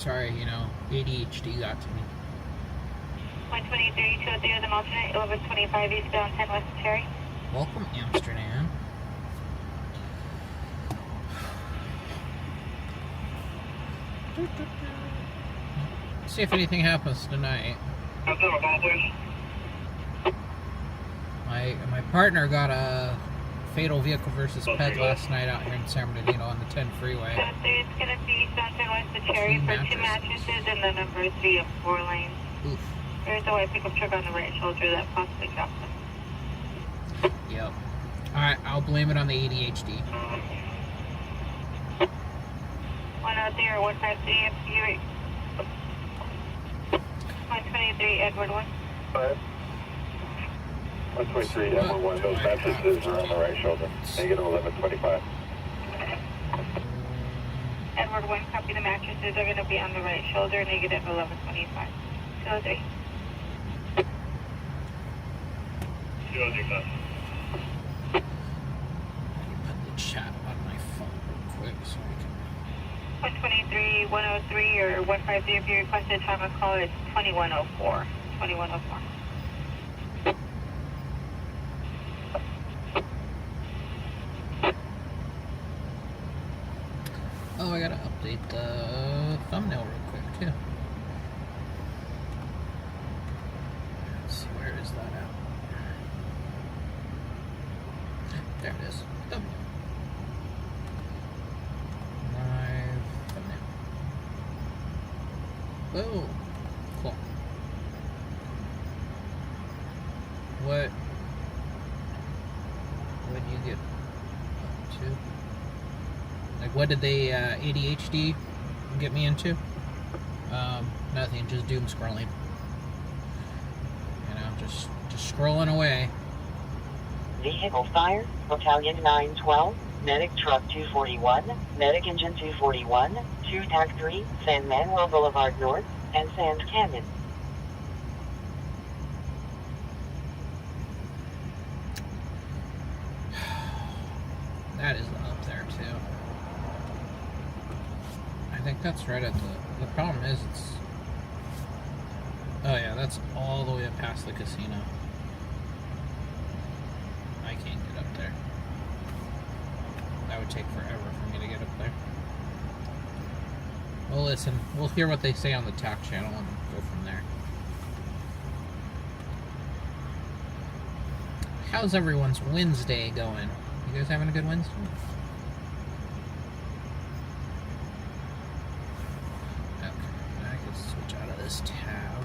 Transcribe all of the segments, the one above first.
Sorry, you know, ADHD got to me. 123, 203 with an alternate, 1125 eastbound 10 West Cherry. Welcome, Amsterdam. See if anything happens tonight. My partner got a fatal vehicle versus ped last night out here in San Bernardino on the 10 freeway. It's going to be eastbound 10 West Cherry for 2 mattresses and the number 3 of 4 lanes. Oof. There's a white pickup truck on the right shoulder that possibly dropped them. Yep. Alright, I'll blame it on the ADHD. 103 or 153 FP 123 Edward 1. 123 Edward 1, those mattresses are on the right shoulder. Negative 1125. Edward 1, copy, the mattresses are going to be on the right shoulder, negative 1125. 203. 203. Put the chat on my phone real quick so I can... 123, 103, or 153 if you requested time of call, it's 2104. 2104. Oh, I gotta update the thumbnail real quick, too. Let's see, where is that at? There it is. Thumbnail. Live thumbnail. Whoa. Cool. What did you get up to? Like, what did they, ADHD get me into? Nothing, just doom scrolling. You know, just scrolling away. Vehicle fire, Battalion 912, Medic Truck 241, Medic Engine 241, 2 TAC 3, San Manuel Boulevard North, and Sand Canyon. That is up there, too. I think that's right at the problem is it's... Oh yeah, that's all the way up past the casino. I can't get up there. That would take forever for me to get up there. Well, listen, we'll hear what they say on the TAC channel and go from there. How's everyone's Wednesday going? You guys having a good Wednesday? This tab.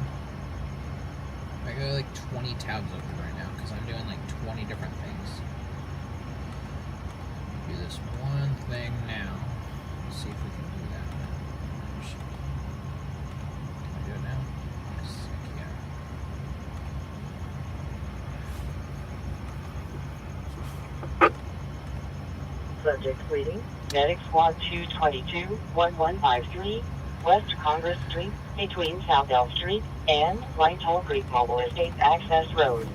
I got like 20 tabs open right now because I'm doing like 20 different things. Do this one thing now. Let's see if we can do that. Can I do it now? Yes, I can. Subject reading, Medic Squad 222, 1153, West Congress Street, between South Elm Street and White Hole Creek Mobile Estate Access Road.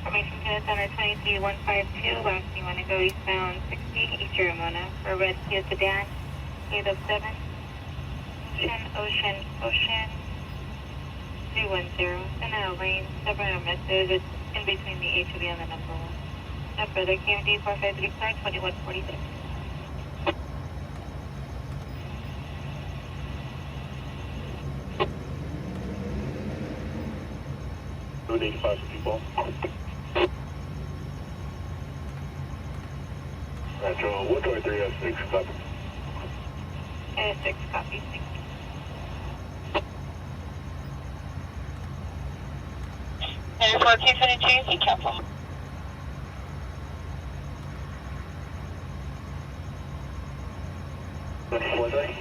Information to Center 23152, last you want to go eastbound 60, East Ramona, for red Kia sedan, 807, Ocean 310, and now lane, 7 message, it's in between the HOV and the number 1. No further, KMD 4535, 2146. 285 people. Metro 123 S6, copy. 6 copies. Thank you. And for 222, seat cancel. $74.30.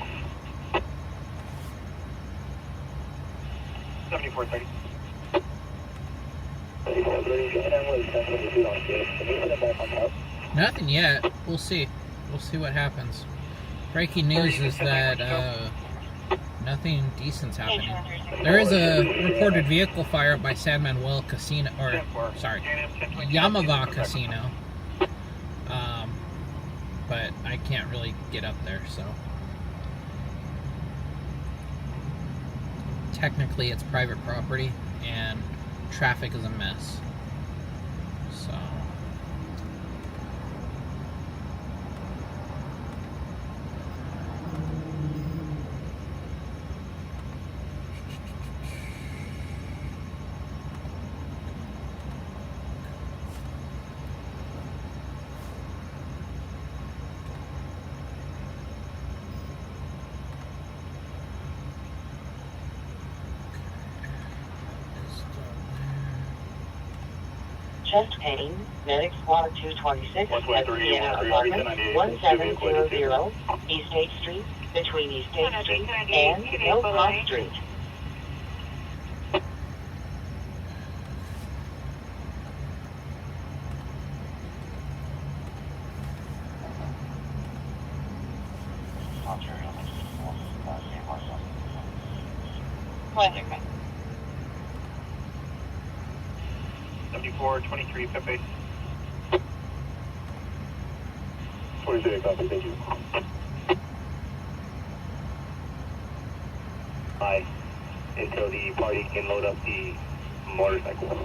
$74.30. Nothing yet. We'll see. We'll see what happens. Breaking news is that nothing decent's happening. There is a reported vehicle fire by San Manuel Casino, or sorry, Yamava Casino. But I can't really get up there, so technically it's private property and traffic is a mess. So Chest pain, medic squad 226 at Sienna Apartment, 1700 East 8th Street, between East 8th Street and Mill Cross Street. Weather. 7423 Pepe. 23 copy, thank you. Hi. Until the party can load up the motorcycle.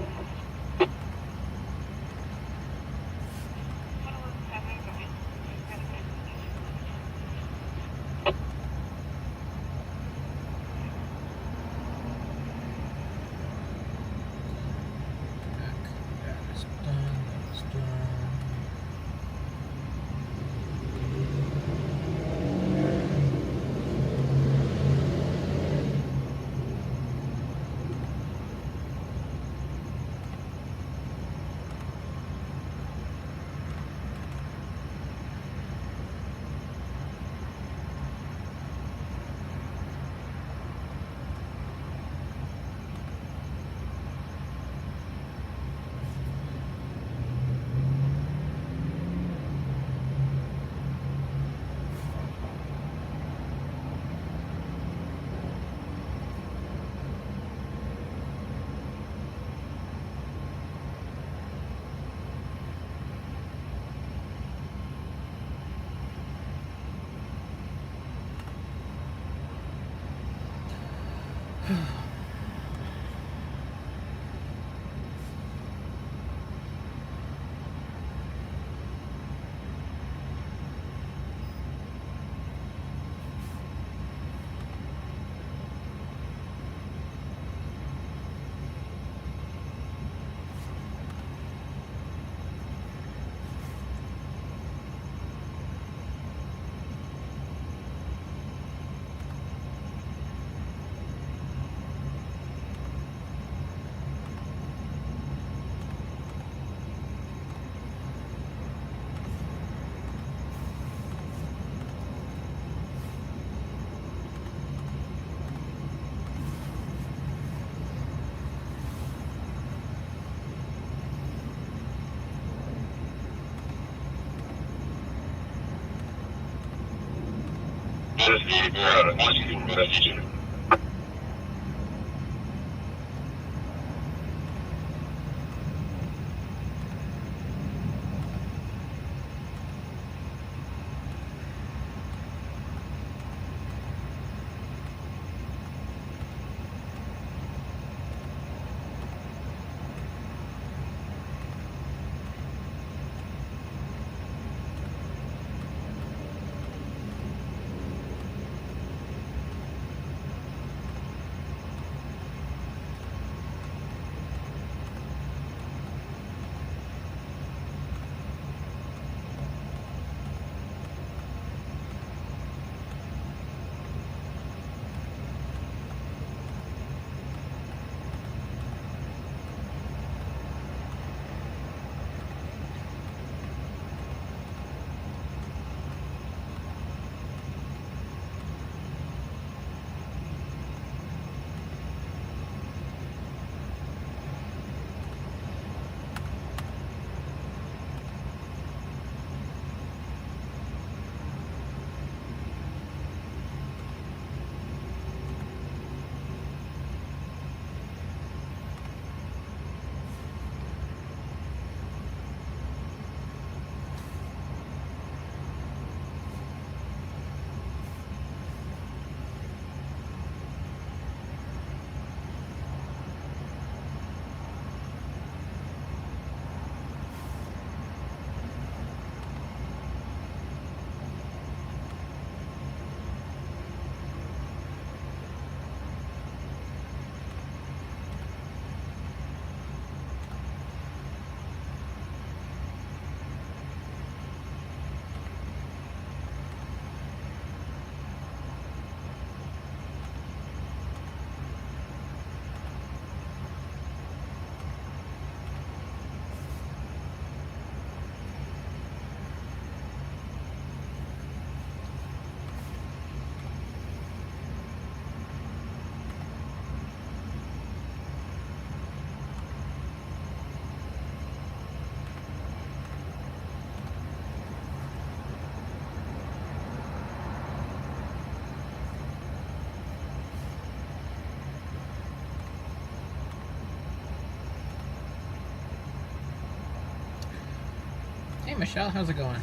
Hey, Michelle, how's it going?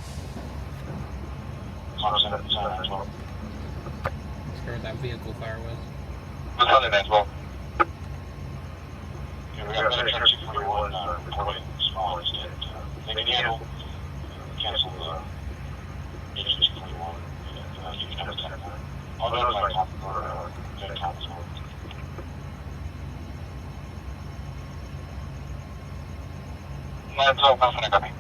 Not sure what that vehicle fire was. We got Medicare 641 reporting small incident. They can handle, cancel the Medicare 641. You can have a 10 for it. All those like top for 10 counts. That's all, nothing to copy.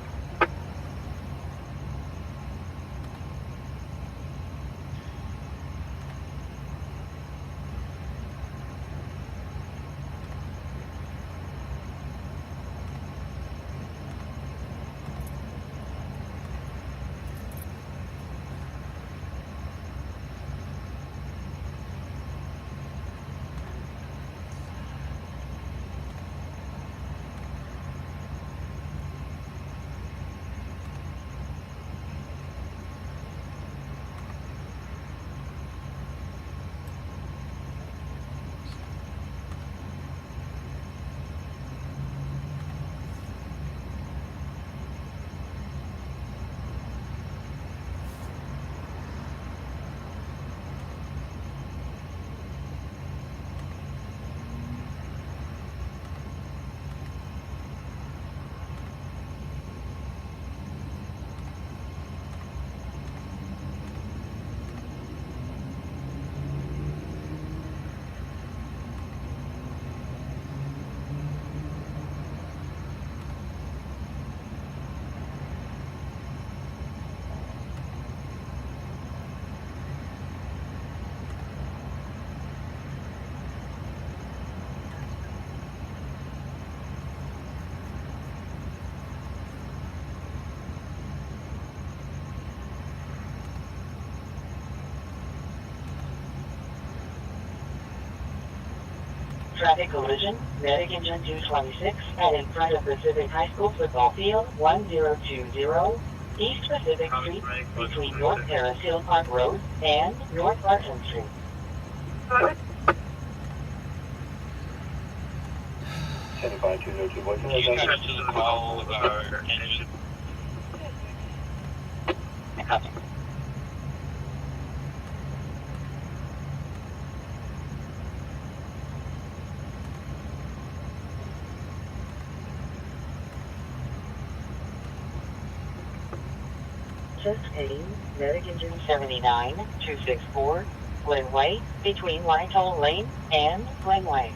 Traffic collision, medic engine 226, and in front of Pacific High School football field 1020, East Pacific Street, between North Paris Hill Park Road and North Barton Street. You got us to the call with our engine. Copy. Anticipating medic engine 79, 264, Glenway, between Lytle Lane and Glenway.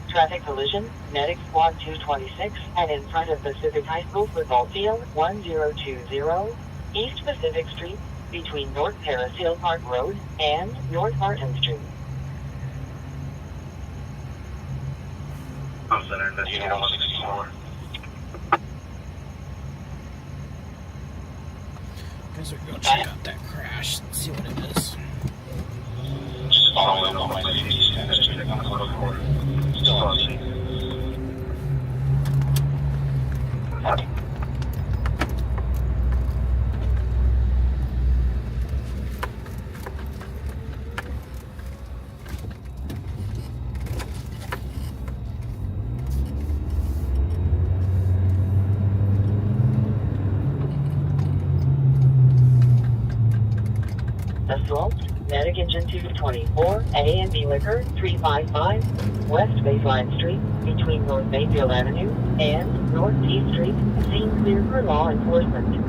Traffic collision, medic squad 226, and in front of Pacific High School football field 1020, East Pacific Street, between North Paris Hill Park Road and North Barton Street. Center, Unit 164. Guess we're gonna check out that crash and see what it is. Just following up on my safety status, checking on the photo recorder. Still on scene. Copy. Assault, medic engine 224, A and B liquor 355, West Baseline Street, between North Mayfield Avenue and North T Street, scene clear for law enforcement.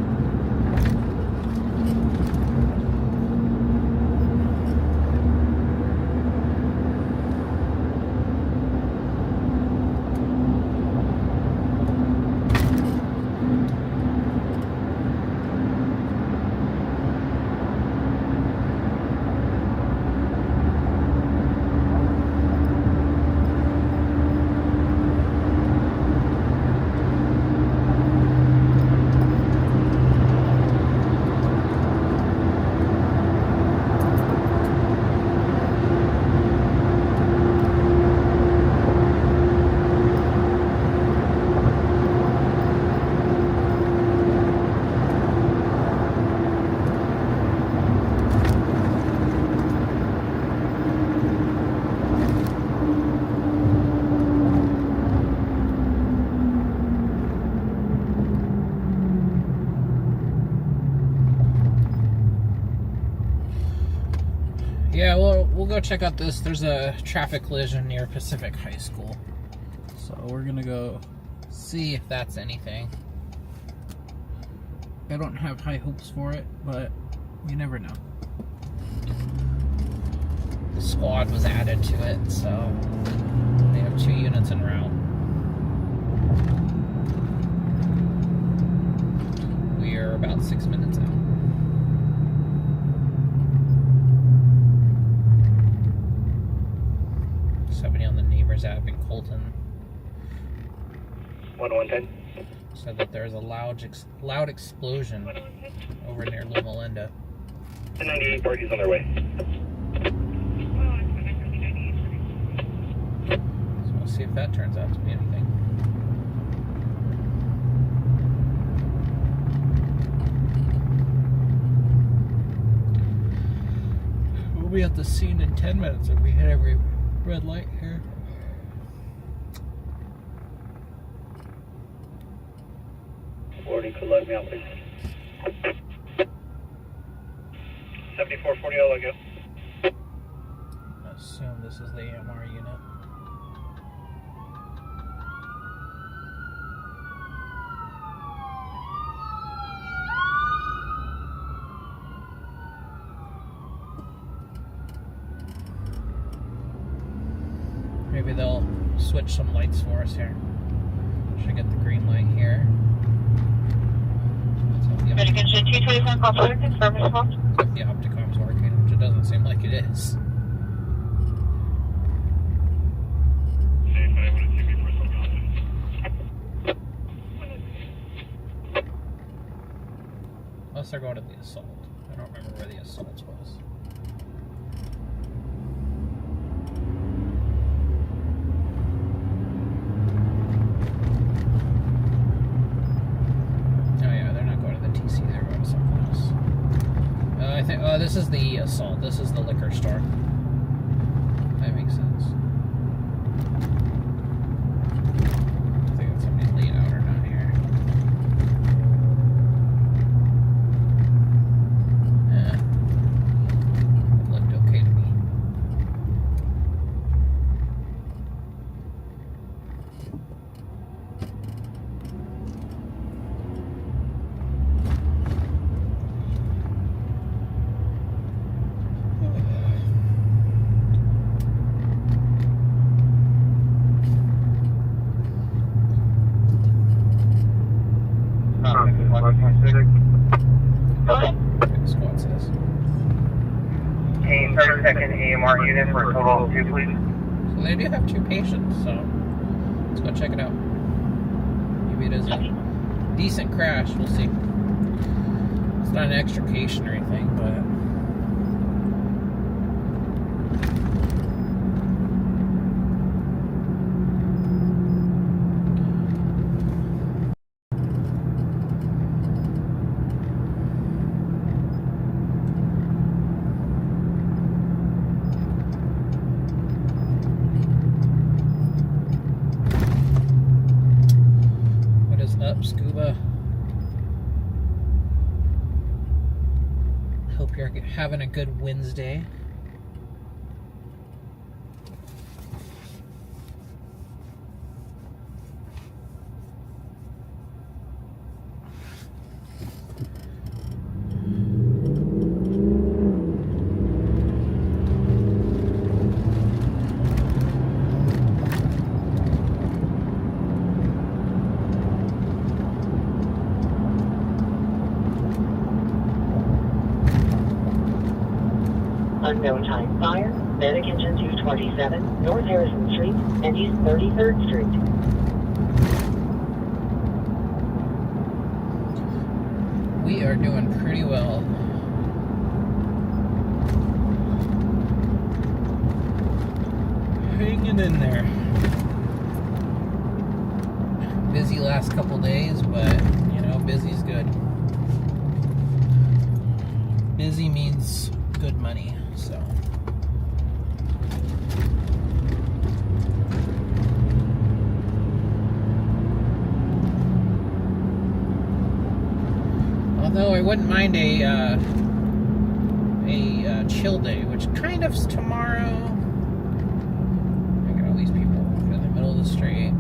go check out this. There's a traffic collision near Pacific High School. So we're gonna go see if that's anything. I don't have high hopes for it, but you never know. The squad was added to it, so they have 2 units en route. We are about 6 minutes out. Somebody on the neighbors app in Colton 1110. said that there's a loud explosion over near Loma Linda. The 98 parties on their way. So we'll see if that turns out to be anything. We'll be at the scene in 10 minutes if we hit every red light here. Warning, could let me out, please. 7440, I'll let go. I assume this is the AMR unit. Maybe they'll switch some lights for us here. Should get the green light here. Medication 224, call for confirm response. If the opticom's working, which it doesn't seem like it is. Unless they're going to the assault. I don't remember where the assault was. Oh yeah, they're not going to the TC, they're going to something else. I think, oh, this is the assault. This is the liquor store. That makes sense. I think it's somebody laid out or not here. Yeah. It looked okay to me. Squad says. A 30-second AMR unit for a total of 2, please. So they do have 2 patients, so let's go check it out. Maybe it is a decent crash, we'll see. It's not an extrication or anything, but up, Scuba. Hope you're having a good Wednesday. Unknown time fire, medic engine 227, North Harrison Street and East 33rd Street. We are doing pretty well. Hanging in there. Busy last couple days, but you know, busy's good. Busy means good money, so. Although I wouldn't mind a chill day, which kind of's tomorrow. Look at all these people walking in the middle of the street.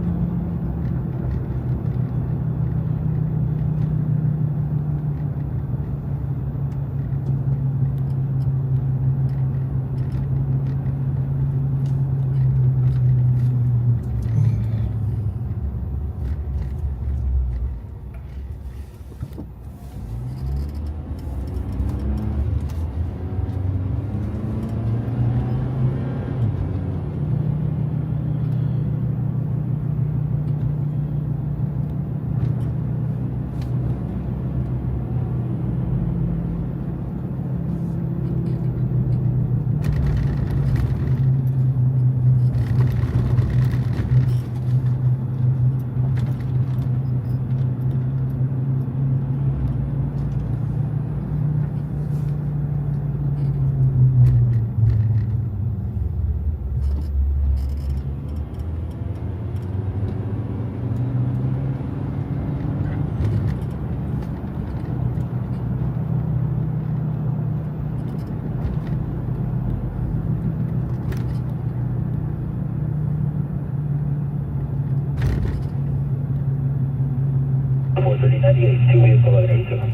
Two vehicle at 8.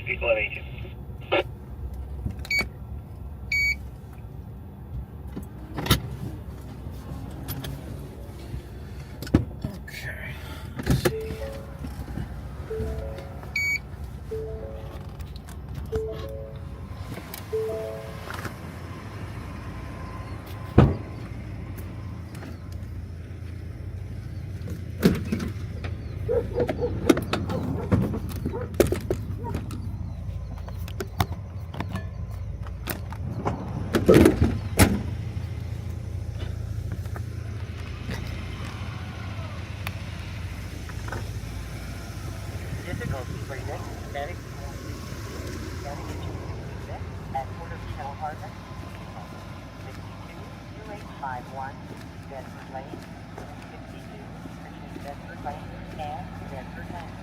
Vehicle at 8. Okay. Let's see. Difficulty breathing. Static. Static at Porterville Apartment. 622851 Bedford Lane. 62 between Bedford Lane and Bedford Lane.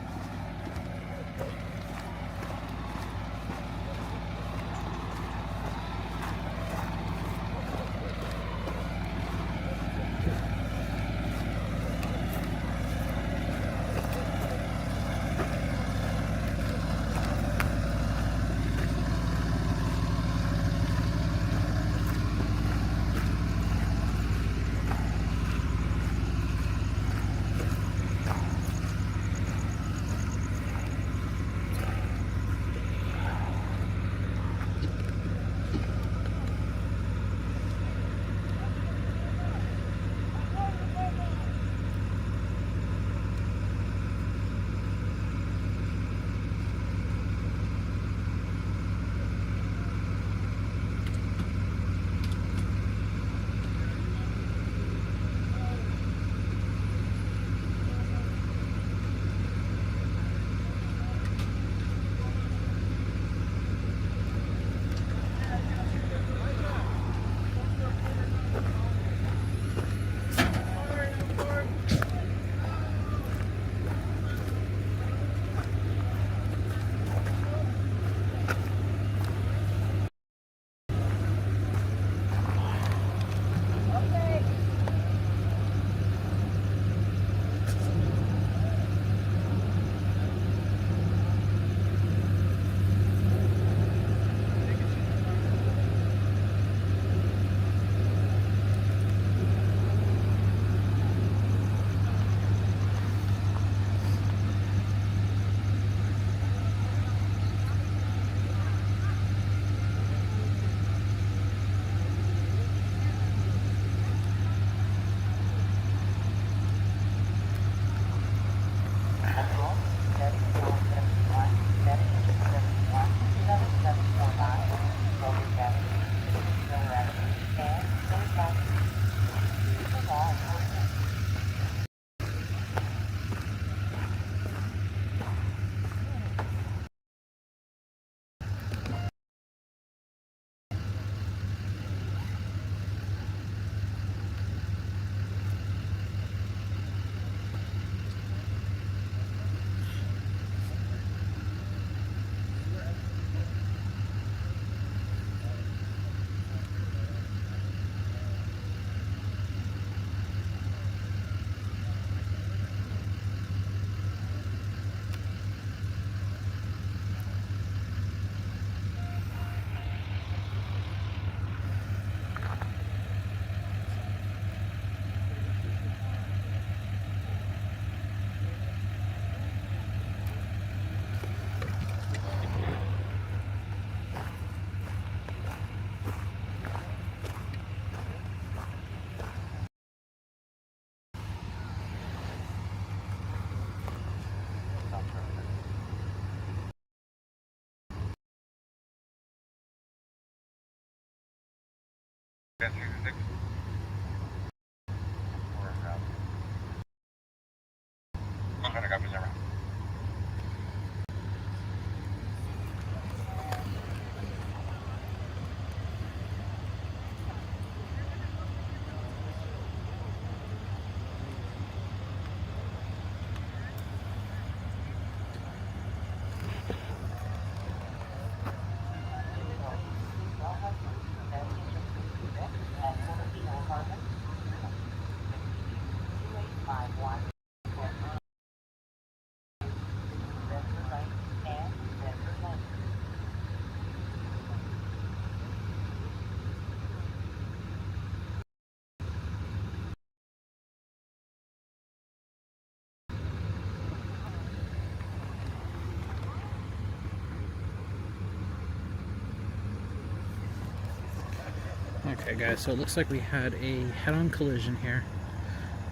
Okay guys, so it looks like we had a head-on collision here.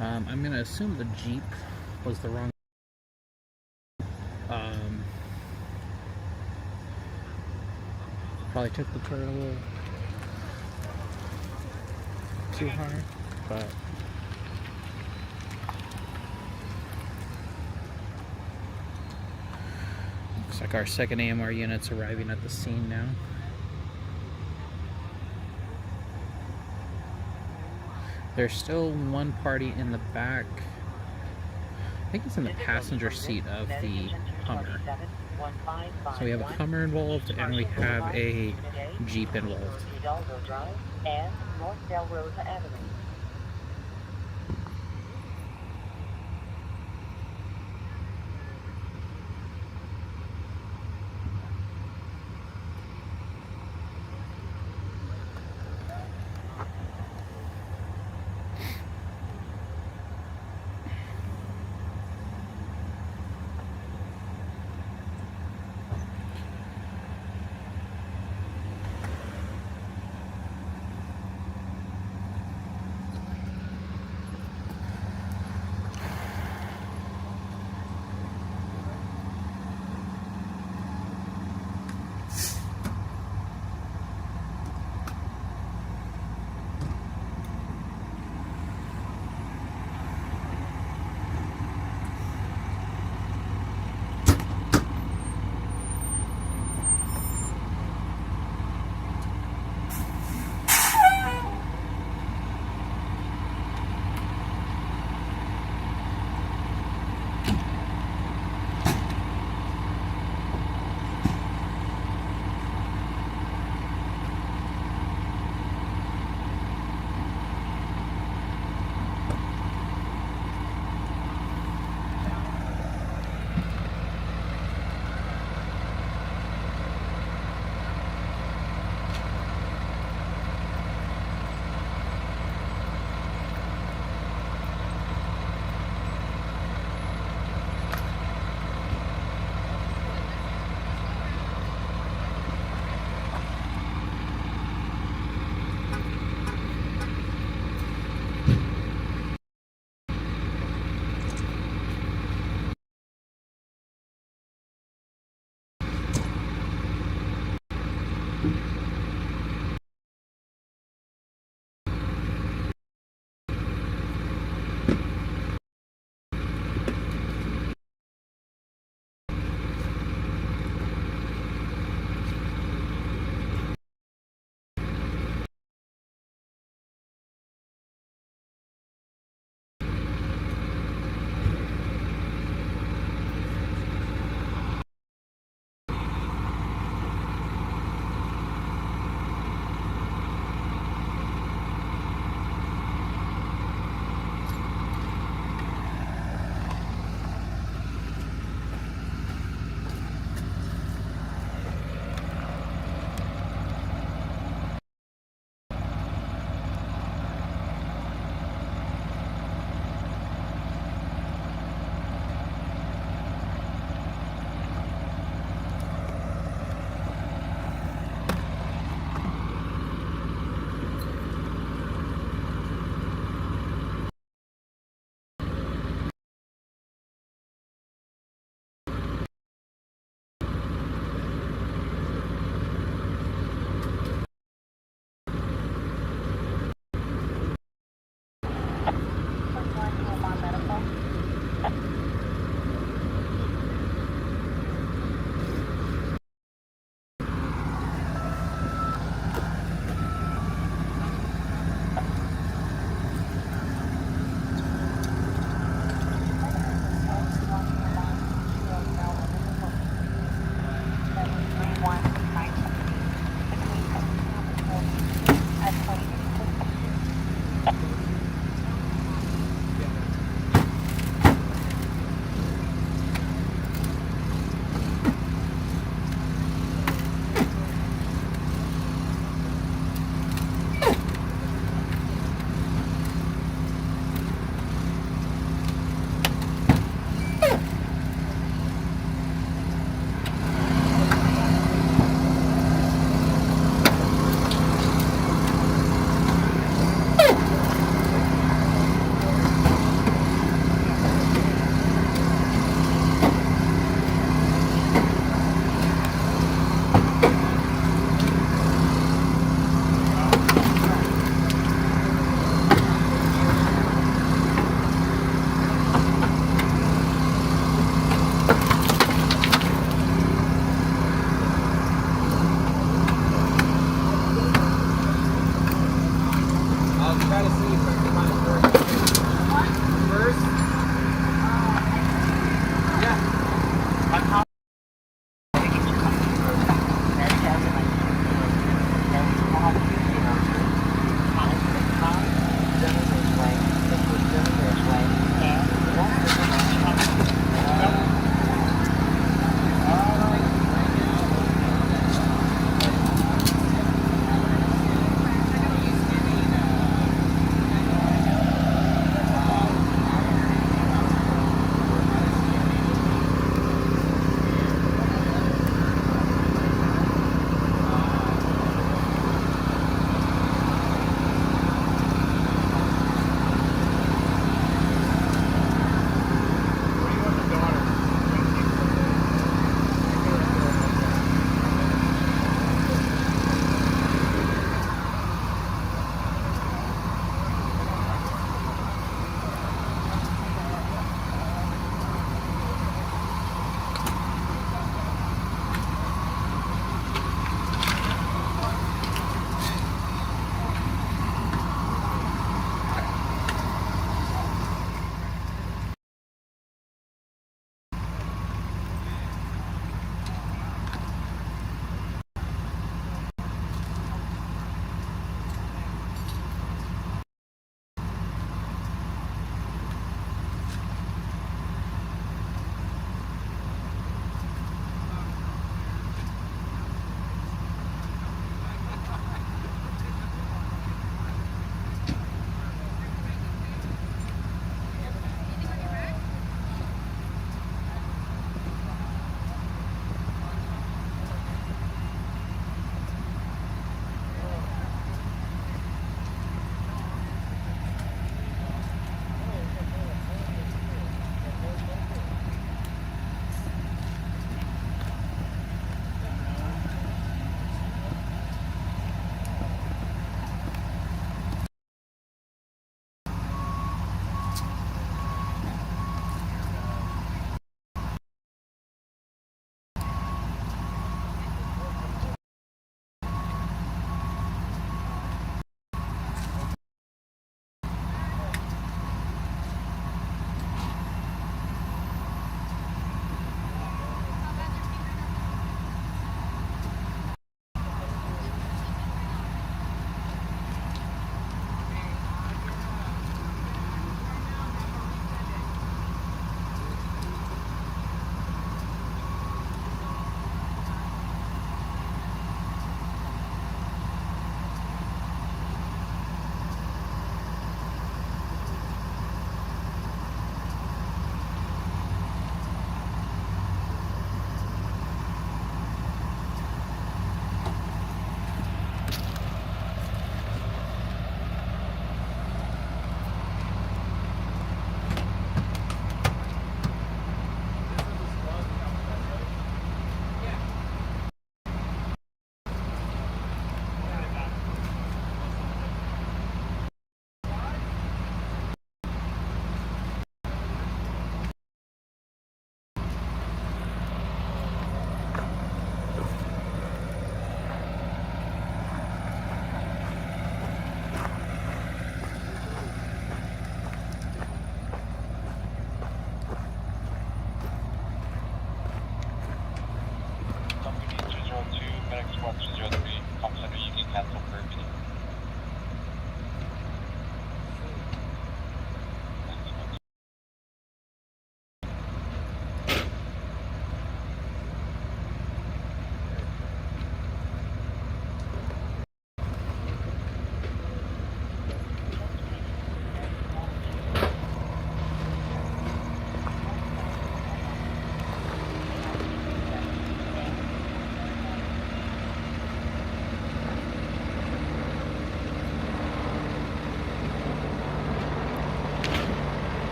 I'm gonna assume the Jeep was the wrong probably took the turn a little too hard, but looks like our second AMR unit's arriving at the scene now. There's still one party in the back. I think it's in the passenger seat of the Hummer. So we have a Hummer involved and we have a Jeep involved. And North Del Rosa Avenue.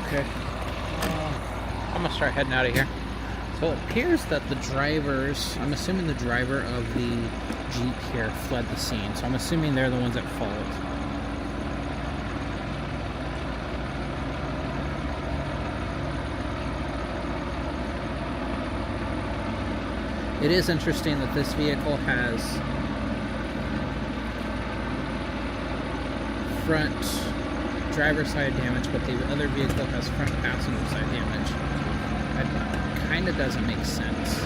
Okay. I'm gonna start heading out of here. So it appears that the drivers, I'm assuming the driver of the Jeep here fled the scene. So I'm assuming they're the ones at fault. It is interesting that this vehicle has front driver's side damage, but the other vehicle has front passenger side damage. That kind of doesn't make sense.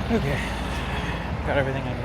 Okay, got everything I needed.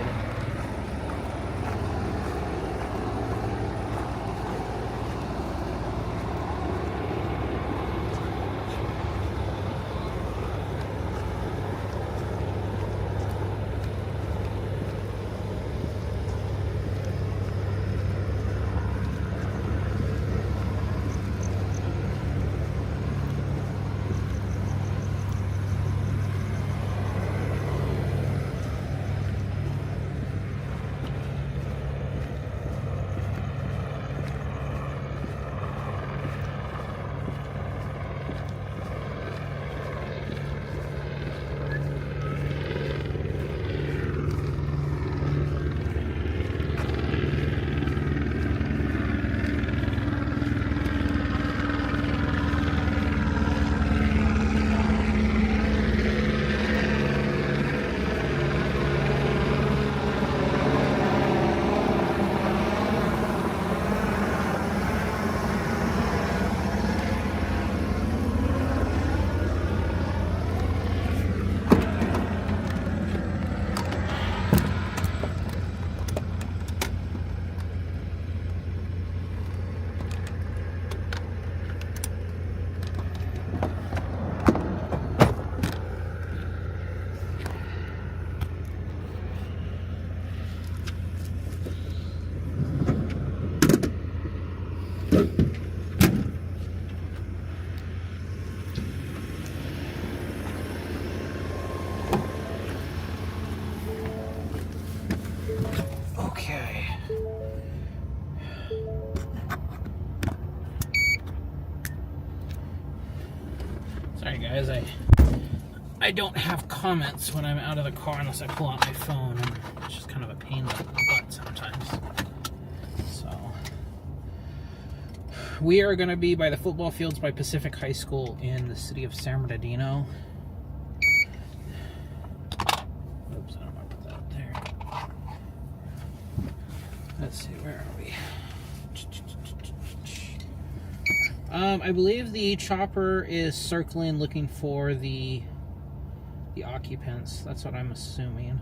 Sorry guys, I don't have comments when I'm out of the car unless I pull out my phone, and it's just kind of a pain in the butt sometimes. So, we are going to be by the football fields by Pacific High School in the city of San Bernardino. Oops, I don't want to put that up there. Let's see, where are we? I believe the chopper is circling looking for the occupants. That's what I'm assuming.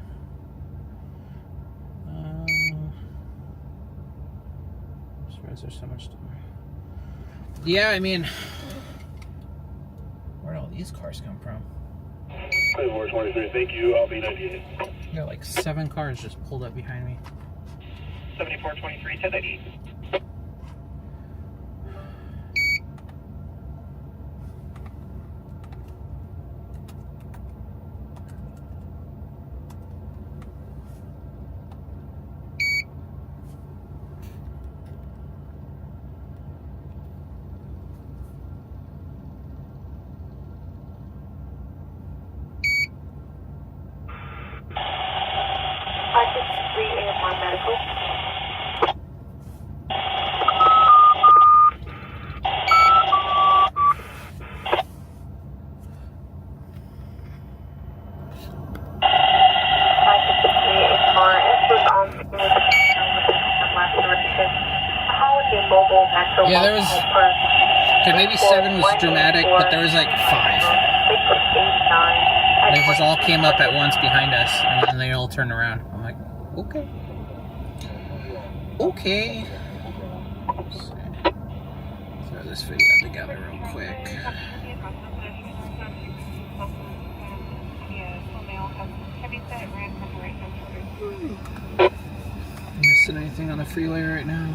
I'm surprised there's so much to... Yeah, I mean, where did all these cars come from? 2423, thank you. I'll be 98. You got like 7 cars just pulled up behind me. 7423, 1090. Yeah, there was... Okay, maybe 7 was dramatic, but there was like 5. They just all came up at once behind us, and then they all turned around. I'm like, okay. Okay. Throw this video together real quick. Missing anything on the freeway right now?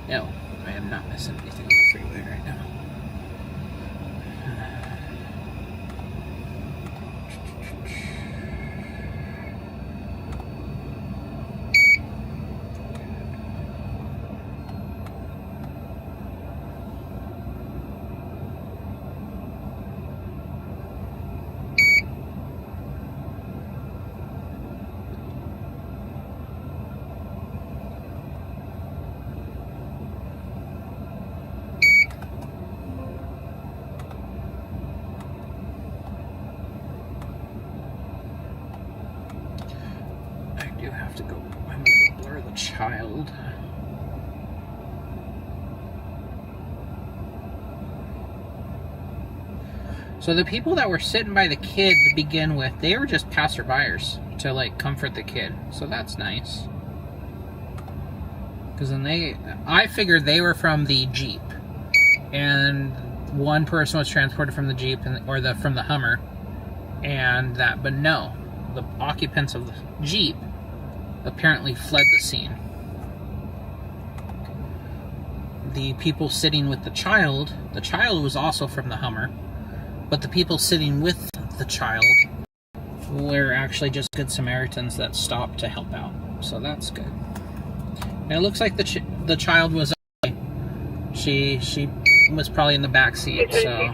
No, I am not missing anything on the freeway right now. I do have to go. I'm going to blur the child. So the people that were sitting by the kid to begin with, they were just passerbyers to like comfort the kid. So that's nice. Because then I figured they were from the Jeep, and one person was transported from the Jeep from the Hummer, and that. But no, the occupants of the Jeep apparently fled the scene. The people sitting with the child was also from the Hummer, but the people sitting with the child were actually just good Samaritans that stopped to help out. So that's good. And it looks like the child was okay. She was probably in the back seat, so.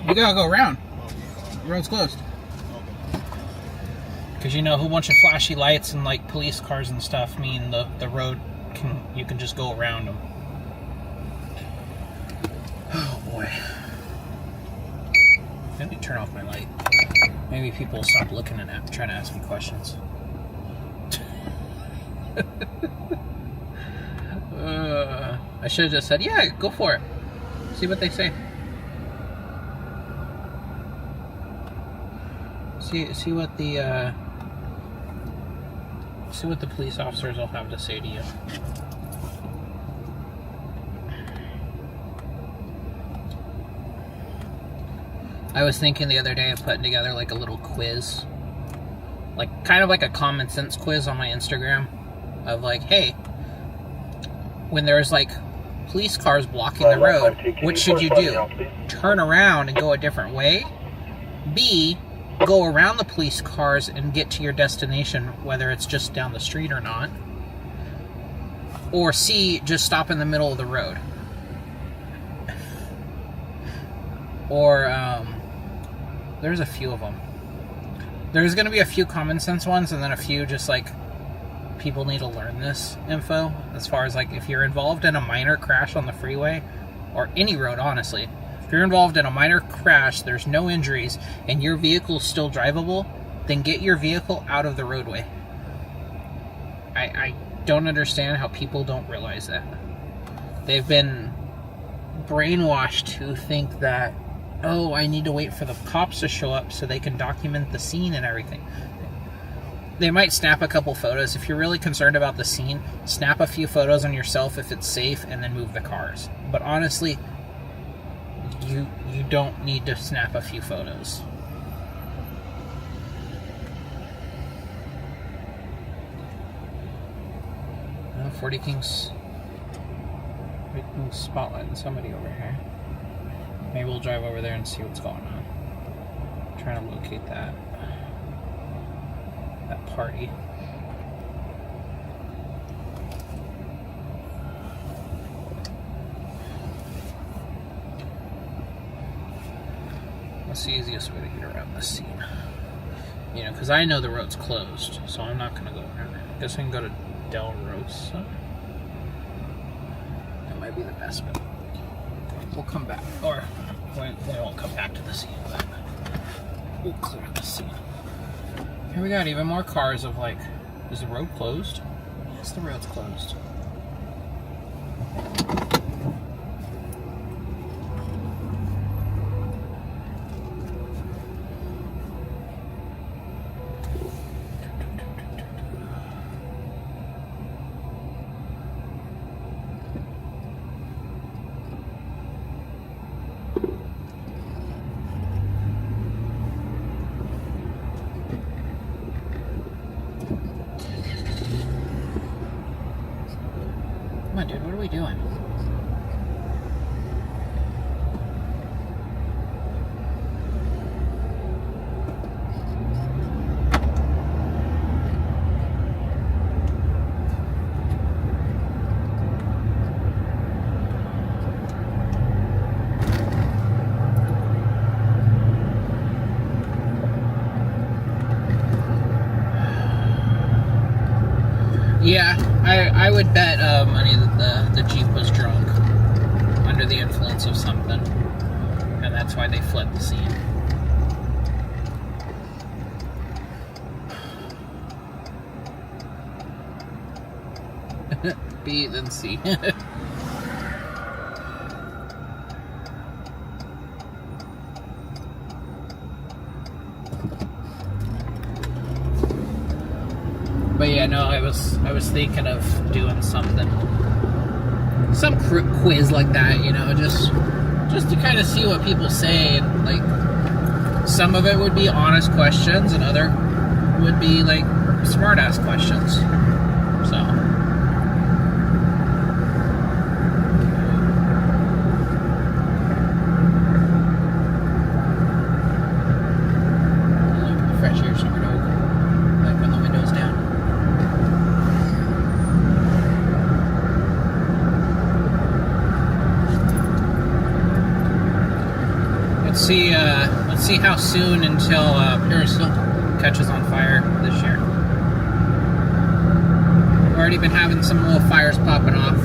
You gotta go around. The road's closed. Because you know, a whole bunch of flashy lights and like police cars and stuff mean the road you can just go around them. Oh boy. Let me turn off my light. Maybe people will stop looking at trying to ask me questions. I should have just said, yeah, go for it. See what they say. See what the police officers will have to say to you. I was thinking the other day of putting together like a little quiz, like kind of like a common sense quiz on my Instagram, of like, hey, when there's like police cars blocking the road, what should you do? Turn around and go a different way? B, go around the police cars and get to your destination, whether it's just down the street or not? Or C, just stop in the middle of the road? Or, there's a few of them. There's going to be a few common sense ones, and then a few just like, people need to learn this info, as far as like, if you're involved in a minor crash on the freeway, or any road, honestly. If you're involved in a minor crash, there's no injuries, and your vehicle's still drivable, then get your vehicle out of the roadway. I don't understand how people don't realize that. They've been brainwashed to think that, oh, I need to wait for the cops to show up so they can document the scene and everything. They might snap a couple photos. If you're really concerned about the scene, snap a few photos on yourself if it's safe, and then move the cars. But honestly, you don't need to snap a few photos. 40 Kings spotlighting somebody over here. Maybe we'll drive over there and see what's going on. I'm trying to locate that party. What's the easiest way to get around this scene? You know, because I know the road's closed, so I'm not going to go around there. I guess I can go to Del Rosa. That might be the best bet. We'll come back, or we won't come back to the scene, but we'll clear the scene. Here we got even more cars of like, is the road closed? Yes, the road's closed. Come on, dude, what are we doing? Yeah, I would bet money that the Jeep was drunk, under the influence of something, and that's why they fled the scene. B, then C. But yeah, no, I was thinking of doing something, some quiz like that, you know, just to kind of see what people say, and like some of it would be honest questions, and other would be like smart ass questions. So. Fresh air summer dog, like when the window's down. Let's see how soon until Paris Hilton catches on fire this year. We've already been having some little fires popping off.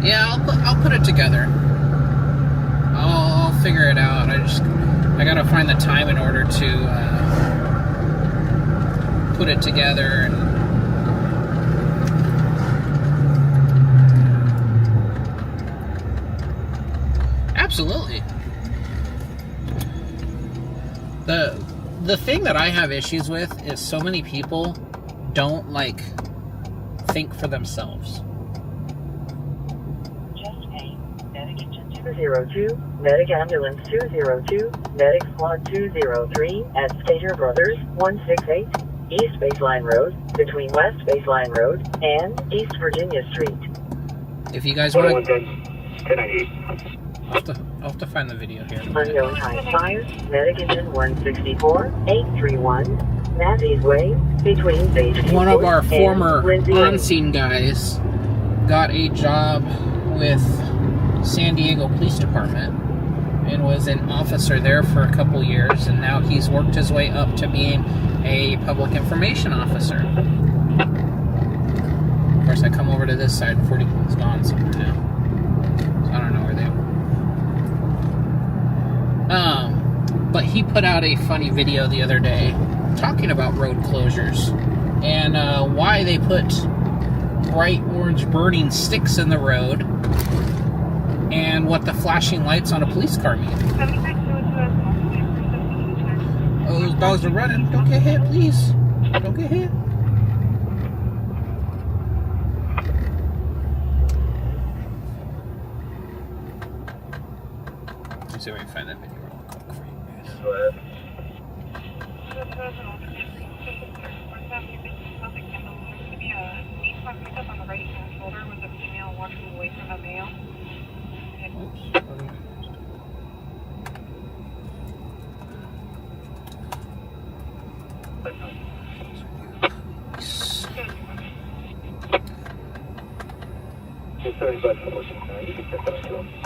Yeah, I'll put it together. I'll figure it out. I gotta find the time in order to put it together. And absolutely. The thing that I have issues with is so many people don't like think for themselves. Just pay. Medic Engine 202, Medic Ambulance 202, Medic Squad 203 at Skater Brothers 168, East Baseline Road, between West Baseline Road and East Virginia Street. If you guys want to... 1098. I'll have to find the video here. Unknown high fire, Medic Engine 164, 831, Mazzy's Way, between Stage One of our and former Lindsay. on-scene guys got a job with San Diego Police Department and was an officer there for a couple years, and now he's worked his way up to being a public information officer. Of course, I come over to this side, 41's gone somewhere now, so I don't know where they are. But he put out a funny video the other day talking about road closures and why they put bright orange burning sticks in the road and what the flashing lights on a police car mean. Oh, those dogs are running. Don't get hit, please. Don't get hit. Let's see if I can find that video real quick for you guys. picked up on the right-hand shoulder with a female walking away from a male.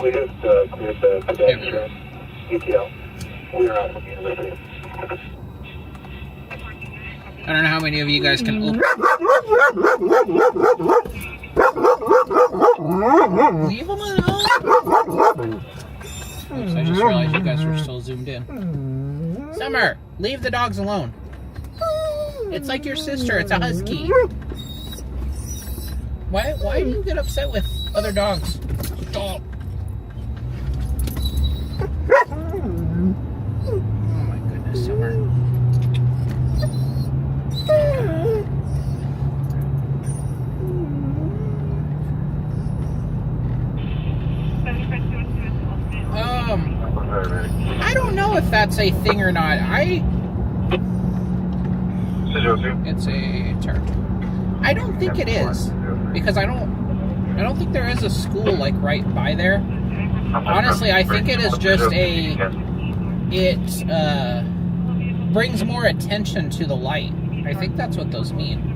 We just cleared the pedestrian ETL. We are out of University. I don't know how many of you guys can open. Leave them alone. Oops, I just realized you guys were still zoomed in. Summer, leave the dogs alone. It's like your sister. It's a husky. Why do you get upset with other dogs? Stop. Oh my goodness, Summer. I don't know if that's a thing or not. It's a turret. I don't think it is, because I don't think there is a school like right by there. Honestly, I think it is just it brings more attention to the light. I think that's what those mean.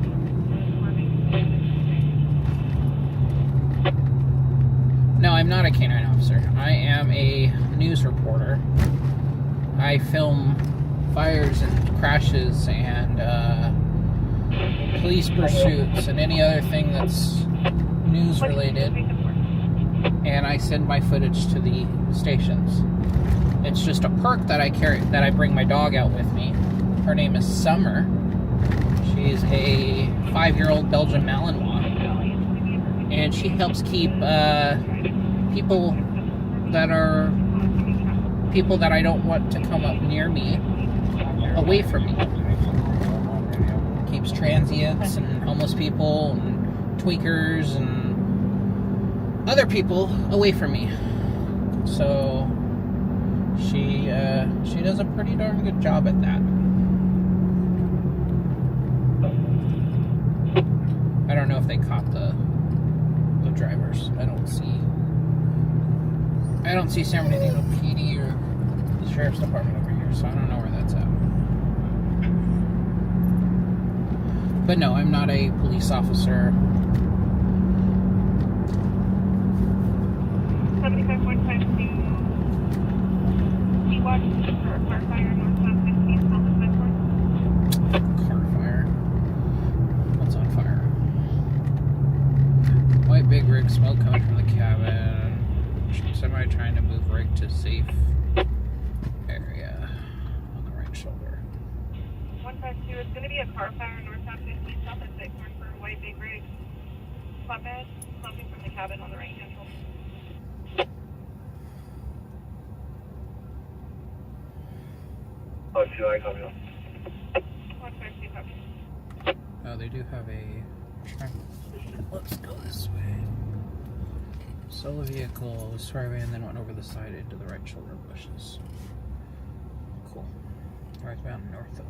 No, I'm not a canine officer. I am a news reporter. I film fires and crashes and police pursuits and any other thing that's news related. And I send my footage to the stations. It's just a perk that I carry, that I bring my dog out with me. Her name is Summer. She's a 5-year-old Belgian Malinois. And she helps keep people that I don't want to come up near me away from me. Keeps transients and homeless people and tweakers and other people away from me. So she does a pretty darn good job at that. I don't know if they caught the drivers. I don't see San Bernardino PD or the Sheriff's Department over here, so I don't know where that's at. But no, I'm not a police officer. 75.52. Watch for car fire northbound 15 south of Bedford. Car fire? What's on fire? White big rig, smoke coming from the cabin. Somebody trying to move rig to safe area on the right shoulder. 152, it's going to be a car fire northbound 15 south of Bedford for a white big rig. Flatbed, smoking from the cabin on the right hand shoulder. Oh, they do have a track. Let's go this way. Solo vehicle, survey, and then went over the side into the right shoulder bushes. Cool. Northbound north of.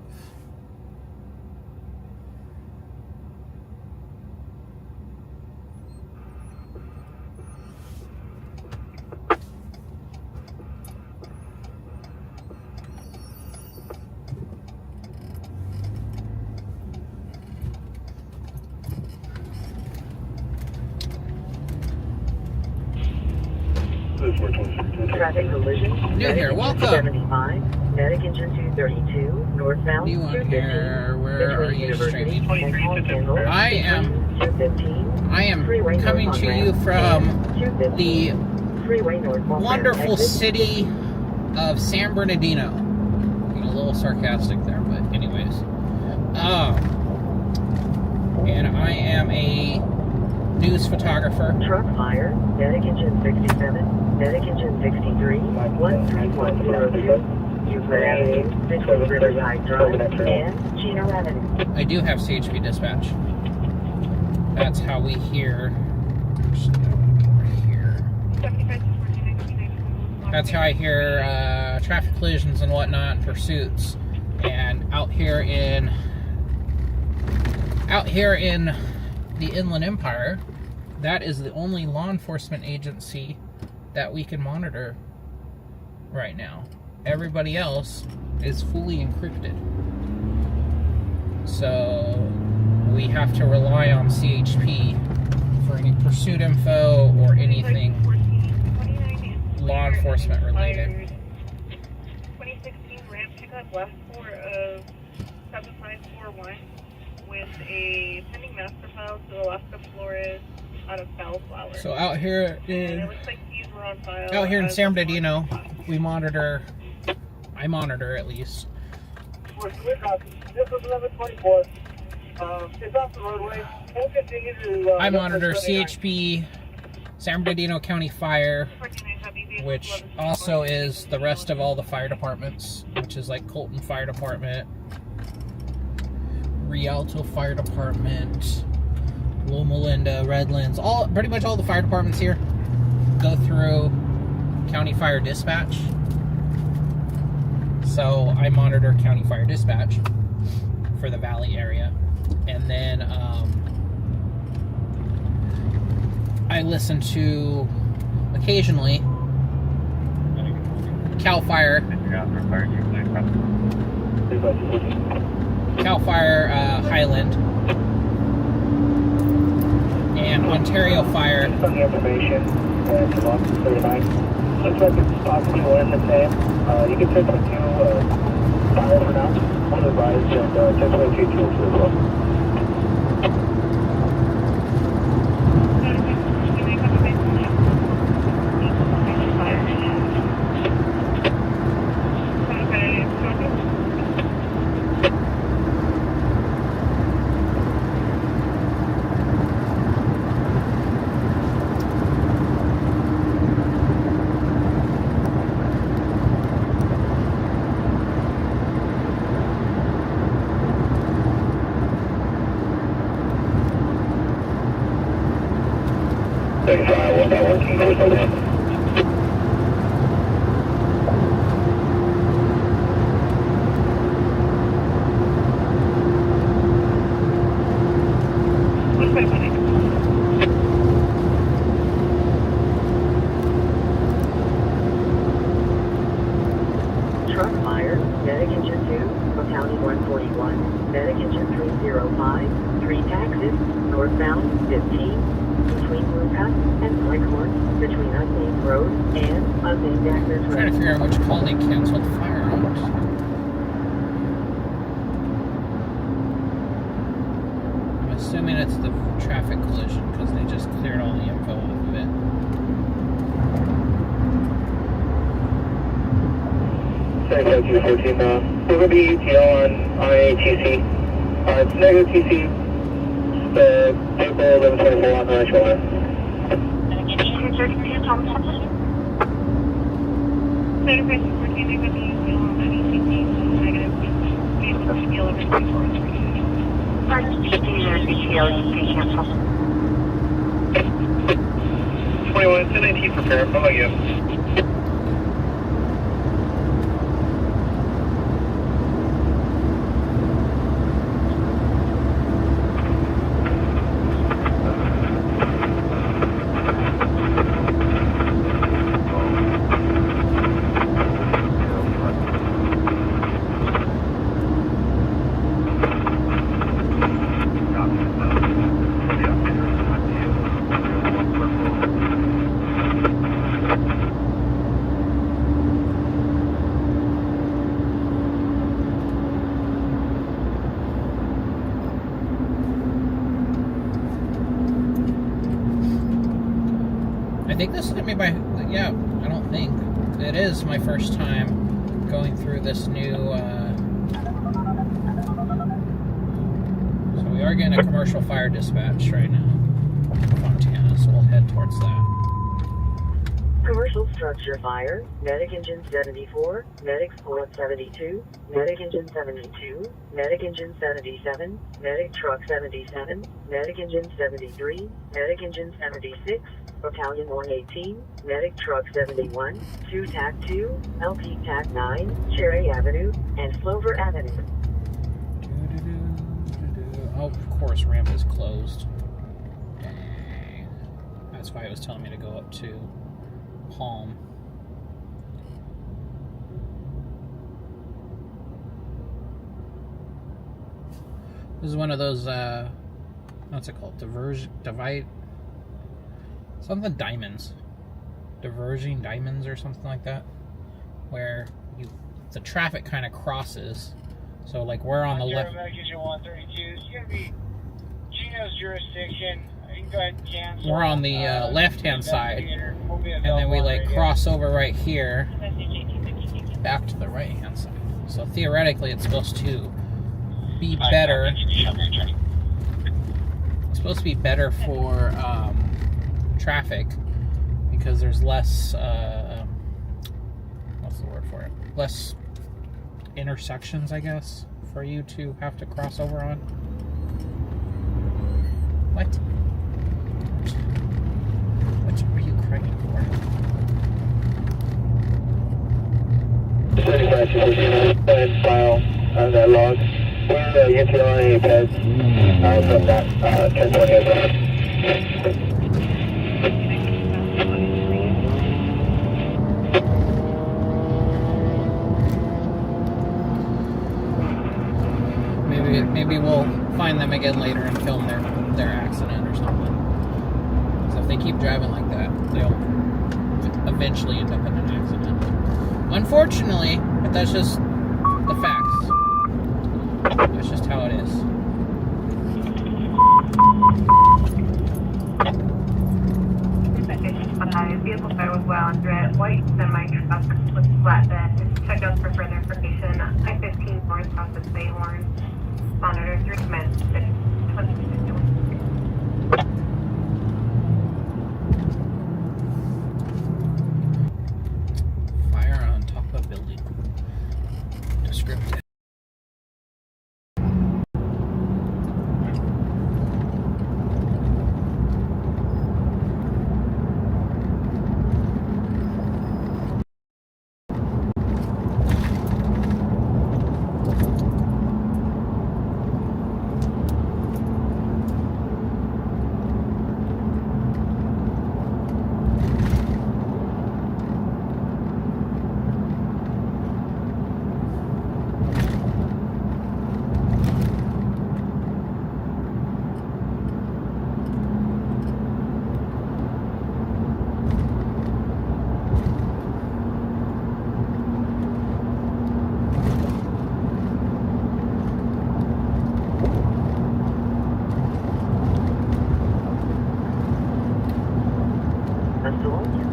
Traffic collision. New here, welcome. 75, Medic Engine 232, northbound. New one here. Where are you streaming? I am 215. Coming to you from the wonderful city of San Bernardino. Being a little sarcastic there, but anyways. And I am a news photographer. Truck fire, Medic Engine 67, Medic Engine 63, 13102, Euclid Avenue, between Riverside Drive and Chino Avenue. I do have CHP dispatch. That's how we hear. That's how I hear traffic collisions and whatnot, and pursuits. And out here in the Inland Empire, that is the only law enforcement agency that we can monitor right now. Everybody else is fully encrypted. So we have to rely on CHP for any pursuit info or anything law enforcement related. 2016 Ram pickup last 4 of 7541 with a pending master file to Alaska Flores out of Bellflower. So out here it looks like these were on file. Out here in San Bernardino, we monitor, I monitor at least. This is 1124. It's off the roadway. We'll continue to, I monitor CHP, San Bernardino County Fire, which also is the rest of all the fire departments, which is like Colton Fire Department, Rialto Fire Department, Loma Linda, Redlands, pretty much all the fire departments here go through County Fire Dispatch. So I monitor County Fire Dispatch for the Valley area. And then I listen to, occasionally, Cal Fire Highland, and Ontario Fire. Just on the information, and the loss is 39. Looks like it's possibly one and the same. You can take them to fire for now. One advised and just like you to as well. Truck fire, medic engine 2, battalion 141, medic engine 305, 3 taxis, northbound 15. Between Blue Cut and Leghorn, between unnamed road and unnamed access road. I'm trying to figure out which call they canceled fire on. I'm assuming it's the traffic collision because they just cleared all the info off of it. Sorry, 214, we're going to be ETL on ATC. It's negative TC. The vehicle 1124 on the right shoulder. It's 1019 prepare. How about you? I think this is going to be my, yeah, I don't think. It is my first time going through this new, so we are getting a commercial fire dispatch right now in Montana, so we'll head towards that. Commercial structure fire, medic engine 74, medic squad 72, medic engine 72, medic engine 77, medic truck 77, medic engine 73, medic engine 76, battalion 118, medic truck 71, 2 TAC 2, LP TAC 9, Cherry Avenue, and Slover Avenue. Oh, of course, ramp is closed. That's why it was telling me to go up to Palm. This is one of those, what's it called? Something diamonds. Diverging diamonds or something like that. Where the traffic kind of crosses. So, like, we're on the left. Medication 132. It's going to be Gino's jurisdiction. You can go ahead and cancel. We're on the left-hand side. And then we, like, cross over right here. Back to the right-hand side. So, theoretically, it's supposed to be better. It's supposed to be better for traffic because there's less what's the word for it? Less intersections, I guess, for you to have to cross over on. What? What are you crying for? 35 file on that log. Where you get on any pads from that 1020. Maybe we'll find them again later and film their accident or something. Because if they keep driving like that, they'll eventually end up in an accident. Unfortunately, but that's just the facts. That's just how it is. Vehicle fire was well under it. White semi-truck with flatbed. Check out for further information. I-15 north south of Bayhorn. Monitor 3 minutes. 2051. Fire on top of building. Descriptive.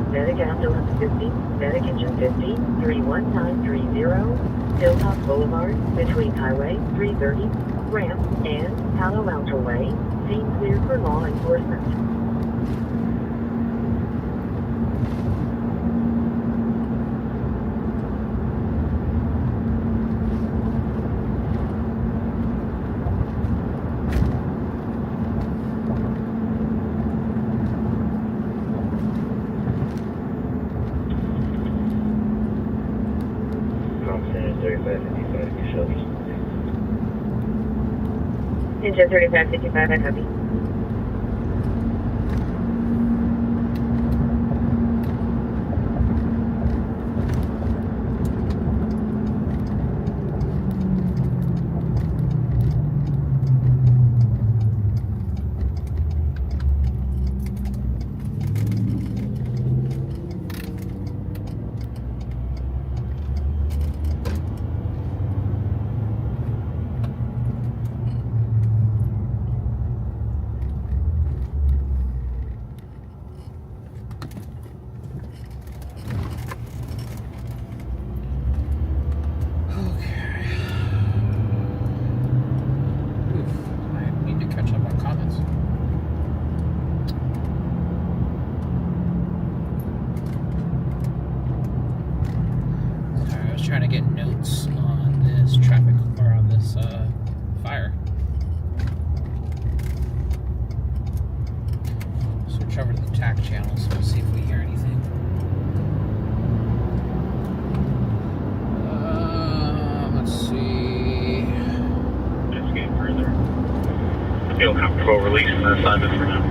Medic Ambulance 50, Medic Engine 50, 31930, Hilltop Boulevard, between Highway 330, Ramp, and Palo Alto Way, scene clear for law enforcement. Engine 3555, I copy. Trying to get notes on this traffic or on this fire. Switch over to the TAC channels. We'll see if we hear anything. Let's see. Just get further. I feel comfortable releasing the assignment for now.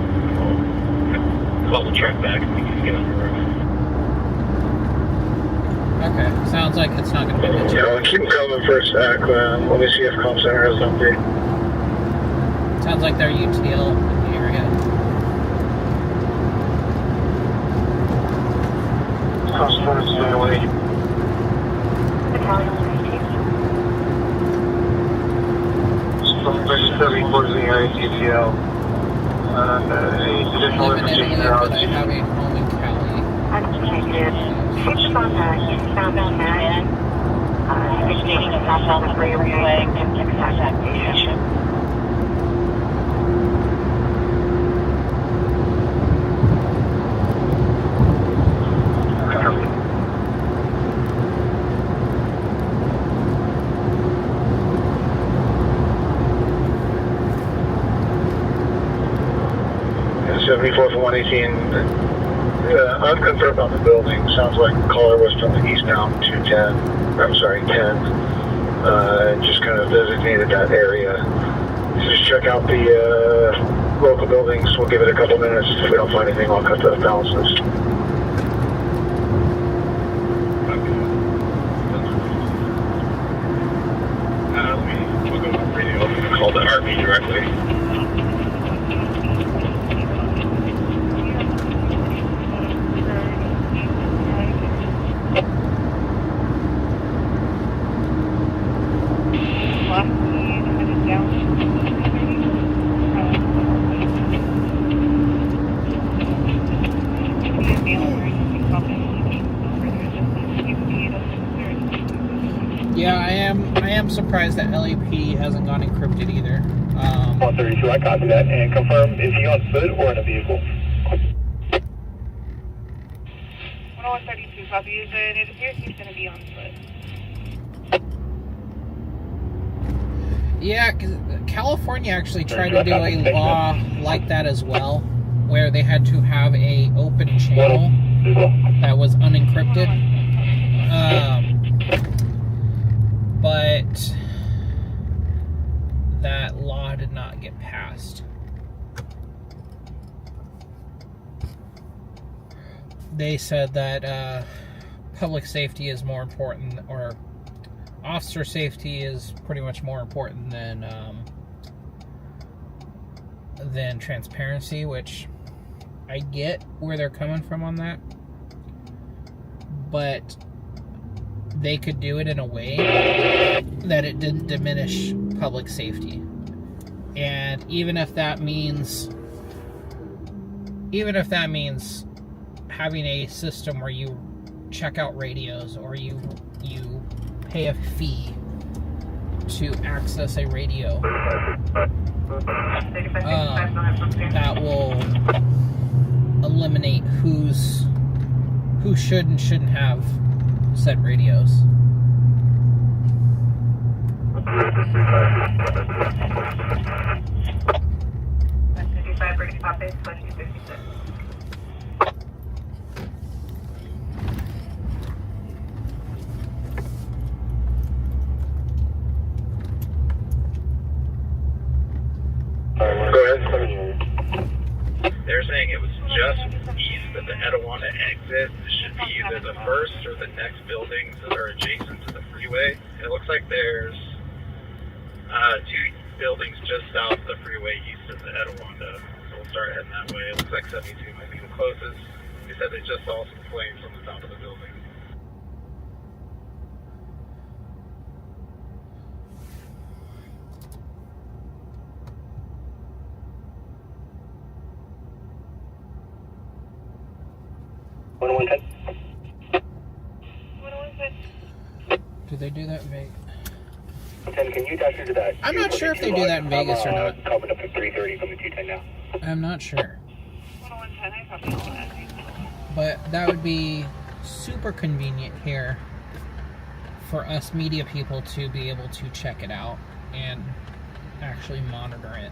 call the truck back and we can get on the roof. Okay, sounds like it's not going to be much. Yeah, I'll keep them coming for a sec. Let me see if Comm Center has an update. Sounds like they're UTL in the area. Comm Center, stay away. Some 37 towards the area UTL. Any additional Live in Italy, information but out? I have a home in Cali. That's negative. She's on the eastbound on that. Stating to pass on the freeway and contact station. Yeah, 74 from 118. Unconfirmed on the building. Sounds like the caller was from the eastbound 210. I'm sorry, 10. Just kind of designated that area. Just check out the local buildings. We'll give it a couple minutes. If we don't find anything, I'll cut the balances. We'll go on radio. Call the RV directly. Yeah, I am surprised that LAP hasn't gone encrypted either. 132, I copy that. And confirm, is he on foot or in a vehicle? 132 copy. It appears he's going to be on foot. Yeah, 'cause California actually tried to do a law like that as well, where they had to have a open channel that was unencrypted. But that law did not get passed. They said that public safety is more important, or officer safety is pretty much more important than transparency, which I get where they're coming from on that. But they could do it in a way that it didn't diminish public safety. And even if that means having a system where you check out radios, or you pay a fee to access a radio, that will eliminate who should and shouldn't have said radios. They're saying it was just east of the Etiwanda exit. It should be either the first or the next buildings that are adjacent to the freeway. It looks like there's two buildings just south of the freeway east of the Etiwanda. So we'll start heading that way. It looks like 72 might be the closest. They said they just saw some flames from the top of the building. Do they do that in Vegas? Can you dash into that? I'm not sure if they do that in Vegas or not. Coming up at 3:30 from the 210 now. I'm not sure. But that would be super convenient here for us media people to be able to check it out and actually monitor it.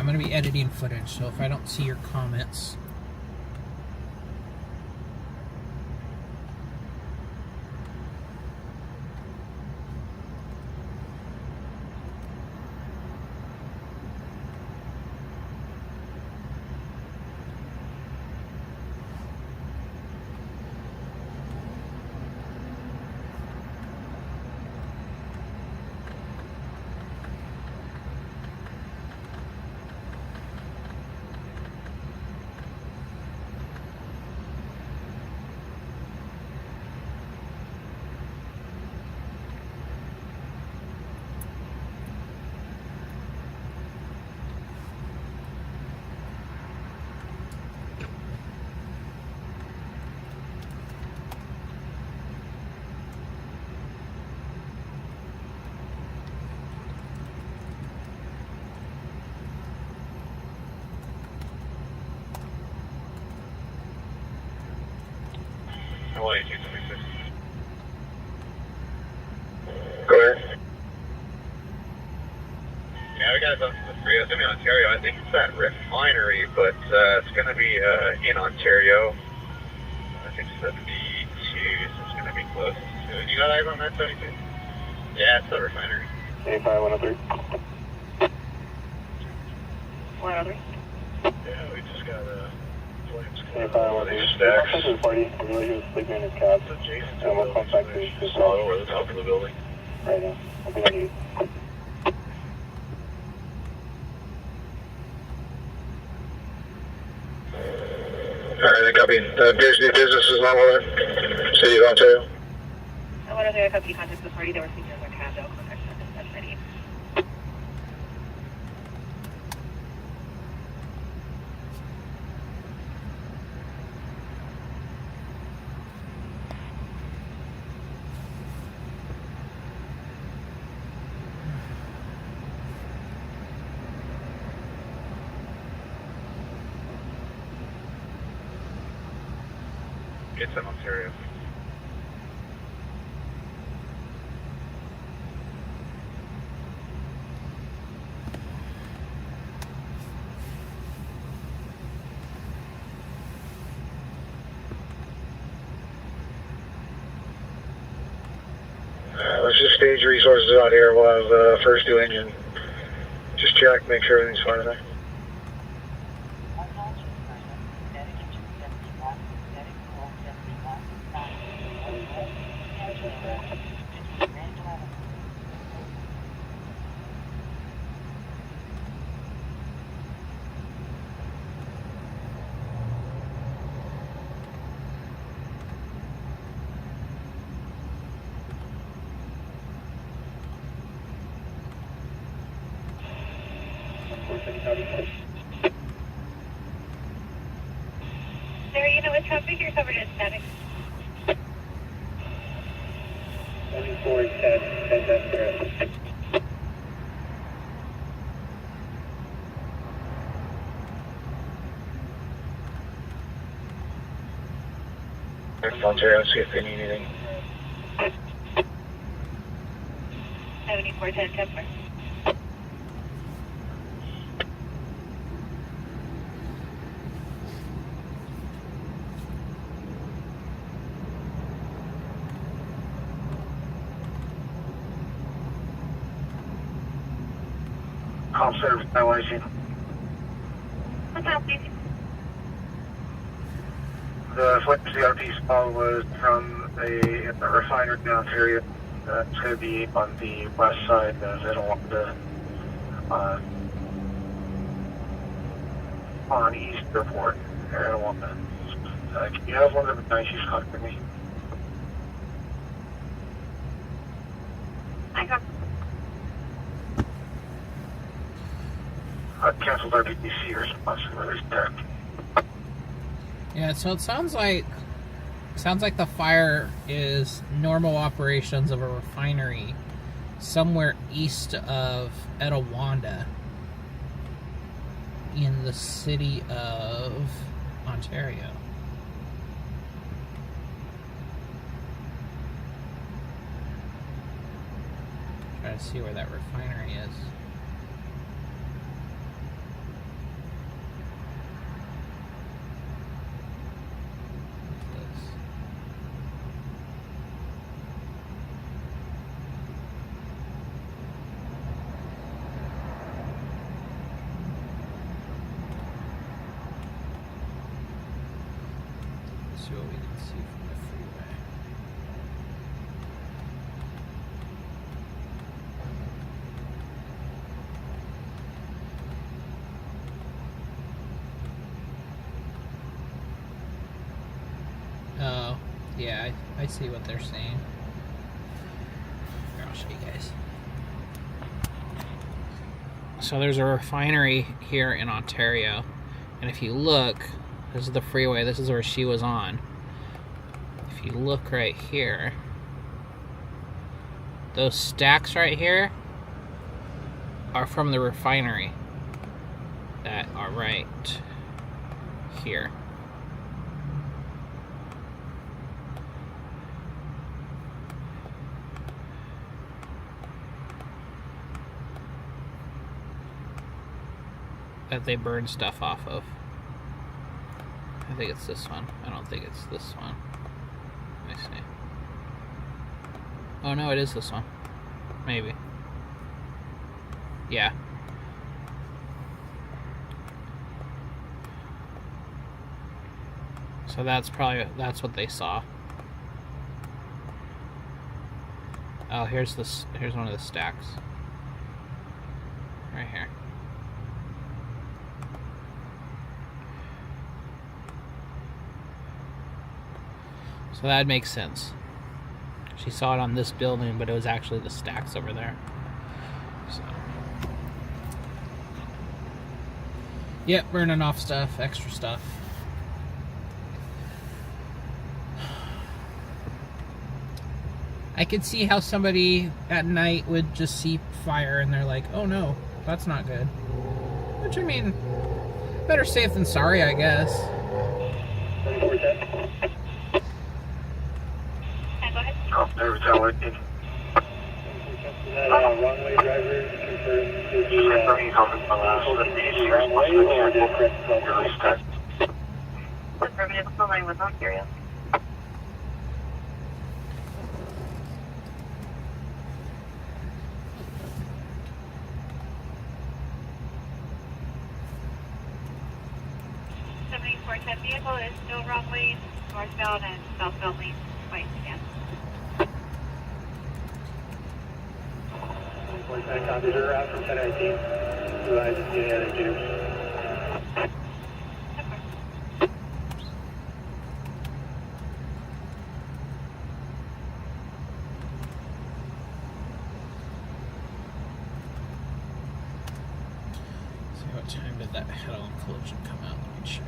I'm going to be editing footage, so if I don't see your comments... Go ahead. Yeah, we got it on the 307 in Ontario. I think it's that Refinery, but it's going to be in Ontario. I think 72, so it's going to be close to it. You got eyes on that 72? Yeah, it's the Refinery. 85-103. 103. Yeah, we just got flames. 85-103. Stacks. To the party. I really he was sleeping in his cab. And we'll contact his solid over the top of the building. right now. I'll be ready. Alright, copy. Appears to be business is normal there. City of Ontario. I want to say a copy contact the party. They were sleeping in their cab. They'll contact them. That's ready. It's in Ontario. Let's just stage resources out here. We'll have first do engine. Just check, make sure everything's fine there. Sarah, you know what traffic you're covered in static. 24-10, that's correct. Ontario, see if they need anything. 7410 Templar. Call service, violation. What's up, please? The flight CRP spot was from a refinery in Ontario. It's going to be on the west side of Etiwanda, on East Airport, Etiwanda. Can you have one of the night chiefs contact me? I got. Canceled RPDC response to release tech. Yeah, so it sounds like the fire is normal operations of a refinery somewhere east of Etiwanda in the city of Ontario. Try to see where that refinery is. see what we can see from the freeway. Oh, yeah, I see what they're saying. Here, I'll show you guys. So there's a refinery here in Ontario, and if you look, this is the freeway, this is where she was on. If you look right here, those stacks right here are from the refinery that are right here. That they burn stuff off of. I think it's this one. I don't think it's this one. Let me see. Oh no, it is this one. Maybe. Yeah. So that's what they saw. Oh, here's one of the stacks. Right here. So that makes sense. She saw it on this building, but it was actually the stacks over there. So. Yep, burning off stuff, extra stuff. I could see how somebody at night would just see fire and they're like, oh no, that's not good. Which, I mean, better safe than sorry, I guess. Riverside, working. Runway driver, confirm to the runway or different runway? Affirmative, the line was Ontario. That vehicle is still runway northbound and southbound lanes, white scan. Contact officer out from 1019. Advise any other jitters. See what time did that head-on collision come out? Let me check.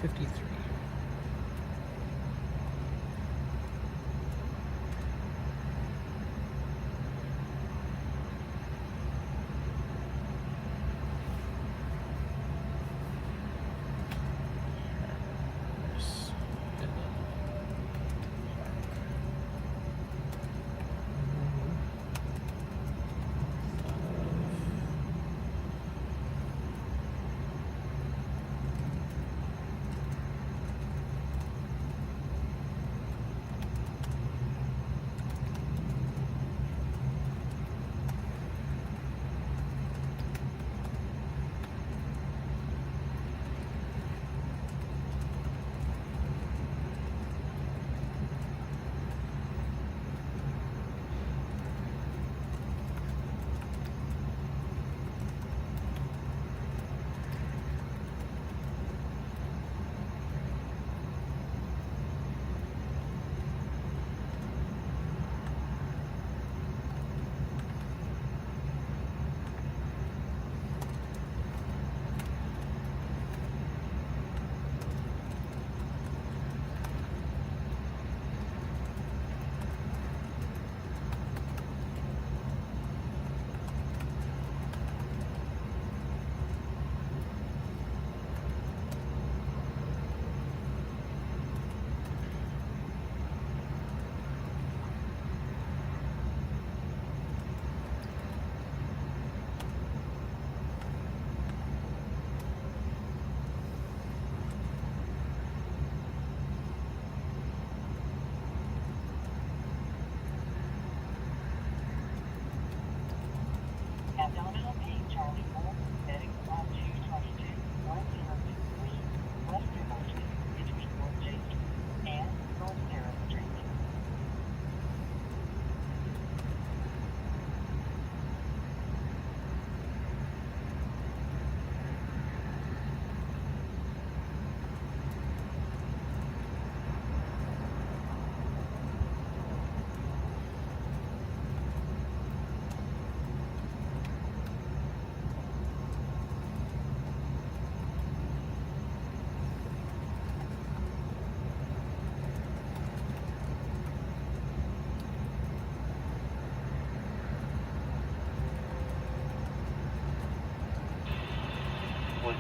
.53.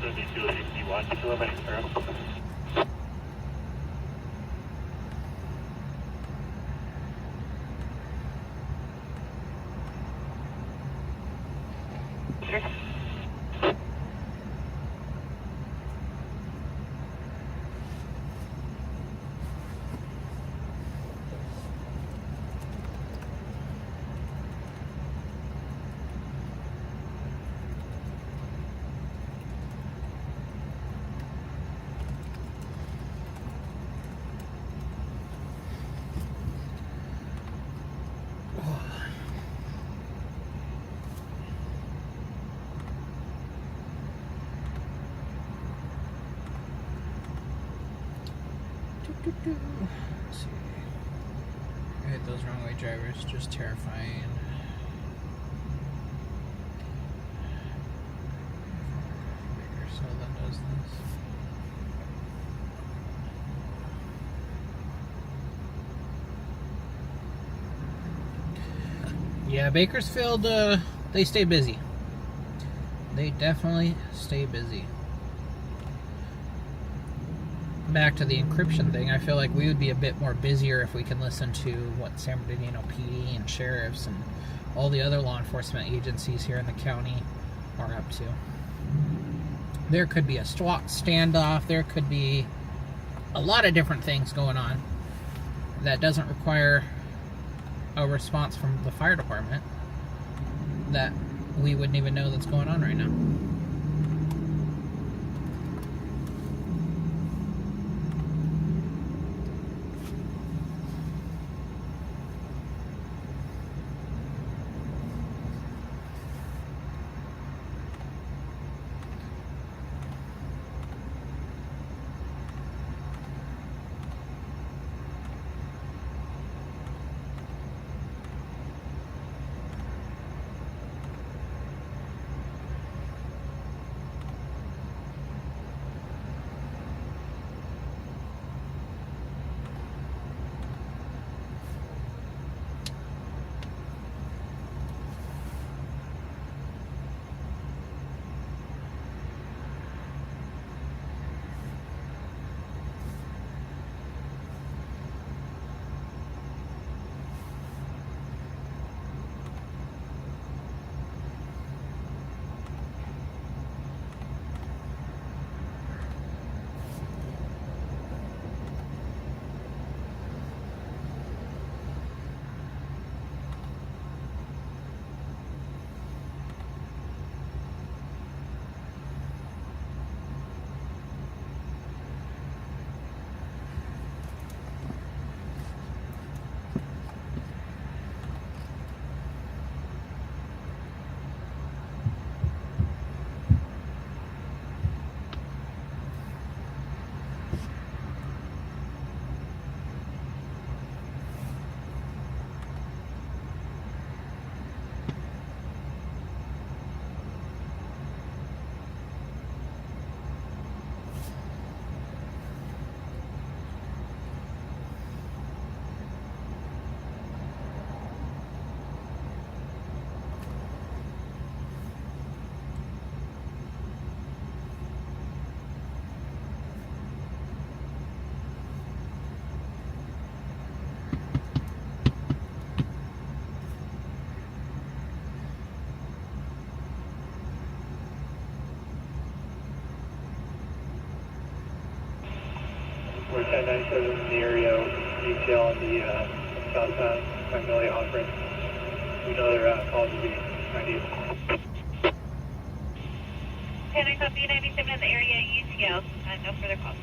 172 61, limiting through. Let's see. I hit those wrong way drivers, just terrifying. So that does this. Yeah, Bakersfield, they stay busy. They definitely stay busy. Back to the encryption thing, I feel like we would be a bit more busier if we can listen to what San Bernardino PD and sheriffs and all the other law enforcement agencies here in the county are up to. There could be a SWAT standoff, there could be a lot of different things going on that doesn't require a response from the fire department that we wouldn't even know that's going on right now. We're 1097 in the area, detail on the southbound Magnolia offering. We know their calls will be 98. 10, I copy 97 in the area, UTL, no further calls.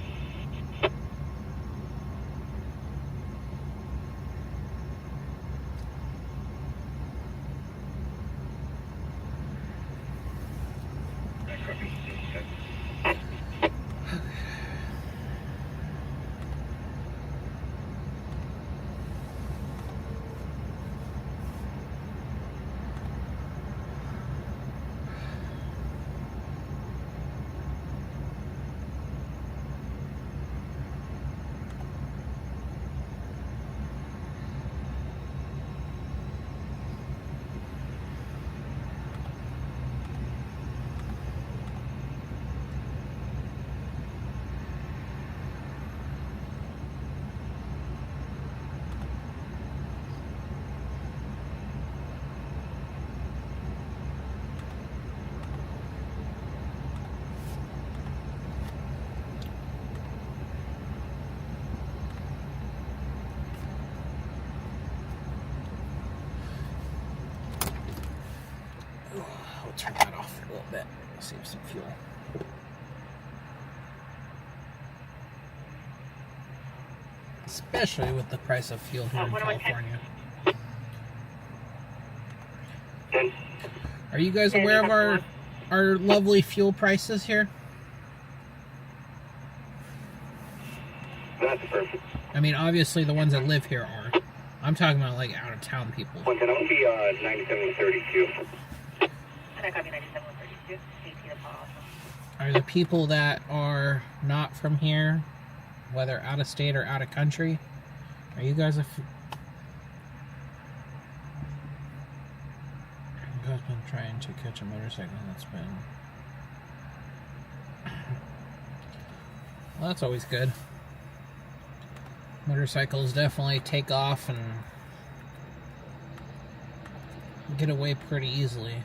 turn that off for a little bit. Save some fuel. Especially with the price of fuel here in California. Are you guys aware of our lovely fuel prices here? That's perfect. I mean, obviously the ones that live here are. I'm talking about like out of town people. One can only be 9732. And I copy 9732. Are the people that are not from here, whether out of state or out of country, are you guys you guys been trying to catch a motorcycle that's been... Well, that's always good. Motorcycles definitely take off and get away pretty easily.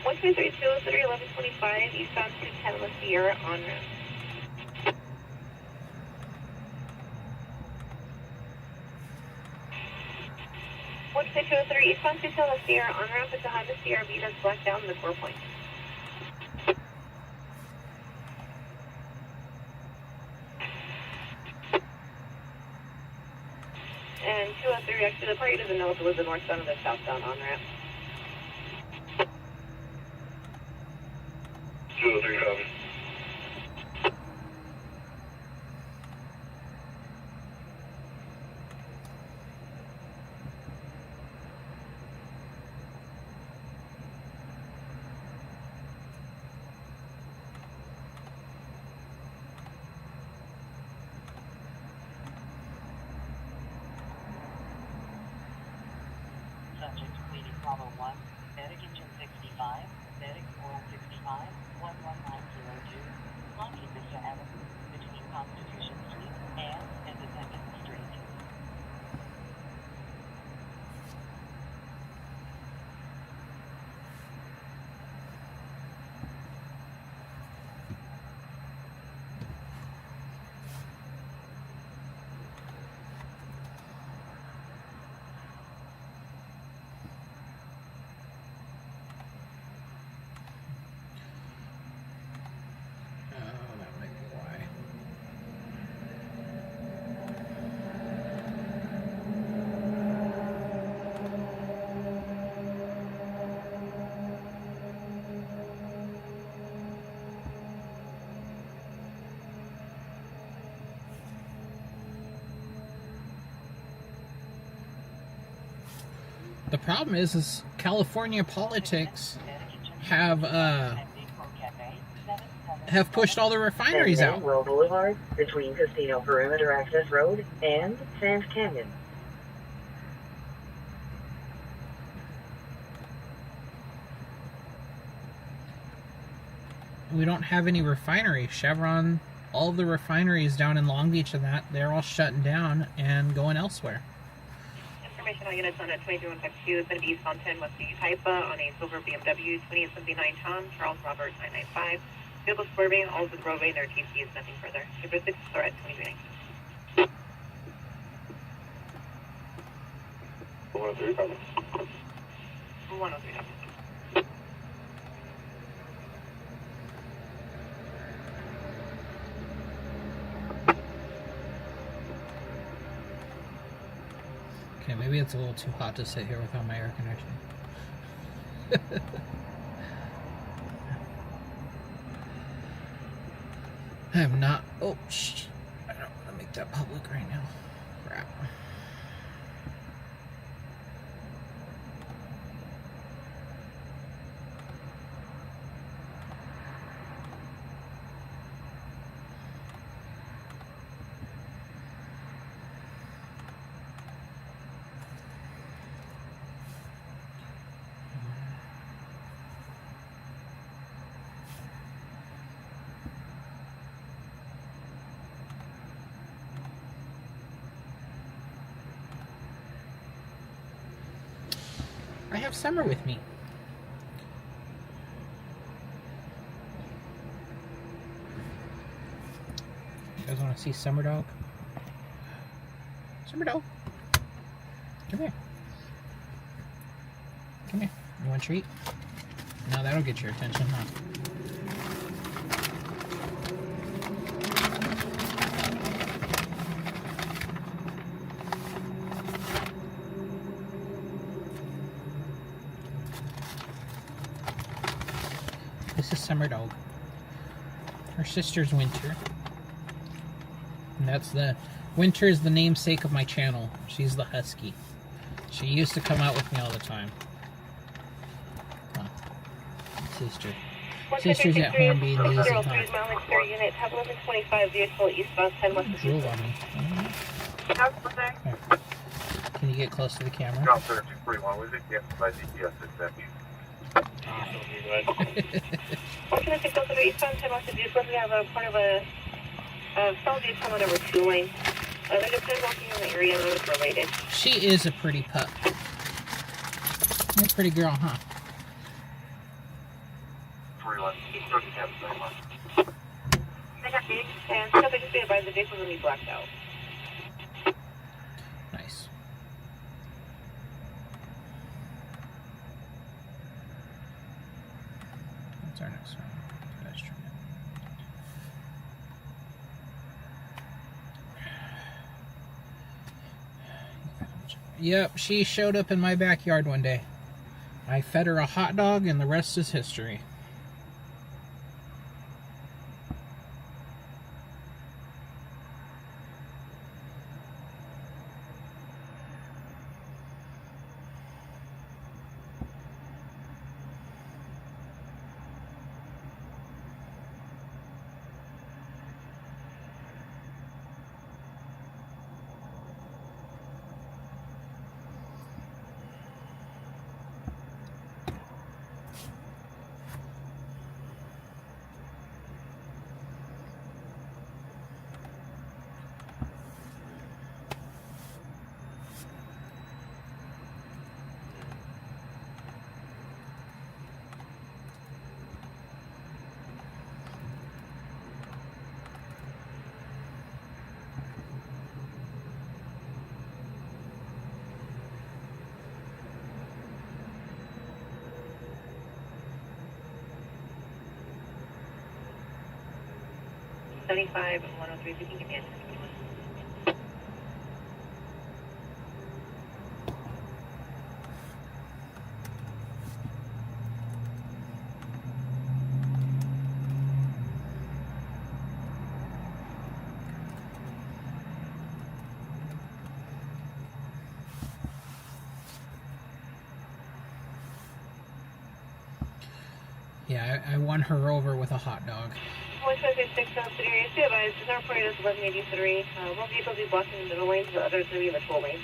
One two three two 1125 eastbound to 10 West Sierra on ramp. One two two 3 eastbound to 10 West Sierra on ramp is a Honda CRV that's blacked down in the 4 point. And 203 actually the party doesn't know if it was the northbound or the southbound on ramp. 203 copy. Subject waiting Bravo 1, medic engine 65, medic oil 65, 11902, Lucky Vista Avenue, between Constitution Street and Independence Street. That might be why. The problem is California politics have pushed all the refineries out. Manuel Boulevard between Casino Perimeter Access Road and Sand Canyon. We don't have any refineries. Chevron, all of the refineries down in Long Beach and that, they're all shutting down and going elsewhere. Information on units on a 22152 is going to be eastbound 10 West Taipa on a silver BMW 2879 Tom, Charles Robert 995. Vehicle swerving, all of the roadway, their TC is nothing further. Super 6 or at 2029. 103 copy. 103 copy. Okay, maybe it's a little too hot to sit here without my air conditioning. I am not. Oh, shh. I don't want to make that public right now. Crap. have Summer with me. You guys want to see Summer Dog? Summer Dog. Come here. Come here. You want a treat? No, that'll get your attention, huh? This is Summer Dog. Her sister's Winter. And that's the... Winter is the namesake of my channel. She's the Husky. She used to come out with me all the time. Huh. Sister. Sister's at home being lazy. Units, have 1125 vehicle eastbound 10 west. Drool on me. Here. Can you get close to the camera? Drop 3241, was it? Yes, by GPS, exactly. What can I take over eastbound 10 west of vehicles? We have a part of a solid vehicle number 2 lane. They're just walking in the area that is related. She is a pretty pup. You're a pretty girl, huh? 41, I got these, and so they just be advised the vehicle will be blacked out. Nice. What's our next one? Pedestrian. Yep, she showed up in my backyard one day. I fed her a hot dog and the rest is history. $75 and 103, if you can give me a Yeah, I won her over with a hot dog. 156 area, be advised, the number plate is 1183. One vehicle will be blocking the middle lane, the other is going to be in the toll lane.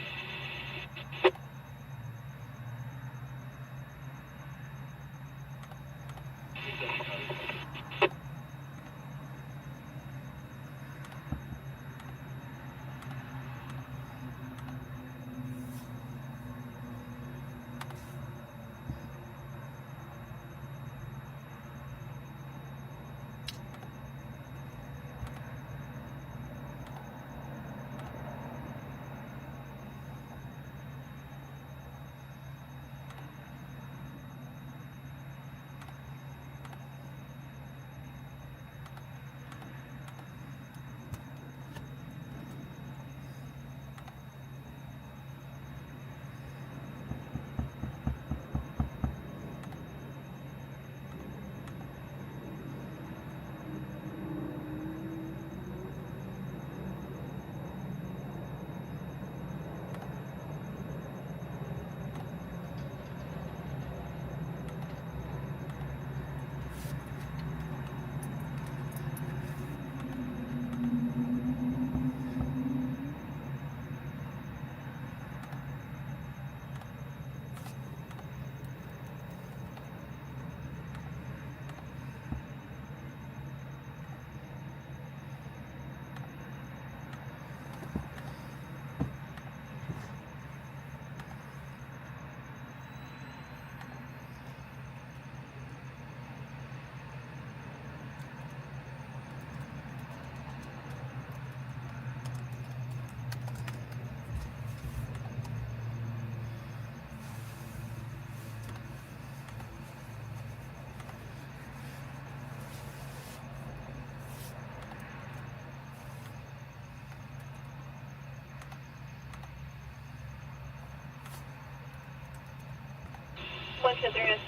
123,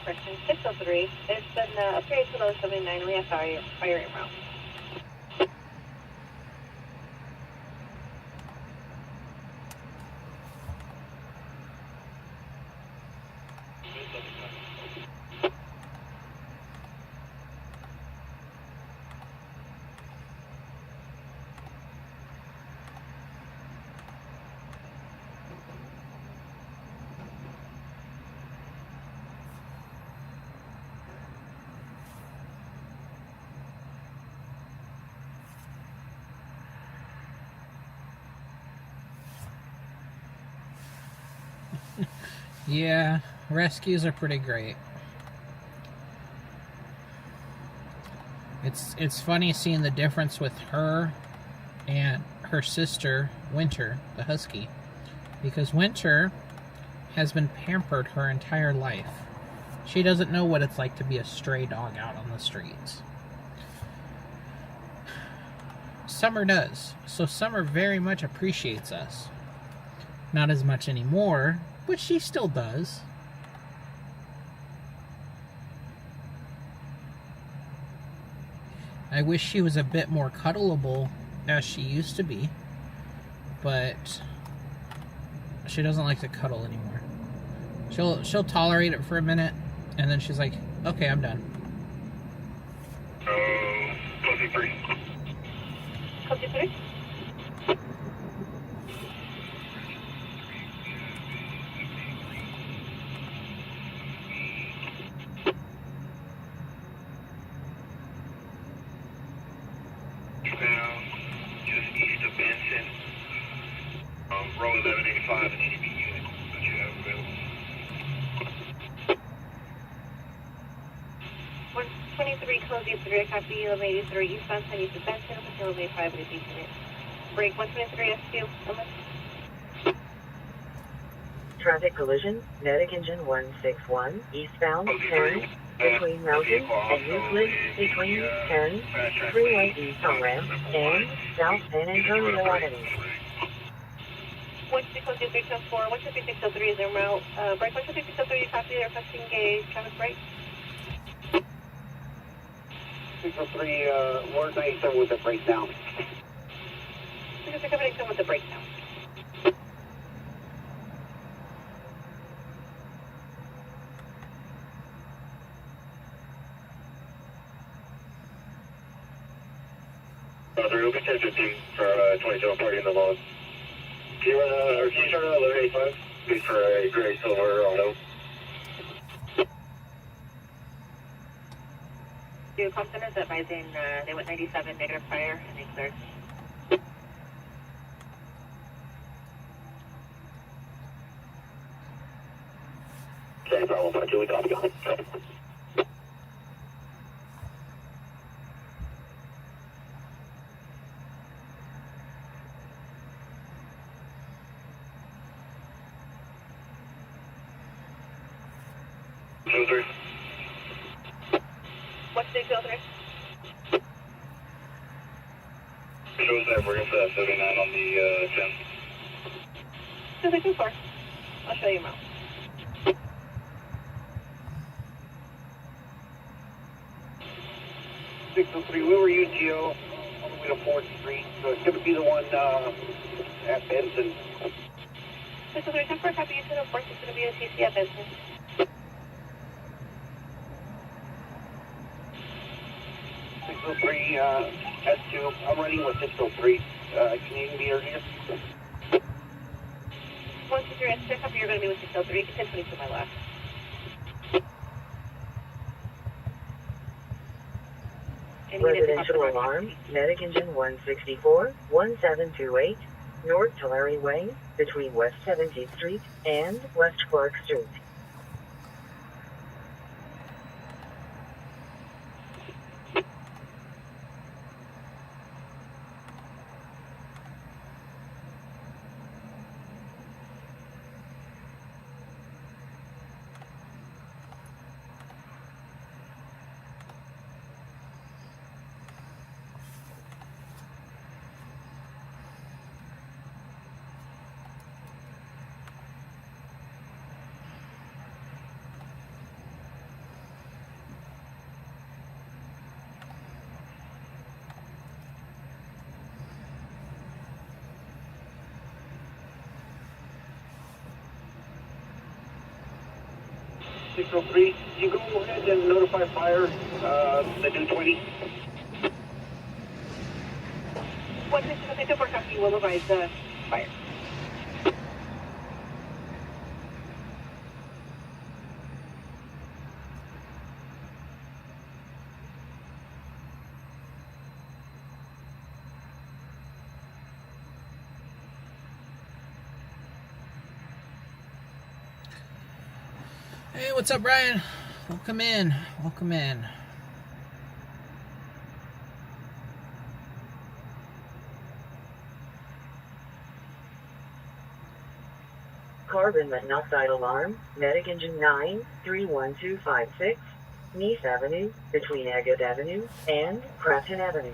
correction, 603. It's been a period to low 79. We have fire en route. Yeah, rescues are pretty great. It's funny seeing the difference with her and her sister, Winter, the Husky. Because Winter has been pampered her entire life. She doesn't know what it's like to be a stray dog out on the streets. Summer does. So Summer very much appreciates us. Not as much anymore, but she still does. I wish she was a bit more cuddleable as she used to be, but she doesn't like to cuddle anymore. She'll tolerate it for a minute, and then she's like, okay, I'm done. Copy 3. Copy 3. Down just east of Benson. Road 1185 and EDB unit that you have available. 123, Cody 3, copy 1183, eastbound 10 east of Benson, 1185 with a deep unit. Break 123, S2, over. Traffic collision, Medic Engine 161, eastbound 10, between Mountain and Euclid, between 10, Freeway East on ramp, and South San Antonio Avenue. 123, 123, is en route. Break 123, copy, they're requesting a traffic break. 603, Ward 97 with a breakdown. 603, 97 with a breakdown. There will be 1015 for 27 party in the log. Can you start at 1185? Be for a gray silver auto. To Compton is advising they went 97 negative fire and they cleared. Okay, problem 52, we copy on. What's the 203? Shows that we're going for that 79 on the 10. 224. I'll show you them out. We were UGO all the way to 4th Street, so it's going to be the one at Benson. 603, 10-4, copy, you 204, it's going to be a CC at Benson. 603, S2, I'm running with 603. Can you be earlier? 123, S2, copy, you're going to be with 603, you can 1022 my left. Residential alarm, Medic Engine 164, 1728, North Tulare Way, between West 17th Street and West Clark Street. 603, you go ahead and notify fire, the new 20. Once it's a work you will advise the fire. Hey, what's up, Brian? Welcome in. Welcome in. Carbon monoxide alarm, medic engine 9, 31256, Nice Avenue, between Agate Avenue and Crafton Avenue.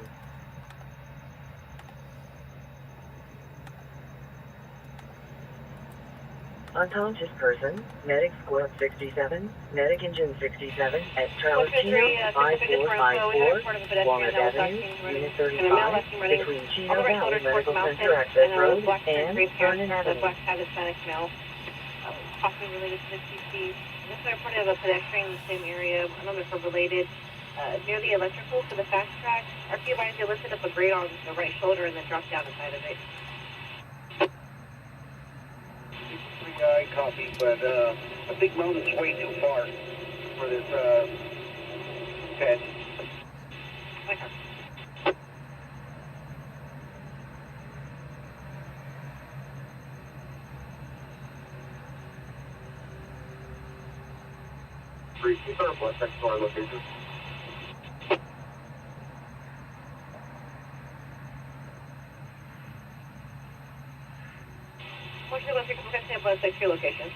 Unconscious person, medic squad 67, medic engine 67 at Charles Chino, 5454, Walnut Avenue, Unit 35, between Chino Valley Medical Center Access Road and Vernon Avenue. Black hat Hispanic male, possibly related to the CC. This is reported of a pedestrian in the same area. I don't know if they're related. Near the electrical for the fast track, RPY they lifted up a grate on the right shoulder and then dropped down inside of it. I copy, but I think Mountain's way too far for this pad. Okay. Keep our blood next to our location. What's your location? About 6 location.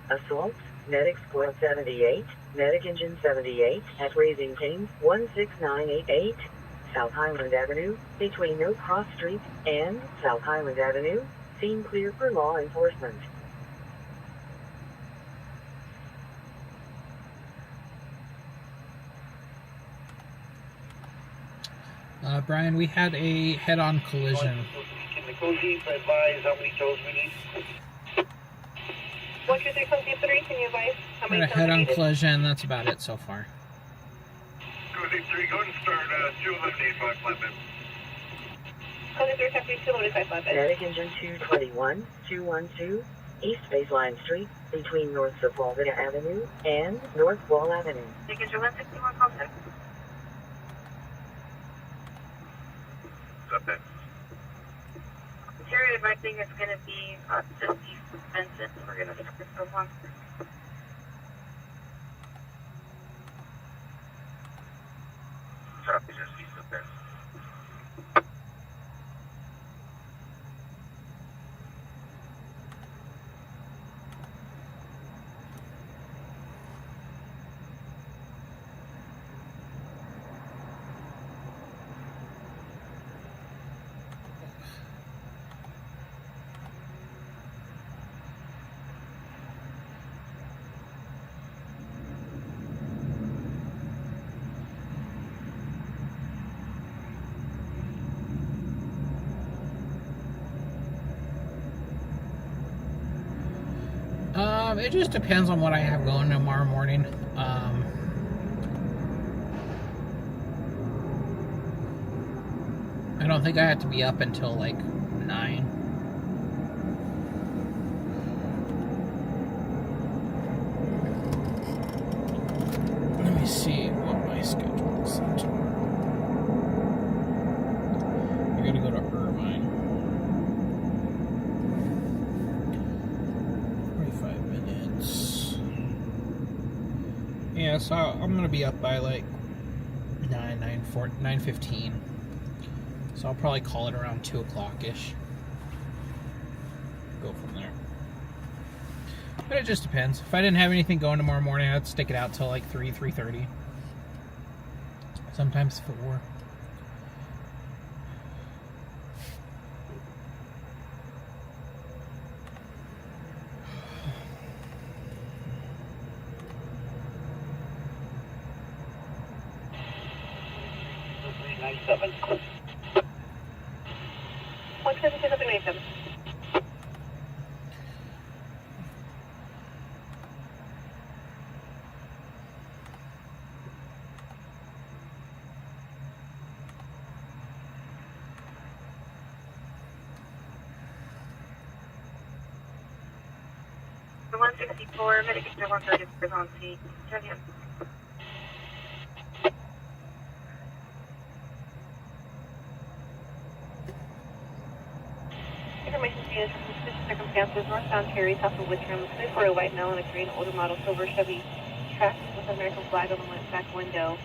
Assault, medic squad 78, medic engine 78 at Raising Cane's 16988, South Highland Avenue, between No Cross Street and South Highland Avenue, scene clear for law enforcement. Brian, we had a head-on collision. Can the Koji advise how many tows we need? 123 can you advise how We many had a head-on collision. That's about it so far. Koji 3, go ahead and start 21185 flatbed. Code 3 Deputy 215 flatbed. Medic engine 221, 212, East Baseline Street, between North Sepulveda Avenue and North Wall Avenue. Medic engine 161 contact. Up there. Interior advising is going to be just East Benson. We're going to start this one. Copy, just east of there. It just depends on what I have going tomorrow morning. I don't think I have to be up until like 9. Let me see what my schedule is tomorrow. I gotta go to Irvine. 45 minutes. Yeah, so I'm gonna be up by like 9:15. So I'll probably call it around 2 o'clock-ish. Go from there. But it just depends. If I didn't have anything going tomorrow morning, I'd stick it out till like 3:30. Sometimes 4. The 164, mitigation worker is on scene. Check in. Information to you, suspicious circumstances, northbound Cherry, south of Whitram, looking for a white male in a green older model silver Chevy truck with an American flag on the back window.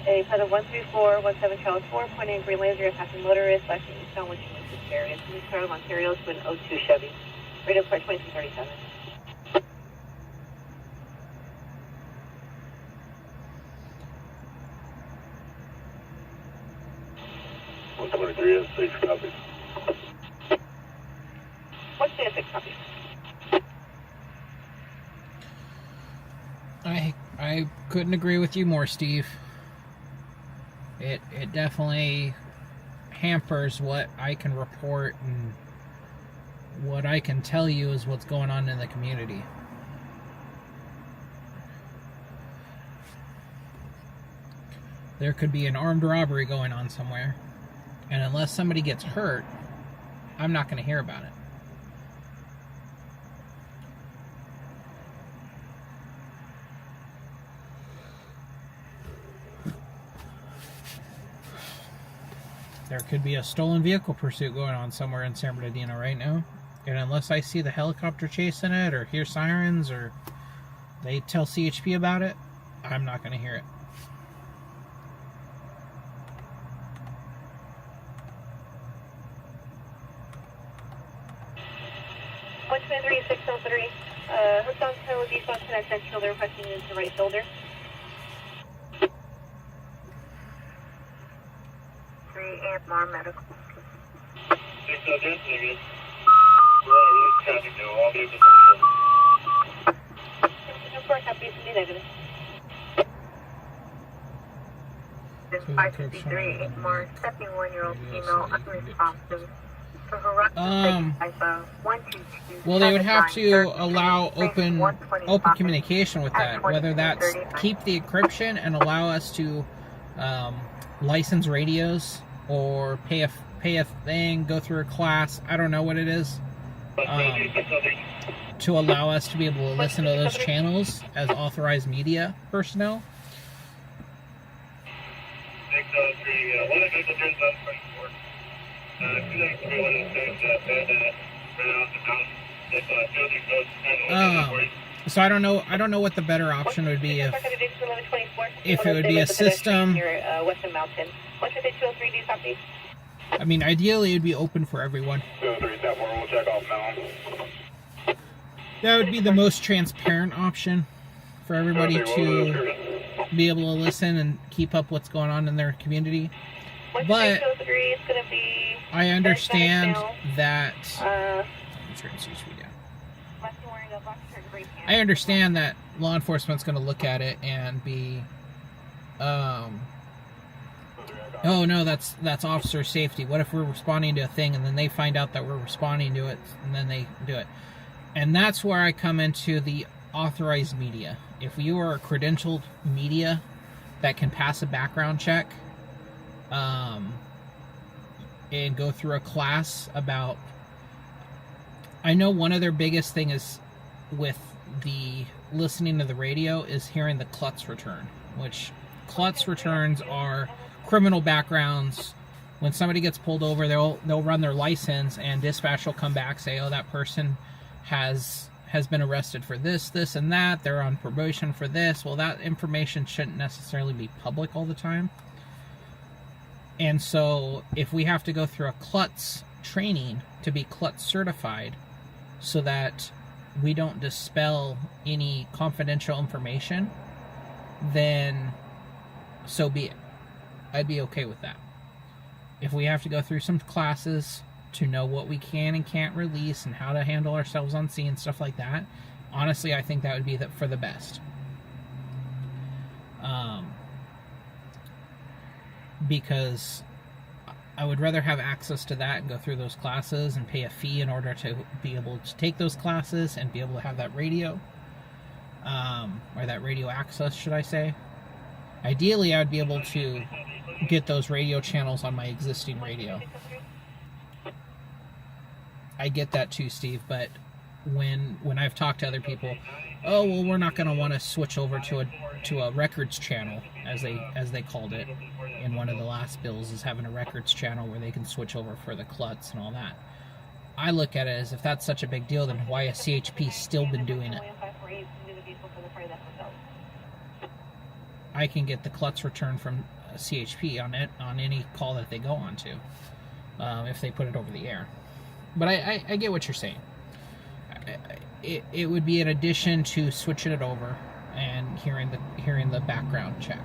A put of 13417 Charles 4, pointing green laser, attacking motorist, flashing eastbound Whitram into this area. Moving car of Ontario to an 02 Chevy. Radio port 2237. 123 is 6 copies. What's the 6 copies? I couldn't agree with you more, Steve. It definitely hampers what I can report, and what I can tell you is what's going on in the community. There could be an armed robbery going on somewhere, and unless somebody gets hurt, I'm not going to hear about it. There could be a stolen vehicle pursuit going on somewhere in San Bernardino right now, and unless I see the helicopter chasing it, or hear sirens, or they tell CHP about it, I'm not going to hear it. Hooked with eastbound 10 Central, they're requesting into right shoulder. 3 AMR medical. 6 subjects, negative. We're on release traffic now, all vehicles control. Of course, happy to be negative. This 553 AMR, 71-year-old female, unresponsive. Well, they would have to allow open communication with that, whether that's keep the encryption and allow us to license radios, or pay a thing, go through a class, I don't know what it is, to allow us to be able to listen to those channels as authorized media personnel. 603, one of the vehicles turns up 24. 293 one of the things that ran off the mountain. If building goes so I don't know what the better option would be if it would be a system. I mean, ideally it would be open for everyone. 203 step 4, we'll check off mountain. That would be the most transparent option for everybody to be able to listen and keep up what's going on in their community. But I understand that law enforcement's going to look at it and be, oh no, that's officer safety. What if we're responding to a thing and then they find out that we're responding to it and then they do it? And that's where I come into the authorized media. If you are a credentialed media that can pass a background check, and go through a class about, I know one of their biggest thing is with the listening to the radio is hearing the CLUTS return, which CLUTS returns are criminal backgrounds. When somebody gets pulled over, they'll run their license, and dispatch will come back, say, oh, that person has been arrested for this, and that, they're on probation for this. Well, that information shouldn't necessarily be public all the time. And so if we have to go through a CLUTS training to be CLUTS certified so that we don't dispel any confidential information, then so be it. I'd be okay with that. If we have to go through some classes to know what we can and can't release and how to handle ourselves on scene, stuff like that, honestly, I think that would be for the best. Because I would rather have access to that and go through those classes and pay a fee in order to be able to take those classes and be able to have that radio, or that radio access, should I say. Ideally, I would be able to get those radio channels on my existing radio. I get that too, Steve, but when I've talked to other people, oh well, we're not going to want to switch over to a records channel, as they called it in one of the last bills, is having a records channel where they can switch over for the CLUTs and all that. I look at it as, if that's such a big deal, then why has CHP still been doing it? I can get the CLUTs returned from CHP on any call that they go on to, if they put it over the air. But I get what you're saying. It would be an addition to switching it over and hearing the background check.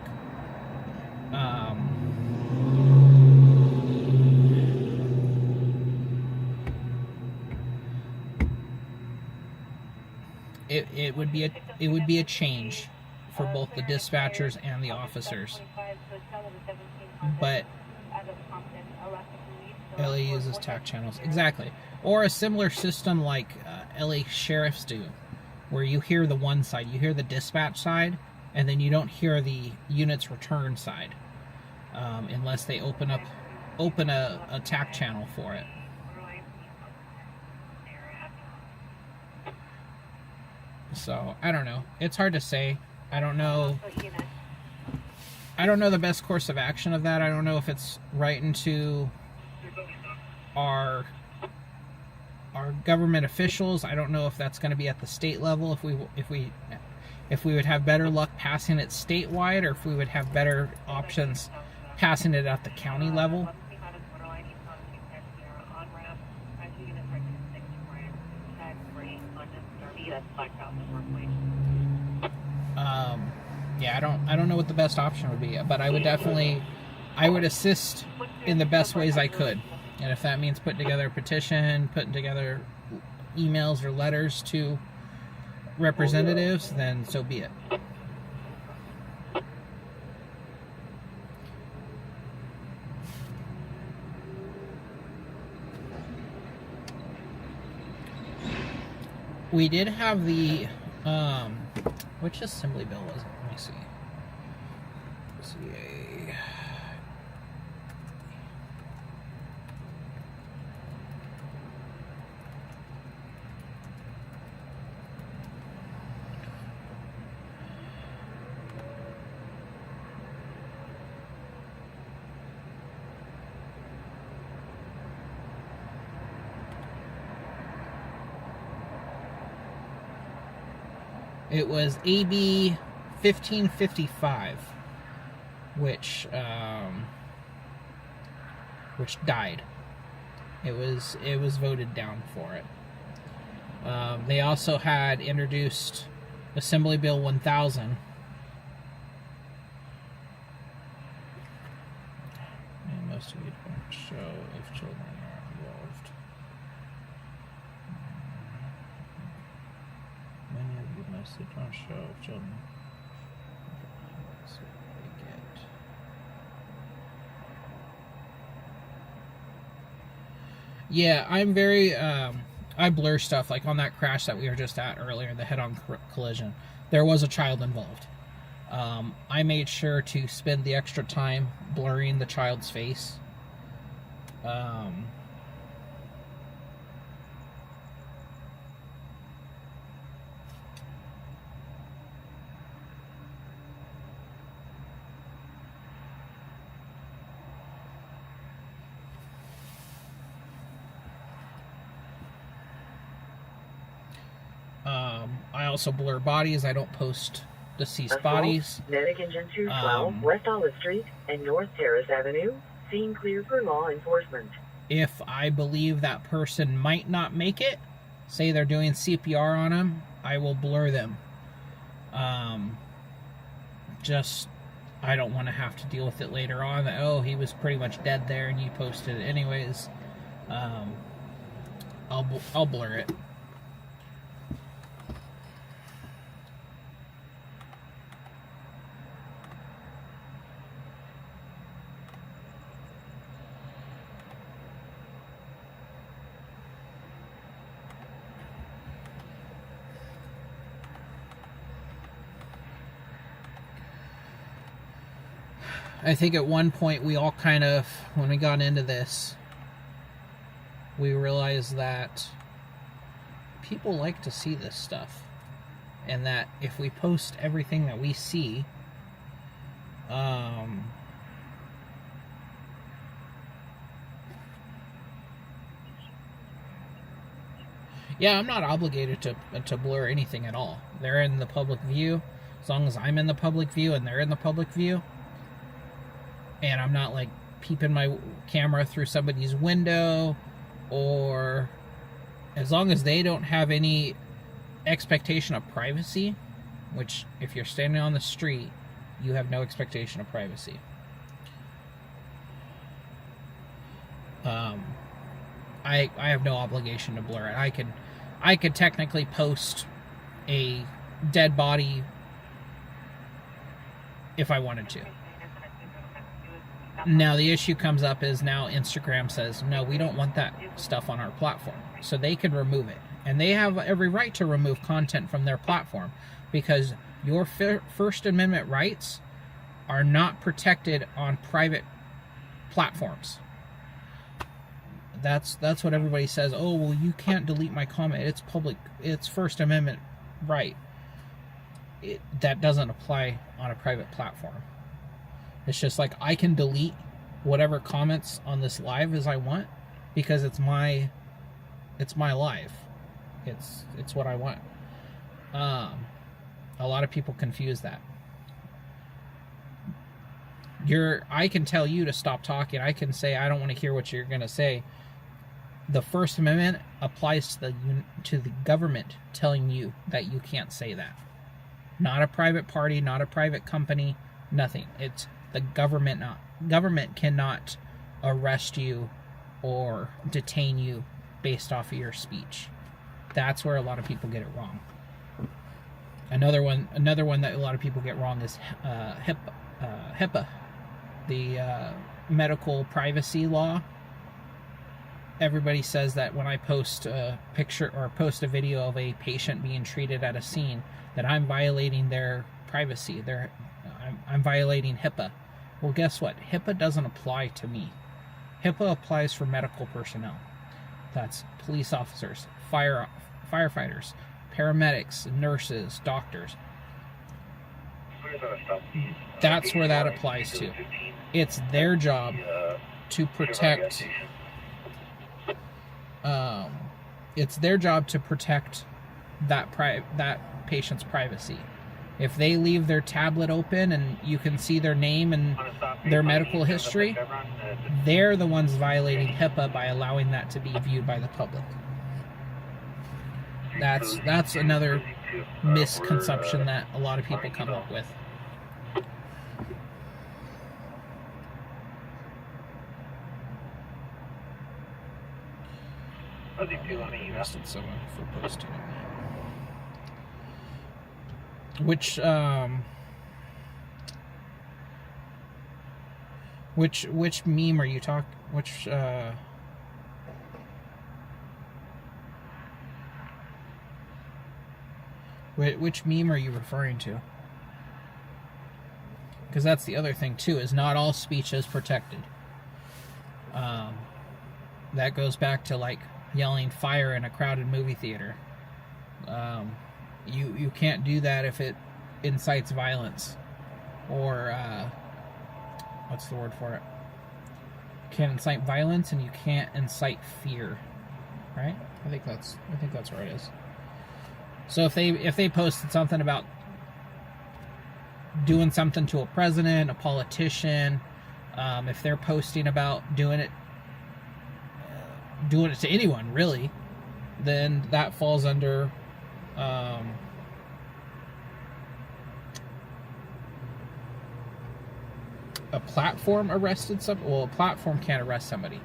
It would be a change for both the dispatchers and the officers. But LA uses TAC channels. Exactly. Or a similar system like LA sheriffs do, where you hear the one side, you hear the dispatch side, and then you don't hear the unit's return side, unless they open a TAC channel for it. So, I don't know. It's hard to say. I don't know the best course of action of that. I don't know if it's right into our government officials. I don't know if that's going to be at the state level, if we would have better luck passing it statewide, or if we would have better options passing it at the county level. Yeah, I don't know what the best option would be, but I would assist in the best ways I could. And if that means putting together a petition, putting together emails or letters to representatives, then so be it. We did have the which assembly bill was it? Let me see. CA. It was AB 1555, which died. It was voted down for it. They also had introduced Assembly Bill 1000. And most of you don't show if children are involved. Many of you mostly don't show if children. Let's see what we get. Yeah, I'm very, I blur stuff, like on that crash that we were just at earlier, the head-on collision. There was a child involved. I made sure to spend the extra time blurring the child's face. I also blur bodies. I don't post deceased bodies. Medic Engine 212, West Olive Street and North Terrace Avenue. Scene clear for law enforcement. If I believe that person might not make it, say they're doing CPR on them, I will blur them. Just, I don't want to have to deal with it later on. That, oh, he was pretty much dead there and you posted it anyways. I'll blur it. I think at one point we all kind of, when we got into this, we realized that people like to see this stuff. And that if we post everything that we see, yeah, I'm not obligated to blur anything at all. They're in the public view. As long as I'm in the public view and they're in the public view, and I'm not like peeping my camera through somebody's window, or as long as they don't have any expectation of privacy, which if you're standing on the street, you have no expectation of privacy. I have no obligation to blur it. I could technically post a dead body if I wanted to. Now the issue comes up is now Instagram says, no, we don't want that stuff on our platform. So they can remove it. And they have every right to remove content from their platform because your First Amendment rights are not protected on private platforms. That's what everybody says. Oh, well, you can't delete my comment. It's public. It's First Amendment right. That doesn't apply on a private platform. It's just like I can delete whatever comments on this live as I want because it's my live. It's what I want. A lot of people confuse that. I can tell you to stop talking. I can say I don't want to hear what you're going to say. The First Amendment applies to the government telling you that you can't say that. Not a private party, not a private company, nothing. It's the government. Government cannot arrest you or detain you based off of your speech. That's where a lot of people get it wrong. Another one that a lot of people get wrong is HIPAA, the medical privacy law. Everybody says that when I post a picture or post a video of a patient being treated at a scene, that I'm violating their privacy. I'm violating HIPAA. Well, guess what? HIPAA doesn't apply to me. HIPAA applies for medical personnel. That's police officers, firefighters, paramedics, nurses, doctors. That's where that applies to. It's their job to protect. It's their job to protect that patient's privacy. If they leave their tablet open and you can see their name and their medical history, they're the ones violating HIPAA by allowing that to be viewed by the public. That's another misconception that a lot of people come up with. I arrested someone for posting it. Which meme are you talking? Which meme are you referring to? Because that's the other thing too, is not all speech is protected. That goes back to like yelling fire in a crowded movie theater. You can't do that if it incites violence, or what's the word for it? You can't incite violence, and you can't incite fear, right? I think that's where it is. So if they posted something about doing something to a president, a politician, if they're posting about doing it to anyone really, then that falls under a platform arrested somebody. Well, a platform can't arrest somebody.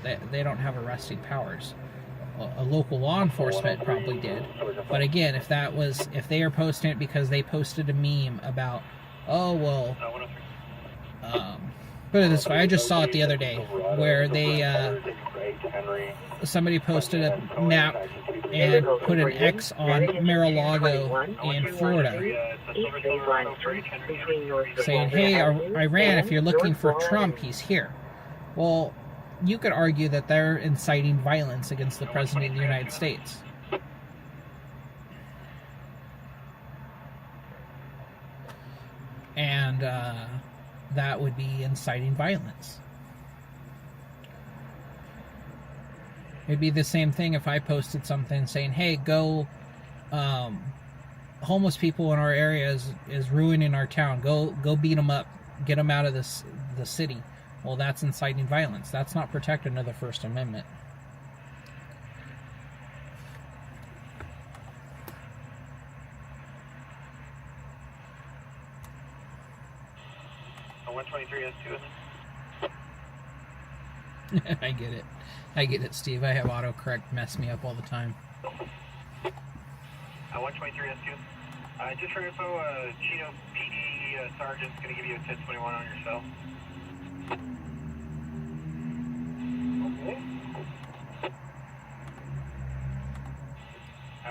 They don't have arresting powers. A local law enforcement probably did, but again, if they are posting it because they posted a meme about, put it this way, I just saw it the other day where somebody posted a map and put an X on Mar-a-Lago in Florida, saying, hey, Iran, if you're looking for Trump, he's here. Well, you could argue that they're inciting violence against the President of the United States. And that would be inciting violence. It'd be the same thing if I posted something saying, hey, go, homeless people in our area is ruining our town. Go beat them up. Get them out of the city. Well, that's inciting violence. That's not protected under the First Amendment. On 123 S2. I get it, Steve. I have autocorrect mess me up all the time. 123 S2. Just for info, Chino PD Sergeant's going to give you a 1021 on your cell. Okay.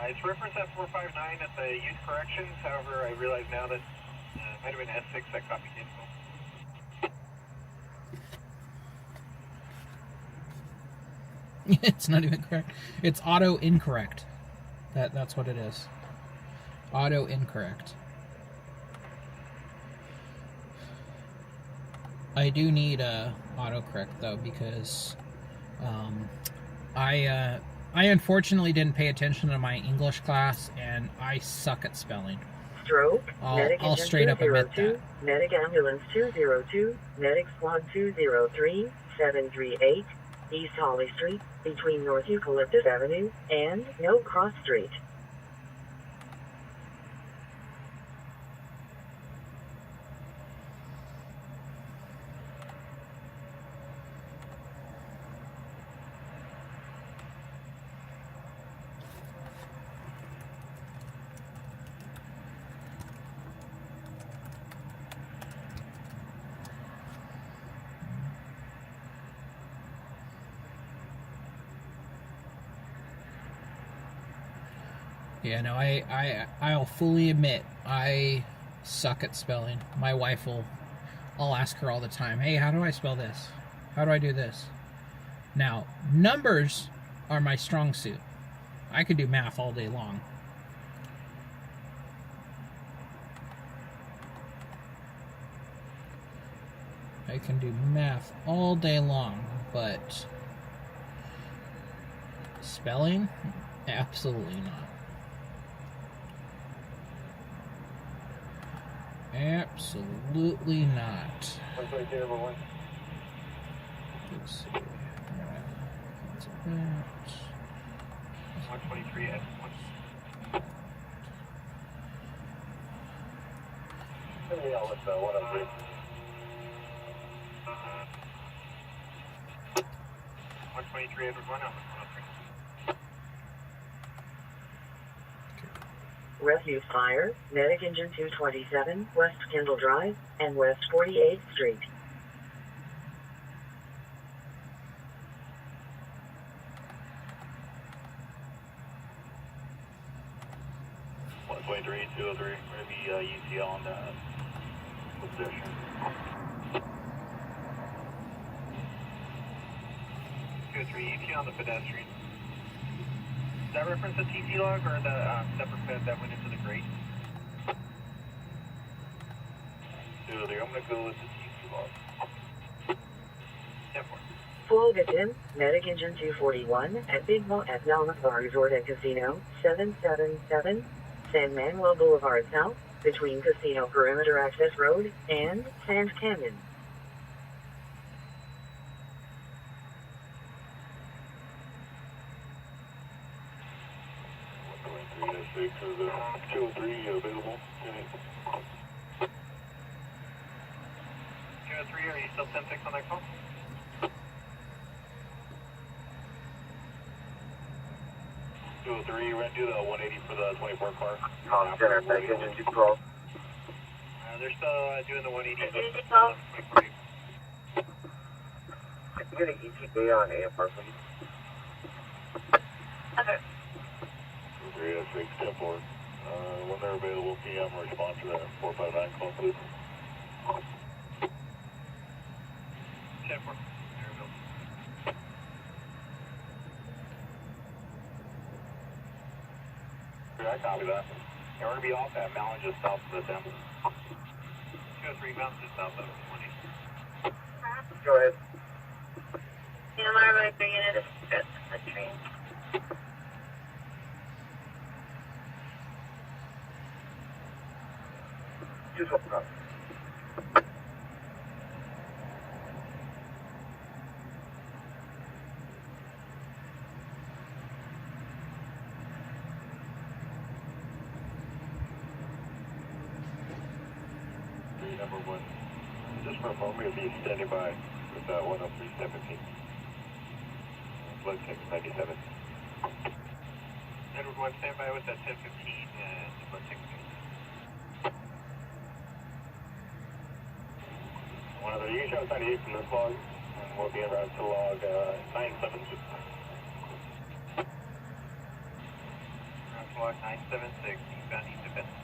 It's reference at 459 at the youth corrections. However, I realize now that it might have been S6 that copied the info. It's not even correct. It's auto incorrect. That's what it is. Auto incorrect. I do need autocorrect though, because I unfortunately didn't pay attention to my English class, and I suck at spelling. Stroke. I'll straight up admit that. Medic Ambulance 202. Medic Squad 203. 738. East Holly Street, between North Eucalyptus Avenue and No Cross Street. Yeah, no, I'll fully admit I suck at spelling. My wife I'll ask her all the time, hey, how do I spell this? How do I do this? Now, numbers are my strong suit. I could do math all day long. I can do math all day long, but spelling? Absolutely not. Absolutely not. Let's see. 123 S1. Yeah, with 103. 123 Edward 103. Refuse Fire, Medic Engine 227, West Kendall Drive, and West 48th Street. One 23, 203, maybe UCL on that position. Two 3 UCL on the pedestrian. Does that reference the TC log or the separate fed that went into the grate? I'm going to go with the TC log. 10-4. Full victim, Medic Engine 241 at Big Mo at Falmouth Bar Resort and Casino, 777 San Manuel Boulevard South, between Casino Perimeter Access Road and Sand Canyon. Is 203 available? 203, are you still 10-6 on that call? We're going to do the 180 for the 24 car. Center, back engine 212. They're still doing the 180. I'm getting ETA on AFR, please. Okay. 306, 10-4. When they're available, PM response to that 459 call, please. 10-4. Copy that. Yeah, we're going to be off at Mountain just south of the dam. 203 Mountain just south of 20. Go ahead. Yeah, my unit is good. The train. Just hold on. Number 1. Just for a moment, we'll be standing by with 10317. Blood 697. Edward 1, stand by with that 1015 and blood 6. One other, you can show us 98 from this log, and we'll be en route to log 976. Route to log 976, eastbound east of Benton.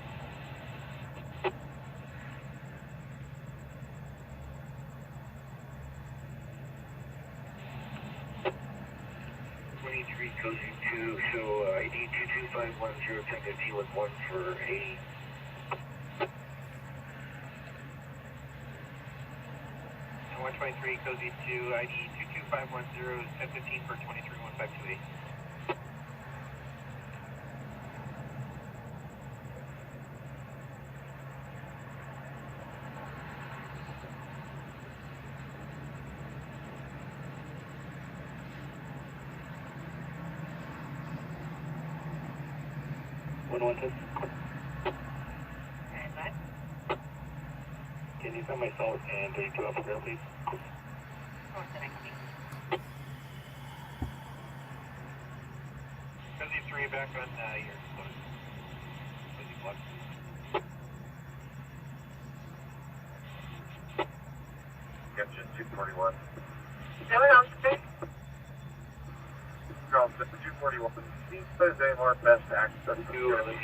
Goes to show ID 22510, check ID with 1 for 80. 123 Cozy 2, ID 22510 is 1015 for 231528. Can you send my salt and 32 up there, please? Cozy 3 back on your Cozy block. Engine 241. No one else, please. Charles, 241. Please says they are best access to the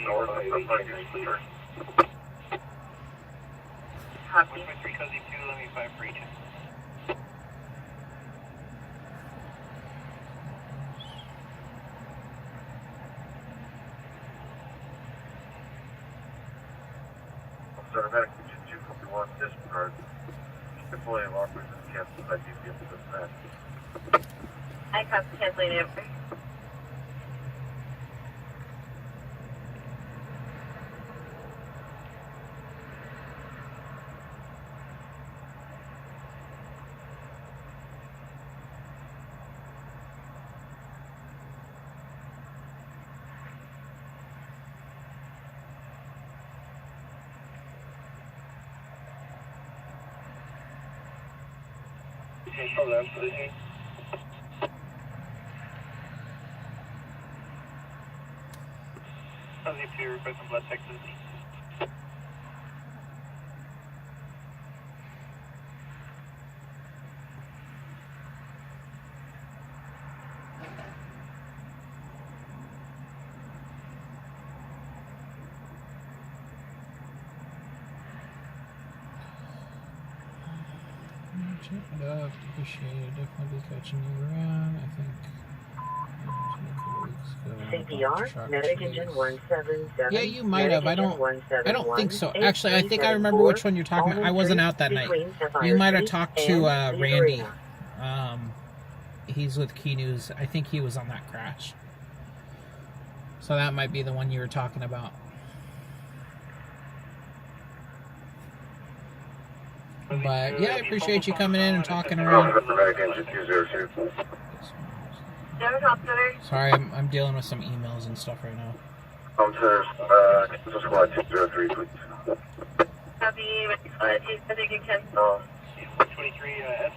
north of the parking lot. Copy. 123 Cozy 2, let me 5 for each. Sorry, medic, engine 241, disregard. Deploy alarm with the cancel by GPS to that. I copy canceling it. Control that position. Cozy 2, request some blood text to the scene. Check it out. Appreciate it. Definitely be catching you around. I think. CPR, medic engine 177. Yeah, you might have. I don't think so. Actually, I think I remember which one you're talking about. I wasn't out that night. You might have talked to Randy. He's with Key News. I think he was on that crash. So that might be the one you were talking about. But yeah, I appreciate you coming in and talking around. Sorry, I'm dealing with some emails and stuff right now. Cancel squad 203, please. Copy, 223 S.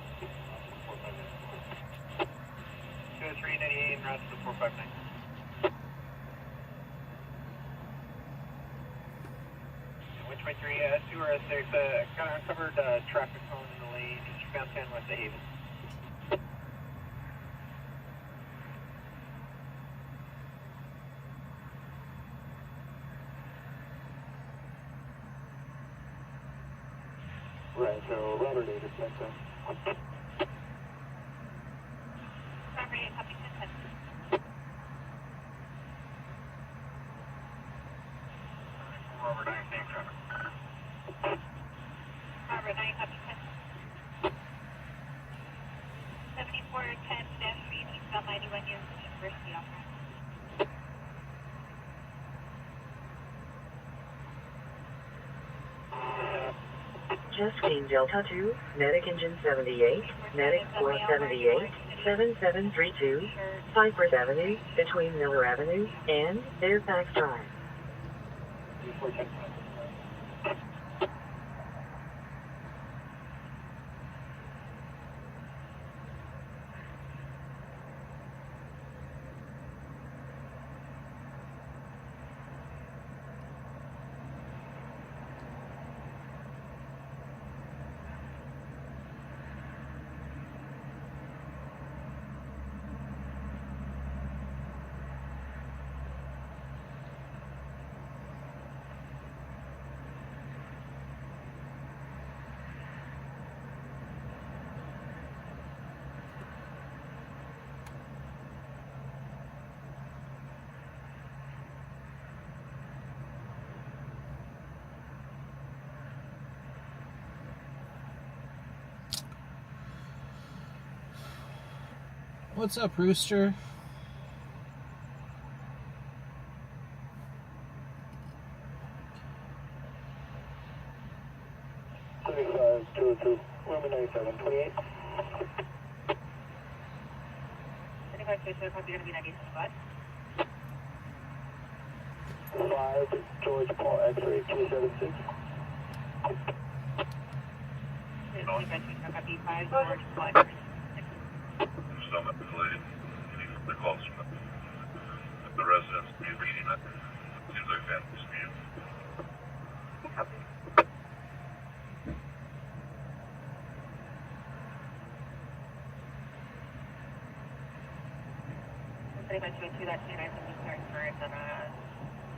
20398 en route to the 459. Which way 3 S2 or S6 got an uncovered traffic cone in the lane eastbound 10 west of Haven. Right, so Robert 8 is next time. 9, copy 10. 7410-3, eastbound 91 University off. Just gain Delta 2, Medic Engine 78, Medic 478, 7732, Cypress Avenue, between Miller Avenue and Fairfax Drive. What's up, Rooster? $35,202, Roman 97, 28. 35,202, copy, going to be 96, what? 5 George Paul X-ray 276. 35,202, copy 5 George Paul X-ray. Summit related. The calls from the residents be reading it. Seems like family dispute. Copy. That 29 something current on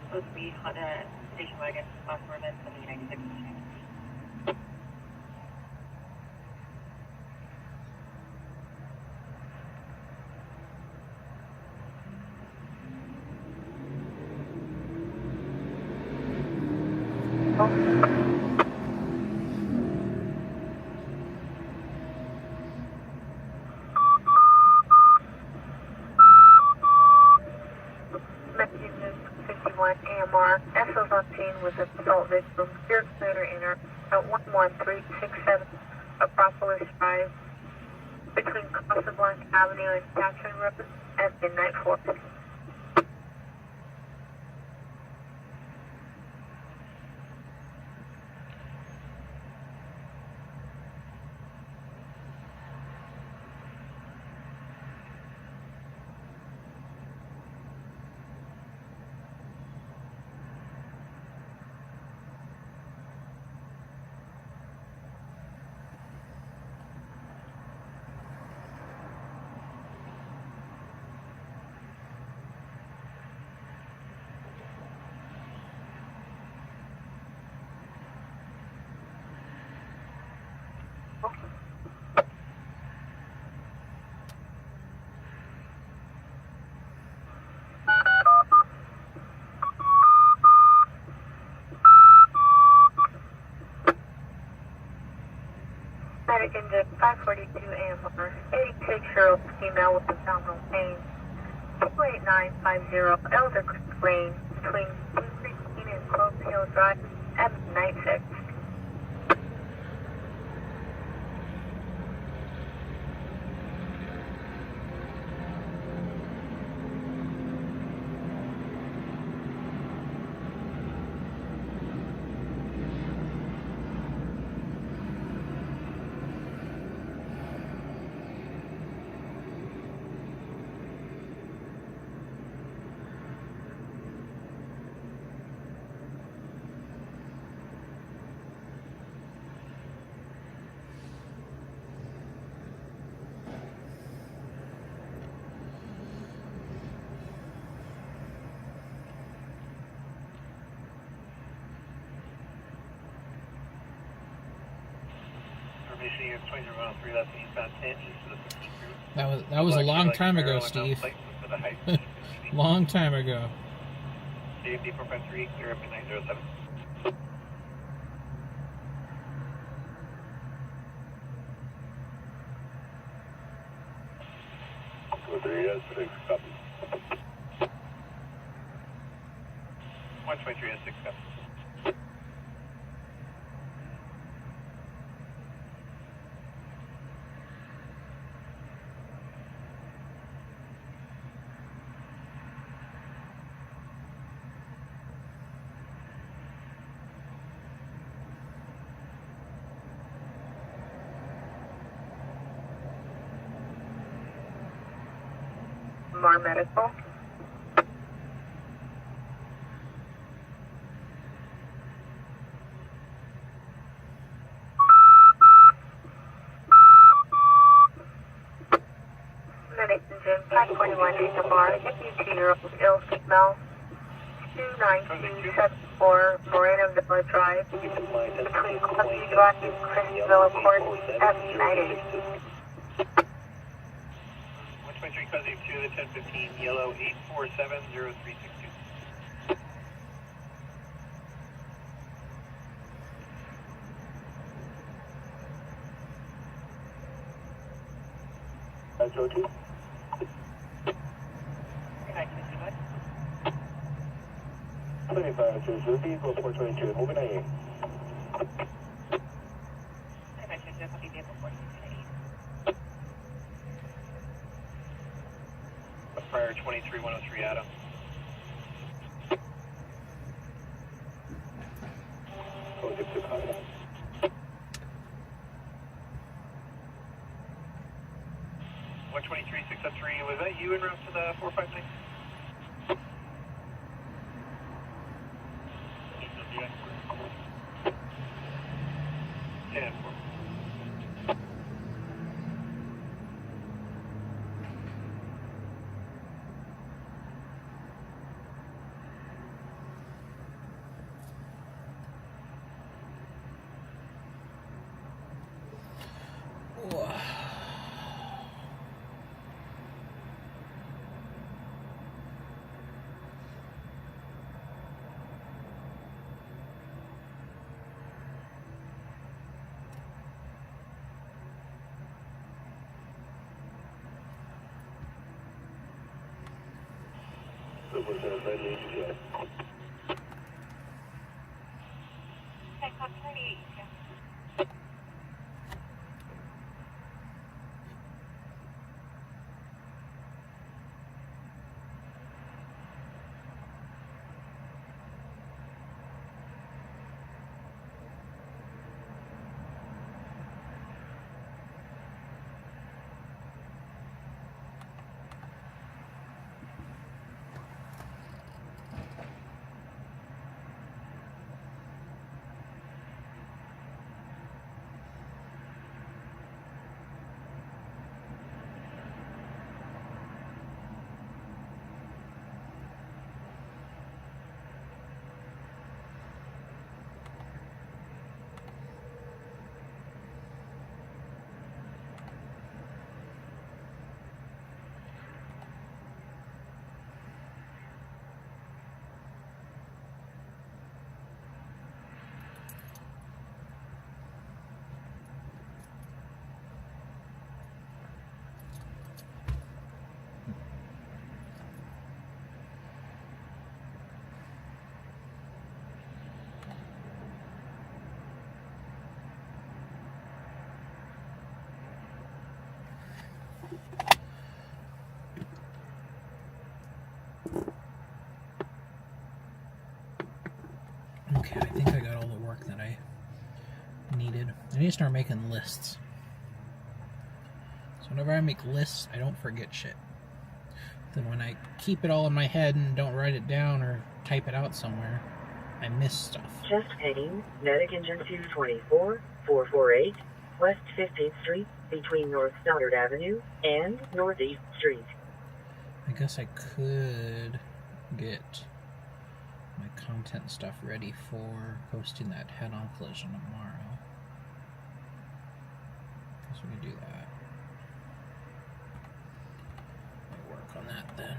supposed to be Honda station wagon, last Norman, 96. Messages 51 AMR. SO's on scene with an assault victim. Spirit Center Inner at 11367 Acropolis Drive between Casablanca Avenue and Catherine Road at midnight 4. Medic engine 542 AMR, 86-year-old female with abdominal pain, 28950 Elder Creek Lane, between 216 and Clove Hill Drive, at midnight 6. That was a long time ago, Steve. Long time ago. JMD 453, clear up in 907. 123 is 6, copy. 123 is 6, copy. More medical. Medic engine 521 in the bar, 52-year-old ill signal 29274 Moreno Villa Drive between Clubby Drive and Chrisville Court at United. 123 Cosy 2 to 1015, yellow 8470362. That's okay. 25 to vehicle 422, moving in. Prior 23103 Adam. Oh, get to Adam. 123 603, was that you en route to the 459? Yeah, 4. Okay, I think I got all the work that I needed. I need to start making lists. So whenever I make lists, I don't forget shit. Then when I keep it all in my head and don't write it down or type it out somewhere, I miss stuff. Chest heading, Medic Engine 224, 448, West 15th Street, between North Stoddard Avenue and Northeast Street. I guess I could get my content stuff ready for posting that head-on collision tomorrow. Guess we can do that. I'll work on that then.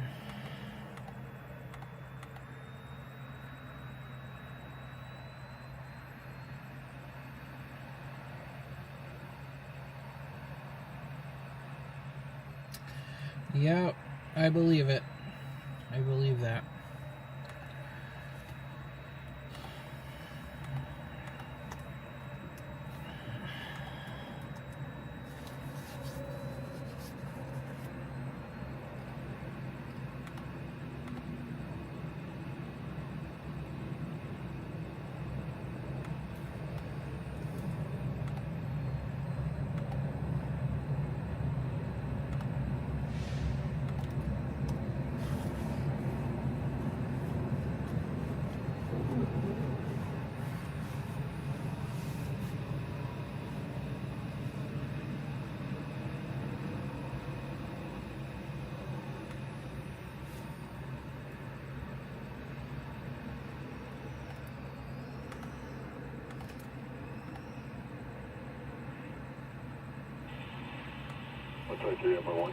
Yep, I believe it. I believe that. number 1.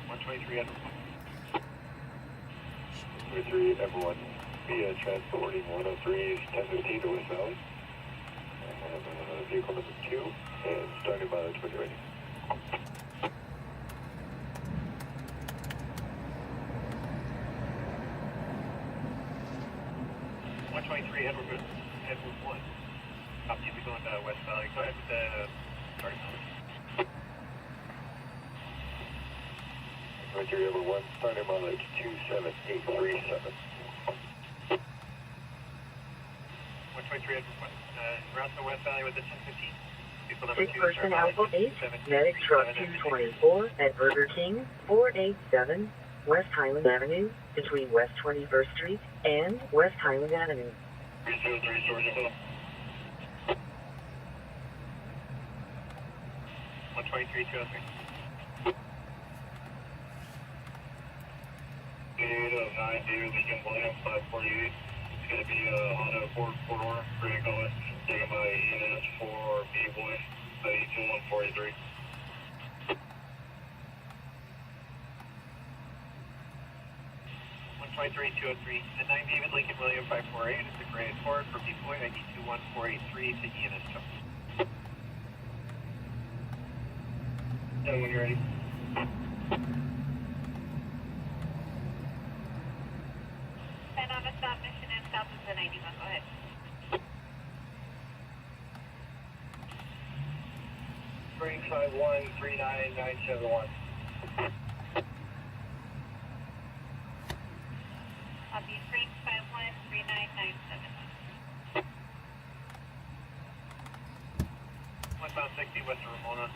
123 123 everyone. Via transporting 103 is 1015 to West Valley. Vehicle number 2 and starting by the 20 ready. Edward 1. Copy, we going to West Valley. Go ahead with the starting number. 23 Edward 1, starting mileage 27837. 123 Edward 1, route to West Valley with the 1015. Vehicle number 2, Person Alpha 8, medic truck 224 at Burger King, 487 West Highland Avenue, between West 21st Street and West Highland Avenue. 303 Georgia Hill. 123 203. 809 David Lincoln William 548. It's going to be on a 4-quarter pretty color. Taken by ENS for B-Boy, 18143. 123-203, the 9 David Lincoln William 548 is the grade 4 for B-Boy, ID 21483 to ENS Company. Yeah, when you're ready. And on a stop mission in south of the 91, go ahead. Spring 5139971. Copy, Spring 5139971. Westbound 60 west of Ramona.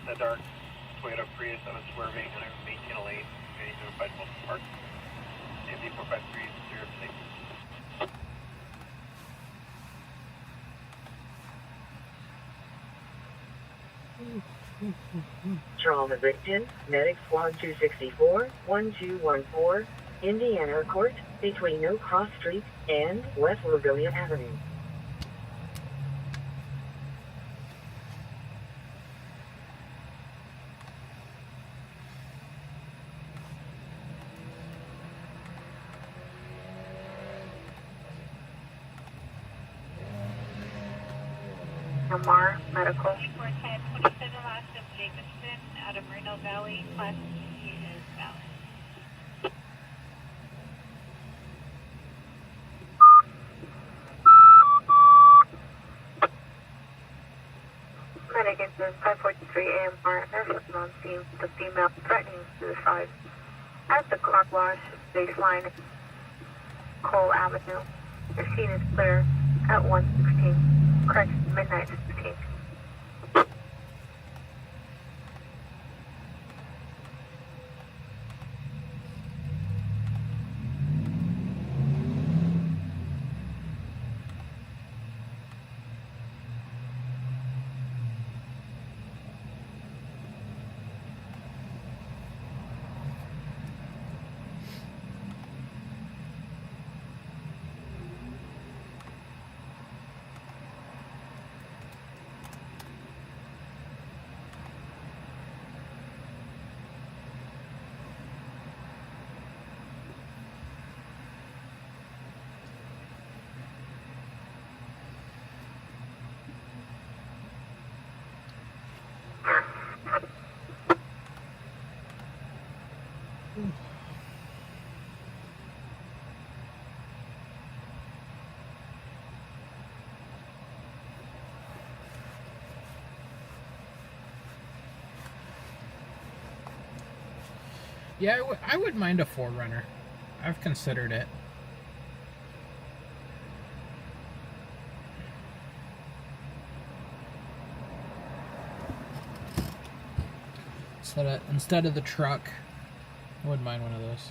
The dark Toyota Prius that was swerving and maintaining a lane. Getting notified Wilson Park. AMD 45306. Trauma victim, medic squad 264, 1214, Indiana Court, between No Cross Street and West Lagonia Avenue. Lamar Medical. 41027 last of Jacobson out of Moreno Valley. Class C is valid. Medic is 543 AMR is on scene with the female threatening suicide at the car wash baseline Cole Avenue. The scene is clear at 116. Correct, midnight 16. Yeah, I would mind a 4Runner. I've considered it. Instead of the truck, I wouldn't mind one of those.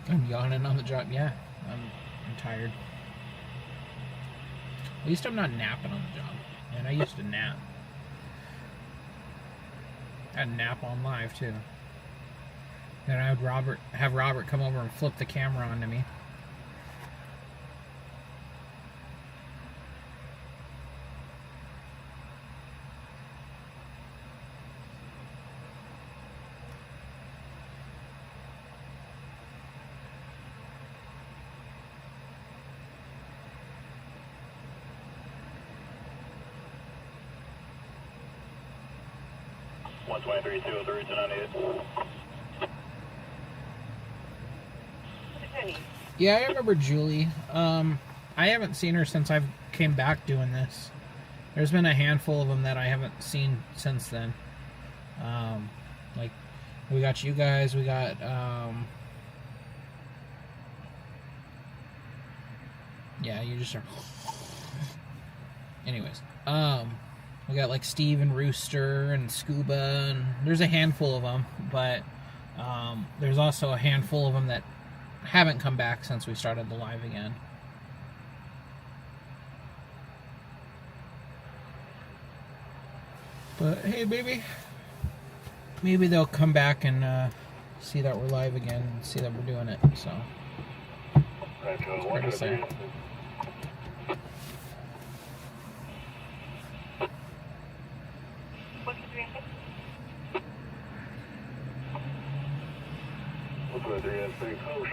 I'm yawning on the job. Yeah, I'm tired. At least I'm not napping on the job. And I used to nap. I'd nap on live too. Then I would have Robert come over and flip the camera onto me. Yeah, I remember Julie. I haven't seen her since I've came back doing this. There's been a handful of them that I haven't seen since then. Like, we got you guys, we got, yeah, you just are, anyways, we got like Steve and Rooster and Scuba, and there's a handful of them, but, there's also a handful of them that haven't come back since we started the live again. But hey, maybe they'll come back and see that we're live again and see that we're doing it. So it's hard to say.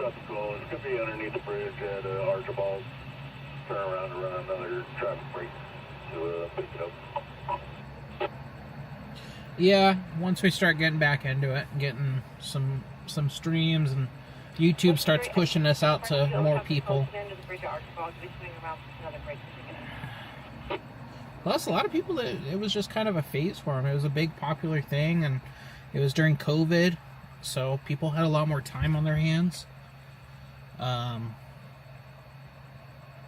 It's going to be underneath the bridge at Archibald. Turn around and run another traffic break to pick it up. Yeah, once we start getting back into it, getting some streams, and YouTube starts pushing us out to more people. Plus, a lot of people, it was just kind of a phase for them. It was a big popular thing, and it was during COVID, so people had a lot more time on their hands.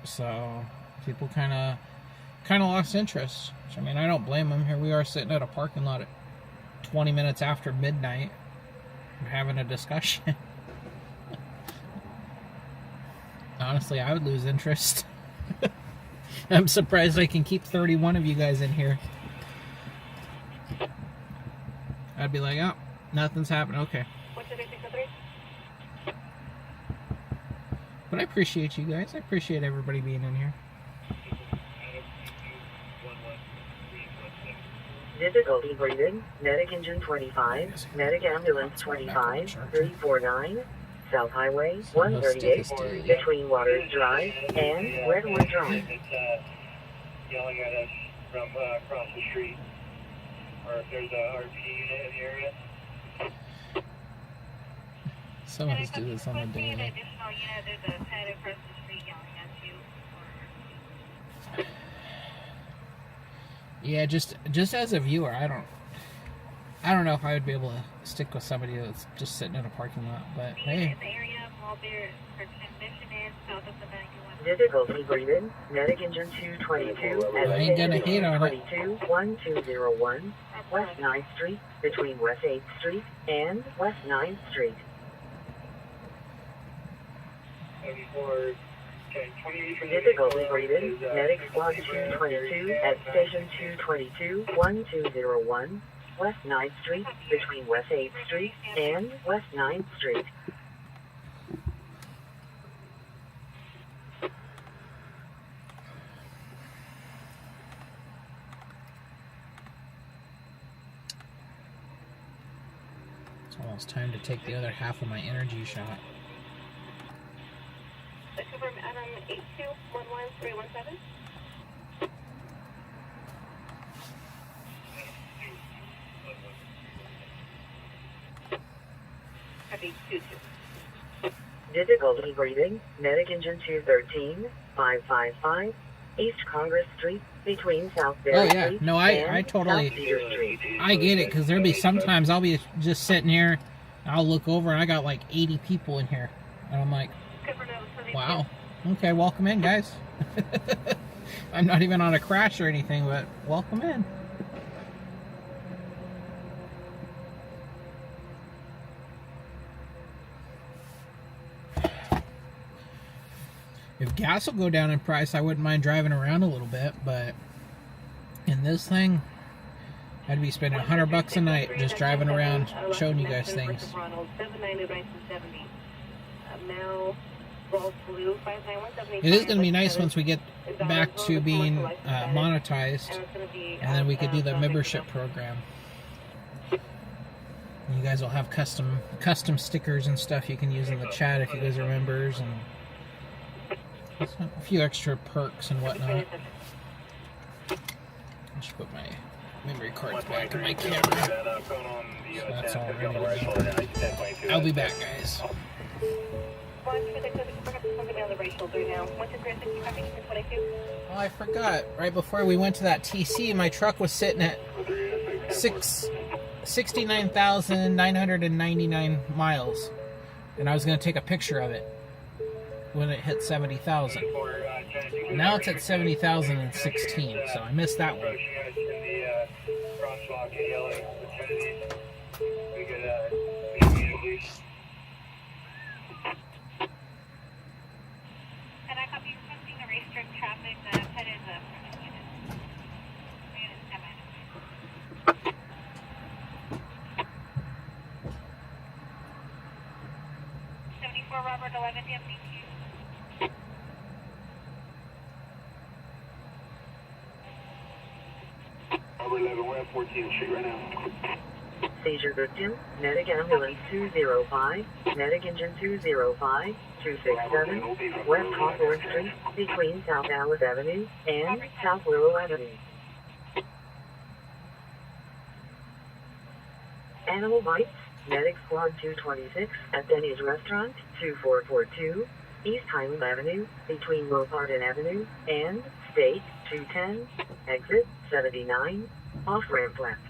So people kind of lost interest. I mean, I don't blame them. Here we are sitting at a parking lot at 20 minutes after midnight having a discussion. Honestly, I would lose interest. I'm surprised I can keep 31 of you guys in here. I'd be like, oh, nothing's happening. Okay. But I appreciate you guys. I appreciate everybody being in here. Difficulty breathing. Medic engine 25. Medic ambulance 25. 349. South Highway 138 between Waters Drive and Redwood Drive. It's yelling at us from across the street, or if there's a RP unit in the area. Some of us do this on the daily. Yeah, just as a viewer, I don't know if I would be able to stick with somebody that's just sitting in a parking lot, but hey. Difficulty breathing. Medic engine 222 at I ain't gonna hate on it. 1201 West 9th Street between West 8th Street and West 9th Street. Difficulty breathing. Medic squad 222 at station 222 1201 West 9th Street between West 8th Street and West 9th Street. It's almost time to take the other half of my energy shot. Confirm Adam 8211317. Copy 22. Difficulty breathing. Medic engine 213 555 East Congress Street, between South Oh Berry yeah, Street no, and I totally, South Cedar Street. I get it, because there'll be sometimes I'll be just sitting here, and I'll look over and I got like 80 people in here, and I'm like, wow, okay, welcome in, guys. I'm not even on a crash or anything, but welcome in. If gas will go down in price, I wouldn't mind driving around a little bit, but in this thing, I'd be spending $100 a night just driving around, showing you guys things. It is going to be nice once we get back to being monetized, and then we could do the membership program. You guys will have custom stickers and stuff you can use in the chat if you guys are members, and a few extra perks and whatnot. I should put my memory cards back in my camera. So that's all ready to go. I'll be back, guys. Oh, I forgot. Right before we went to that TC, my truck was sitting at 69,999 miles. And I was going to take a picture of it when it hit 70,000. Now it's at 70,016, so I missed that one. And I copy requesting to restrict traffic that headed the unit. Unit 7. 74 Robert 11, DMC2. Robert 11, we're at 14th Street right now. Seizure victim, medic ambulance 205, medic engine 205, 267, West Hawthorne Street, between South Alice Avenue and South Willow Avenue. Animal bites, medic squad 226 at Denny's Restaurant 2442, East Highland Avenue, between Lopardon Avenue and State 210, exit 79, off-ramp left.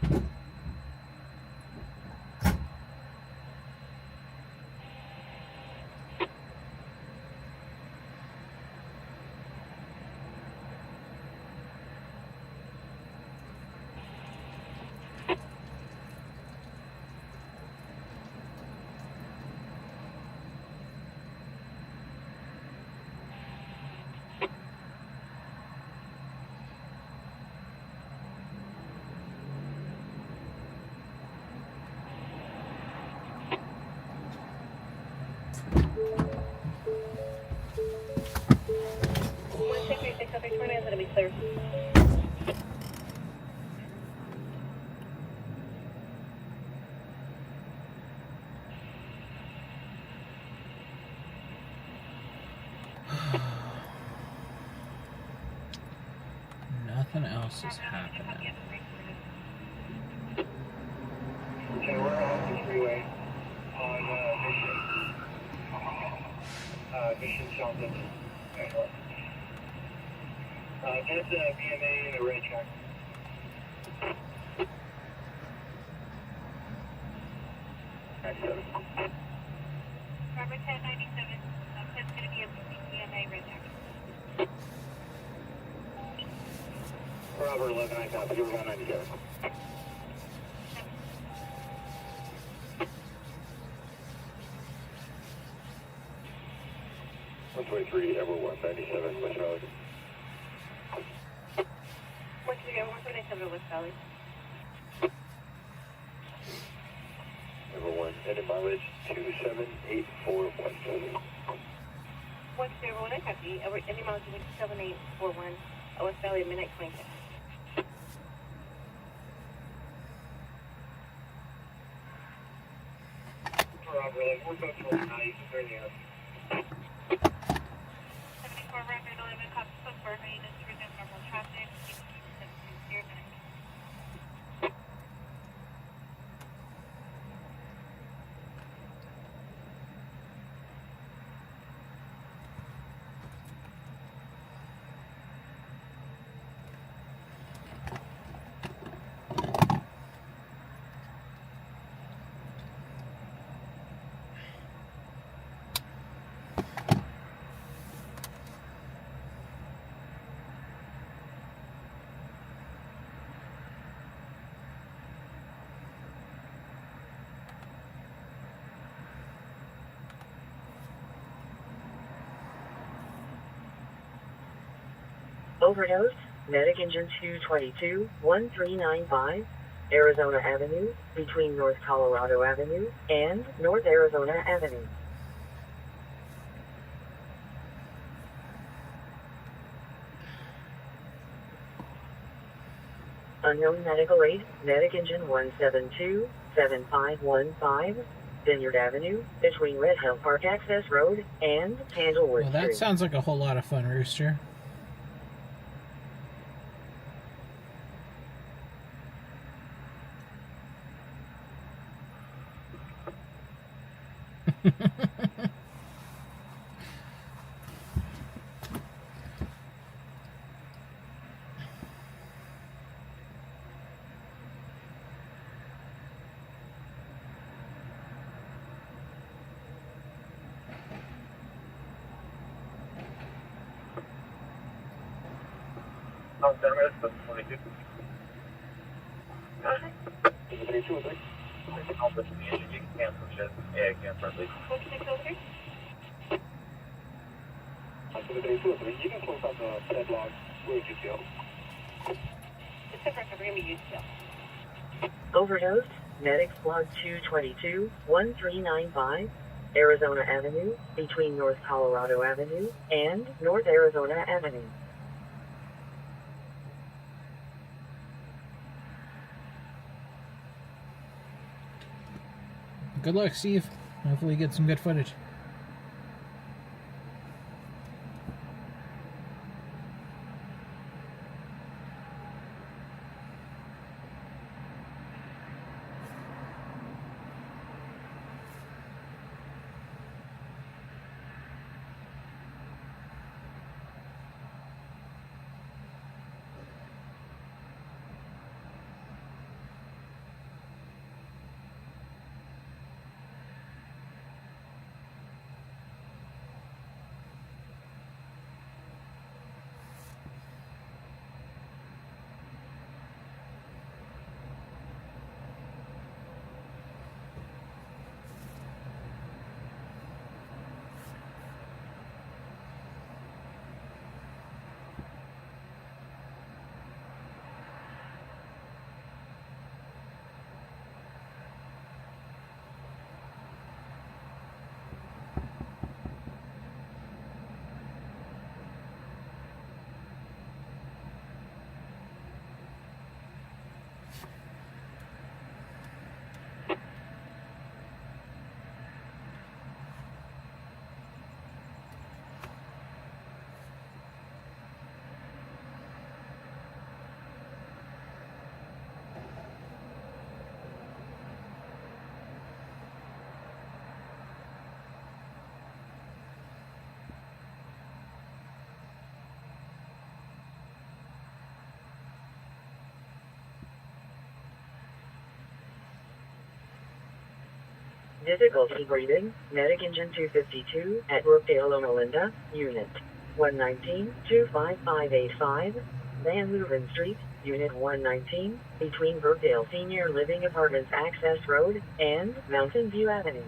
Nothing else is happening. Okay, we're off the freeway on Mission Shelton. Get the BMA in the red track. Robert 1097. That's going to be a BMA red jacket. Robert 11, I copy. You're 197. Ever 197, West Valley. 127 West Valley. Ever 1, headed mileage 27841. 101, I copy. Any mileage 27841, West Valley, midnight 26. Robert 11, we're going to now. You can turn the 74 Record 11, copy for maintenance to resume normal traffic. Overdose, Medic Engine 222, 1395, Arizona Avenue, between North Colorado Avenue and North Arizona Avenue. Unknown medical aid, Medic Engine 172, 7515, Vineyard Avenue, between Red Hill Park Access Road and Candlewood Well, that Street. sounds like a whole lot of fun, Rooster. No, that's 22. I'll put the engine, you can cancel shit. Yeah, you can perfectly. You can close out the deadlock. Where would you feel? It's different if we're going to be used to. Overdose, Medic Squad 222, 1395, Arizona Avenue, between North Colorado Avenue and North Arizona Avenue. Good luck, Steve. Hopefully you get some good footage. Difficulty breathing, Medic Engine 252 at Brookdale, Loma Linda, Unit 119-25585, Van Leuven Street, Unit 119, between Brookdale Senior Living Apartments Access Road and Mountain View Avenue.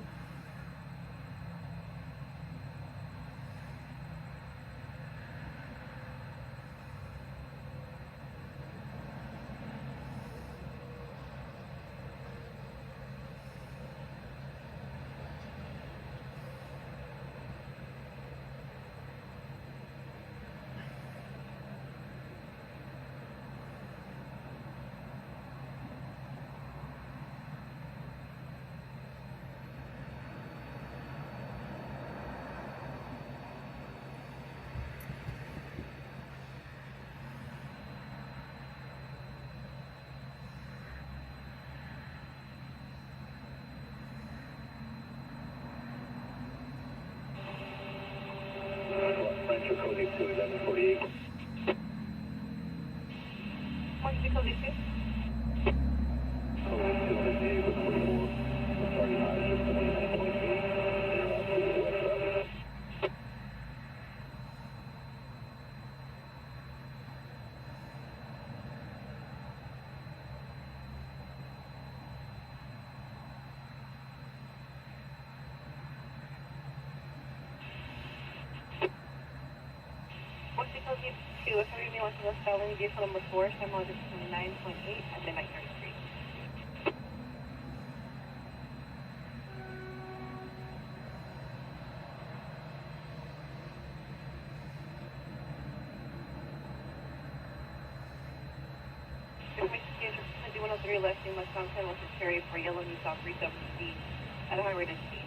What's the code issue? What's the code issue? Northwest Valley, vehicle number 4, time log is 29.8 at midnight 33. Information 103 left in Wisconsin was a cherry for yellow New South 370 at a high rate of speed.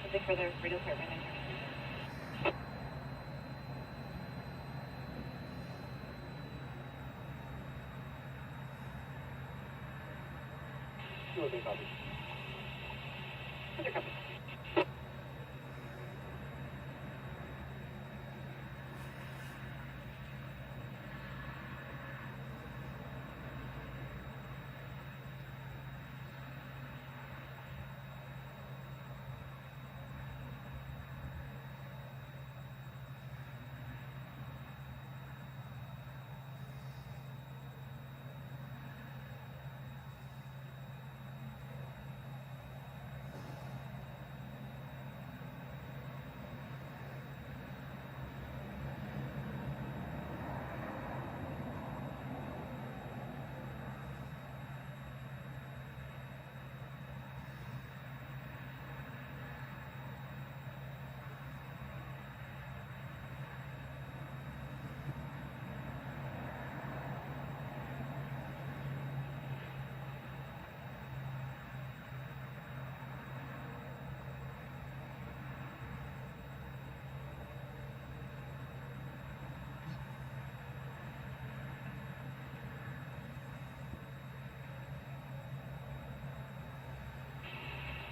Nothing further, radio service and Copy. Under copy.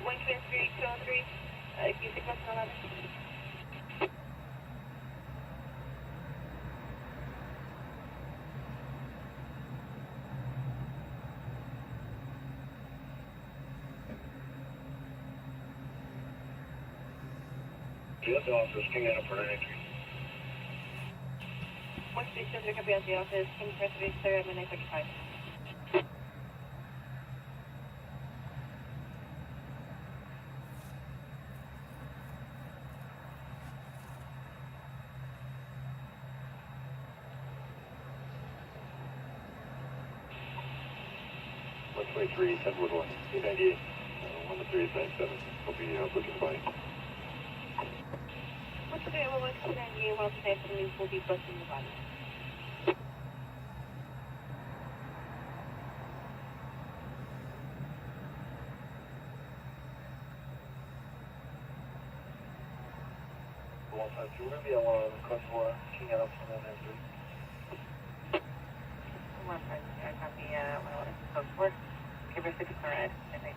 One 203, can you take us on that? Yes, office, King Adam for entry. One station, there can be at the office, King President, sir, at midnight 35. Three, 711, 298, 13897. Will be booking by. 138, 298, 138, will be busting the body. One time, we're going to be on Contour, King Adam for 193. One time, I copy, well, it's code 4. Riverside, correct, and I do.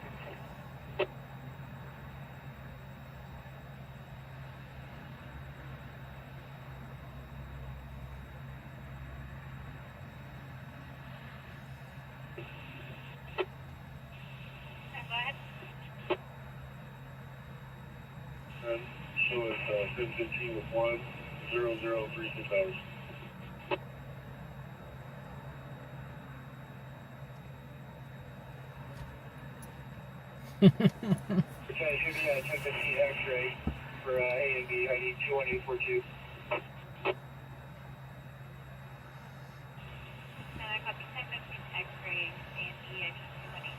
And so it's 1015 with 10036 hours. Should be 1015 X-ray for A and B. I need 21842. I copy 1015 X-ray and B. I need 218.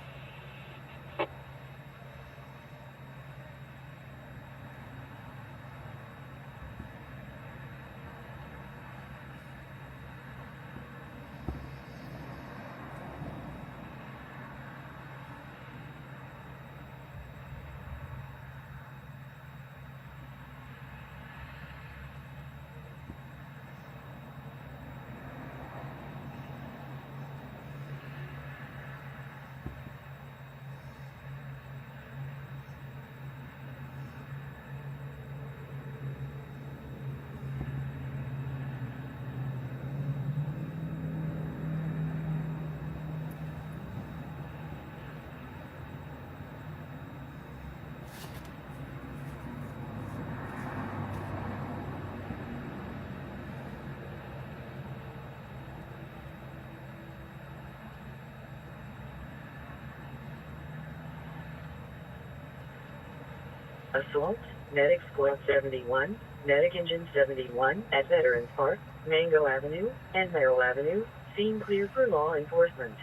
Assault, Medic Squad 71, Medic Engine 71 at Veterans Park, Mango Avenue, and Merrill Avenue seem clear for law enforcement.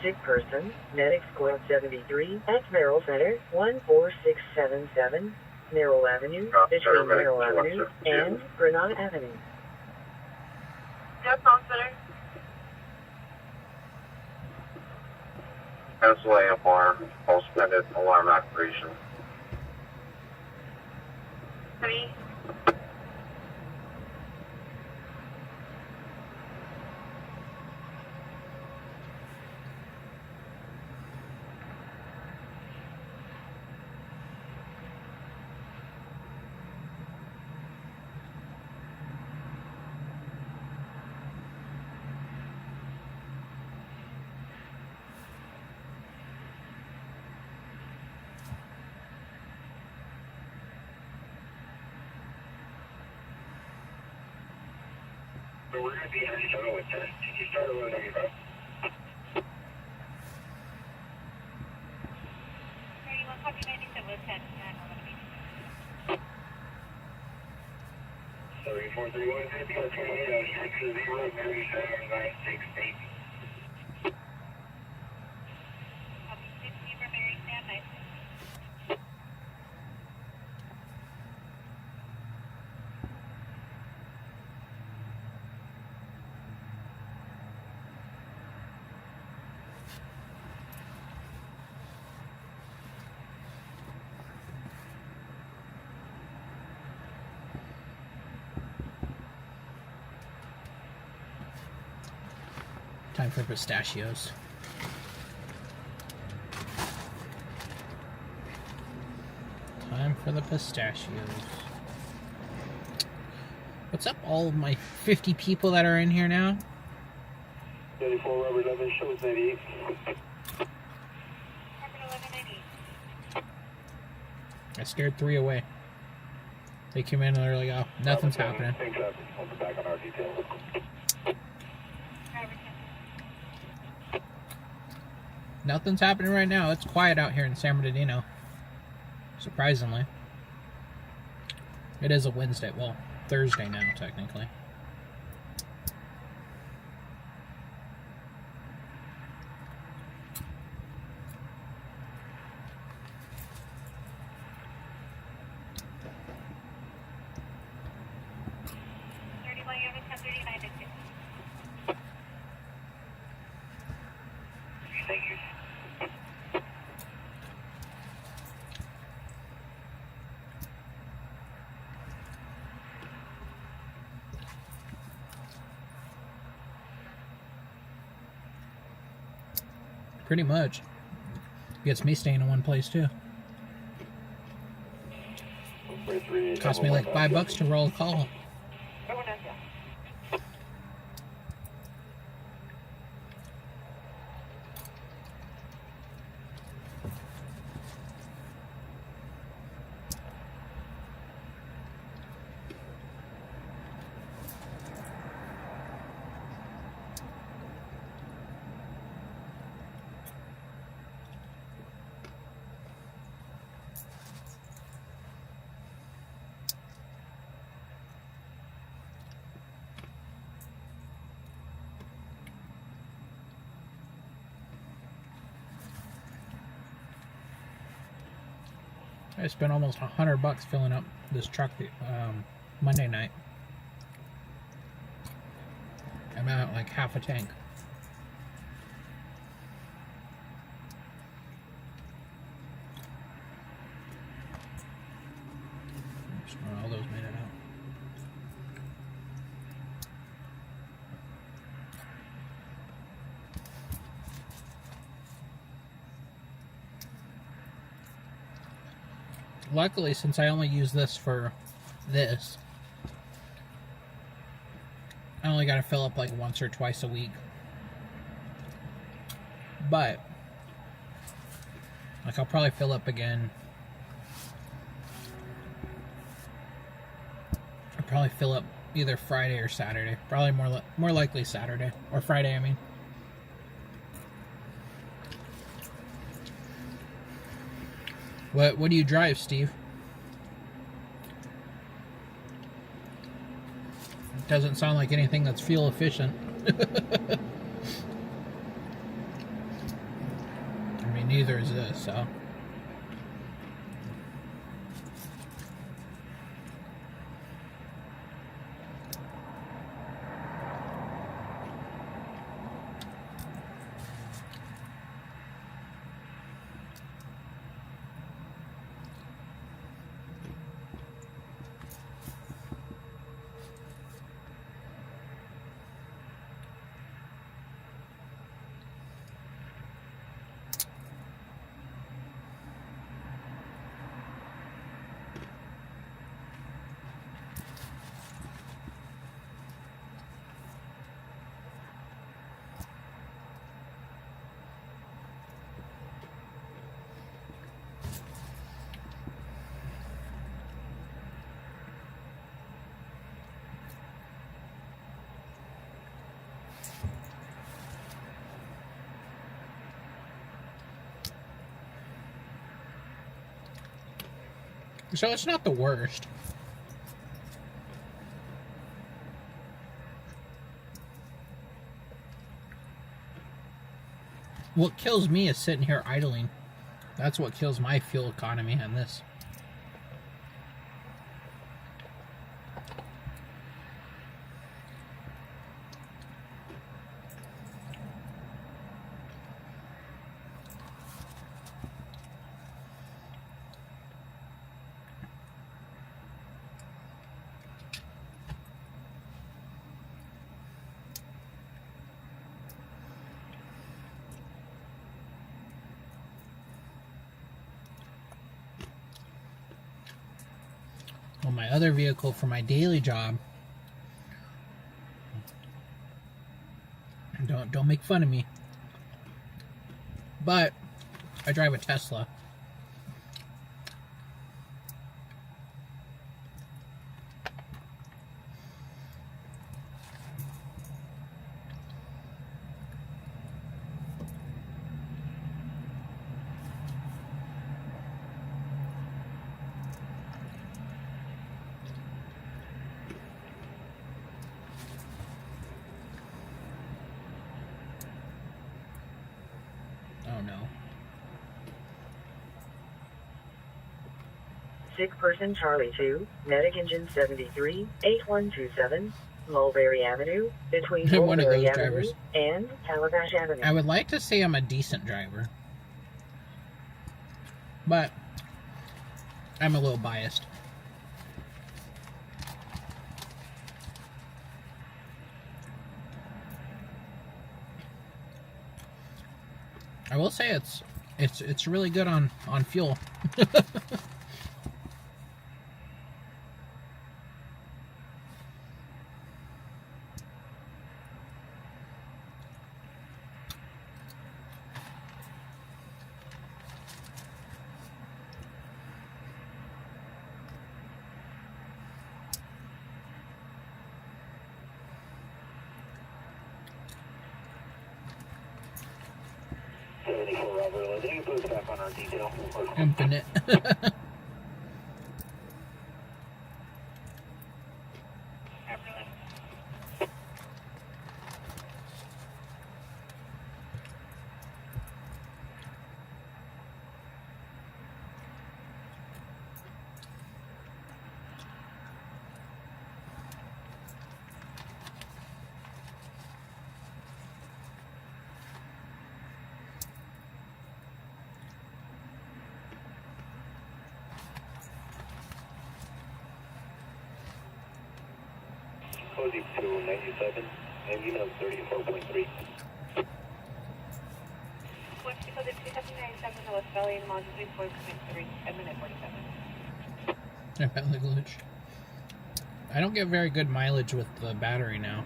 Sick person, Medic Squad 73 at Merrill Center, 14677, Merrill Avenue, between Merrill Avenue and Bernardino Avenue. Yes, Call Center. Cancel AFR, suspended alarm operation. 3. So we're going to be in Arizona with this. Did you start over there, bro? 31 copy 97 with 10. 7431, 58, 3796. Copy 60 for Mary Sam, nice. Time for pistachios. Time for the pistachios. What's up, all of my 50 people that are in here now? 34 Robert 11 shows 98. Robert 1190. I scared 3 away. They came in and they're like, oh, nothing's happening. Thanks, I'll be back on our details. Nothing's happening right now. It's quiet out here in San Bernardino. Surprisingly. It is a Wednesday. Well, Thursday now, technically. Thank you. Pretty much. Gets me staying in one place too. Cost me like $5 to roll a call. I spent almost $100 filling up this truck Monday night. I'm at like half a tank. All those made it out. Luckily, since I only use this for this, I only got to fill up like once or twice a week. But like I'll probably fill up again Probably fill up either Friday or Saturday. Probably more likely Saturday. Or Friday, I mean. What do you drive, Steve? It doesn't sound like anything that's fuel efficient. I mean, neither is this, so. So it's not the worst. What kills me is sitting here idling. That's what kills my fuel economy on this. Well, my other vehicle for my daily job, don't make fun of me, but I drive a Tesla. Oh no. Sick person Charlie 2, Medic Engine 73, 8127, Mulberry Avenue, between One of Mulberry those Avenue drivers. and Calabash Avenue. I would like to say I'm a decent driver, but I'm a little biased. I will say it's really good on fuel. Infinite. Cozy 297, engine of 34.3. What's because it's 297 North Valley, mod 34.3, at minute 47. Glitch. I don't get very good mileage with the battery now.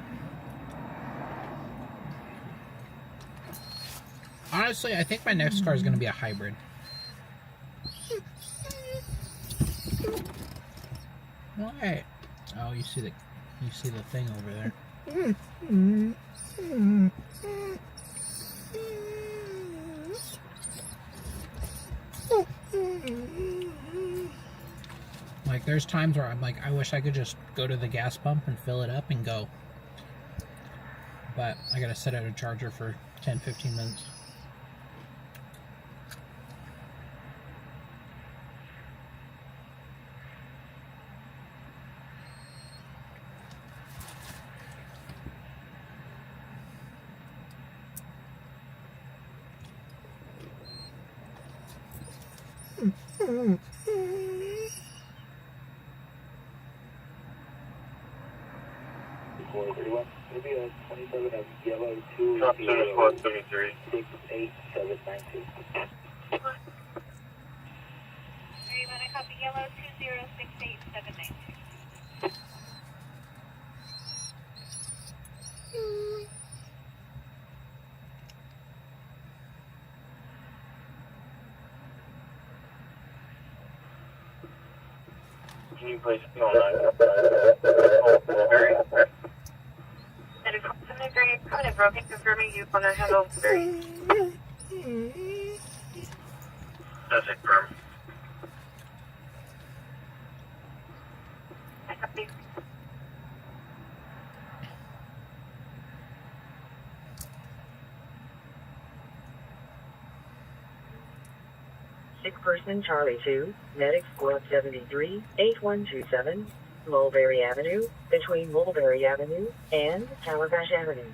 Honestly, I think my next car is going to be a hybrid. What? Oh, Oh, you see the thing over there. Like, there's times where I'm like, I wish I could just go to the gas pump and fill it up and go. But I gotta set out a charger for 10-15 minutes. Maybe a 27 of yellow 2. Drop center squad 73. 68792. Are you going to copy yellow 2068792? Can you place it on Mulberry? And if you're kind of broken, confirming you want to handle very. That's it, firm. I copy. Sick person Charlie 2, medic squad 73, 8127, Mulberry Avenue, between Mulberry Avenue and Calabash Avenue.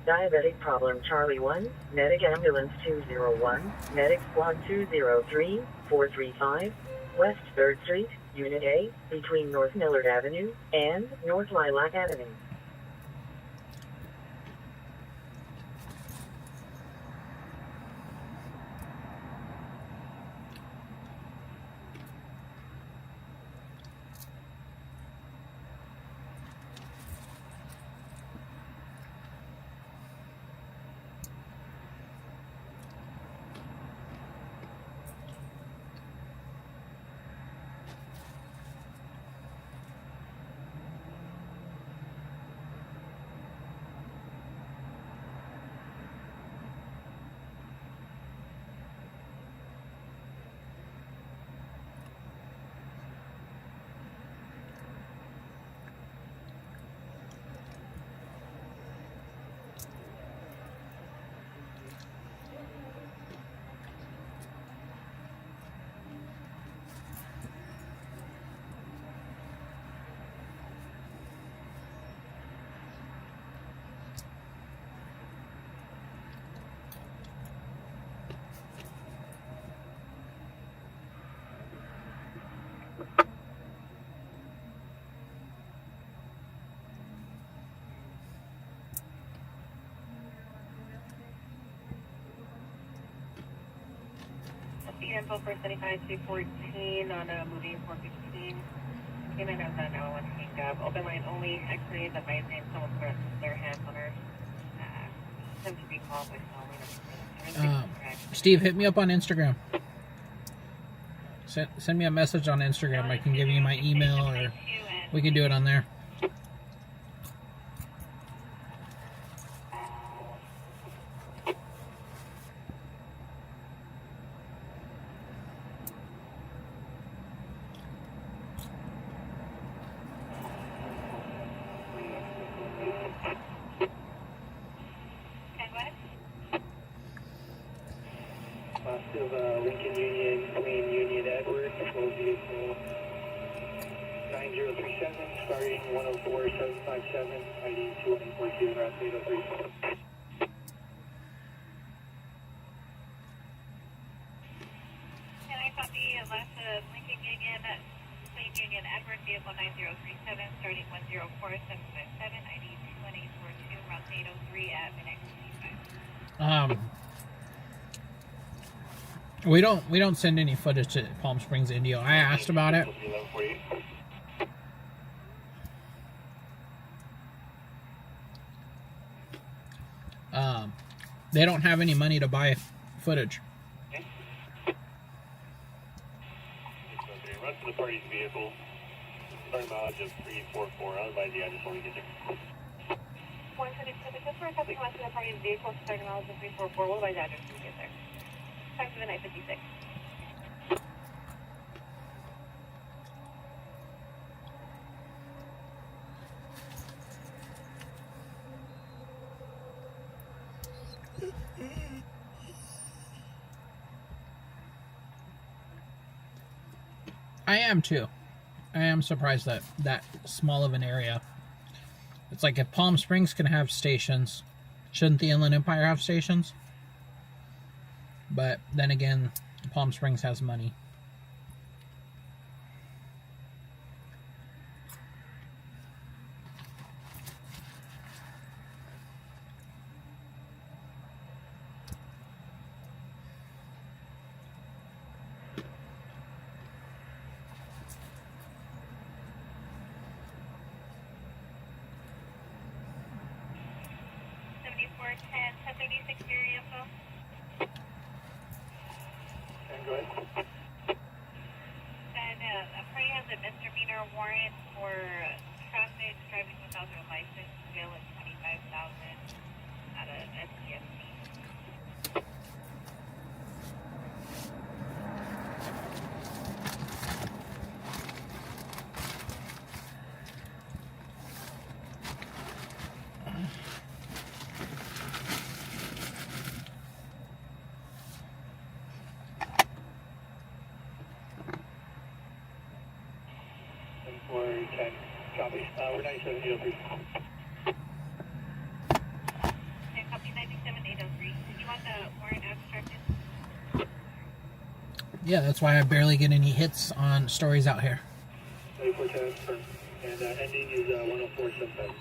Diabetic problem Charlie 1, medic ambulance 201, medic squad 203, 435, West 3rd Street, Unit A, between North Millard Avenue and North Lilac Avenue. Info for 75-214 on moving 415. Human knows that no one hang up. Open line only. X-rays advising someone put their hands on her. Them to be called with Steve, hit me up on Instagram. Send me a message on Instagram. I can give you my email, or we can do it on there. Lincoln Union, Queen Union Edwards, full vehicle 9037, starting 104757, ID 2142, route 803. Can I copy last Lincoln Union, Queen Union Edwards, vehicle 9037, starting 104757, ID 2842, route 803 at minute 55. We don't send any footage to Palm Springs, Indio. I asked about it. They don't have any money to buy footage. Run to the party's vehicle. Starting mileage of 344. Otherwise, yeah, I just want to get there. 127, just for a couple of to the party's vehicle, starting mileage of 344. What about address to get there? Time to the night 56. I am too. I am surprised that that small of an area. It's like if Palm Springs can have stations, shouldn't the Inland Empire have stations? But then again, Palm Springs has money. Go ahead. And a party has a misdemeanor warrant for traffic driving without their license, bail at $25,000 at a STFC. Copy. We're 97-803. Yeah, copy 97-803. Did you want the warrant abstracted? Yeah, that's why I barely get any hits on stories out here. 2410, and ending is 10475.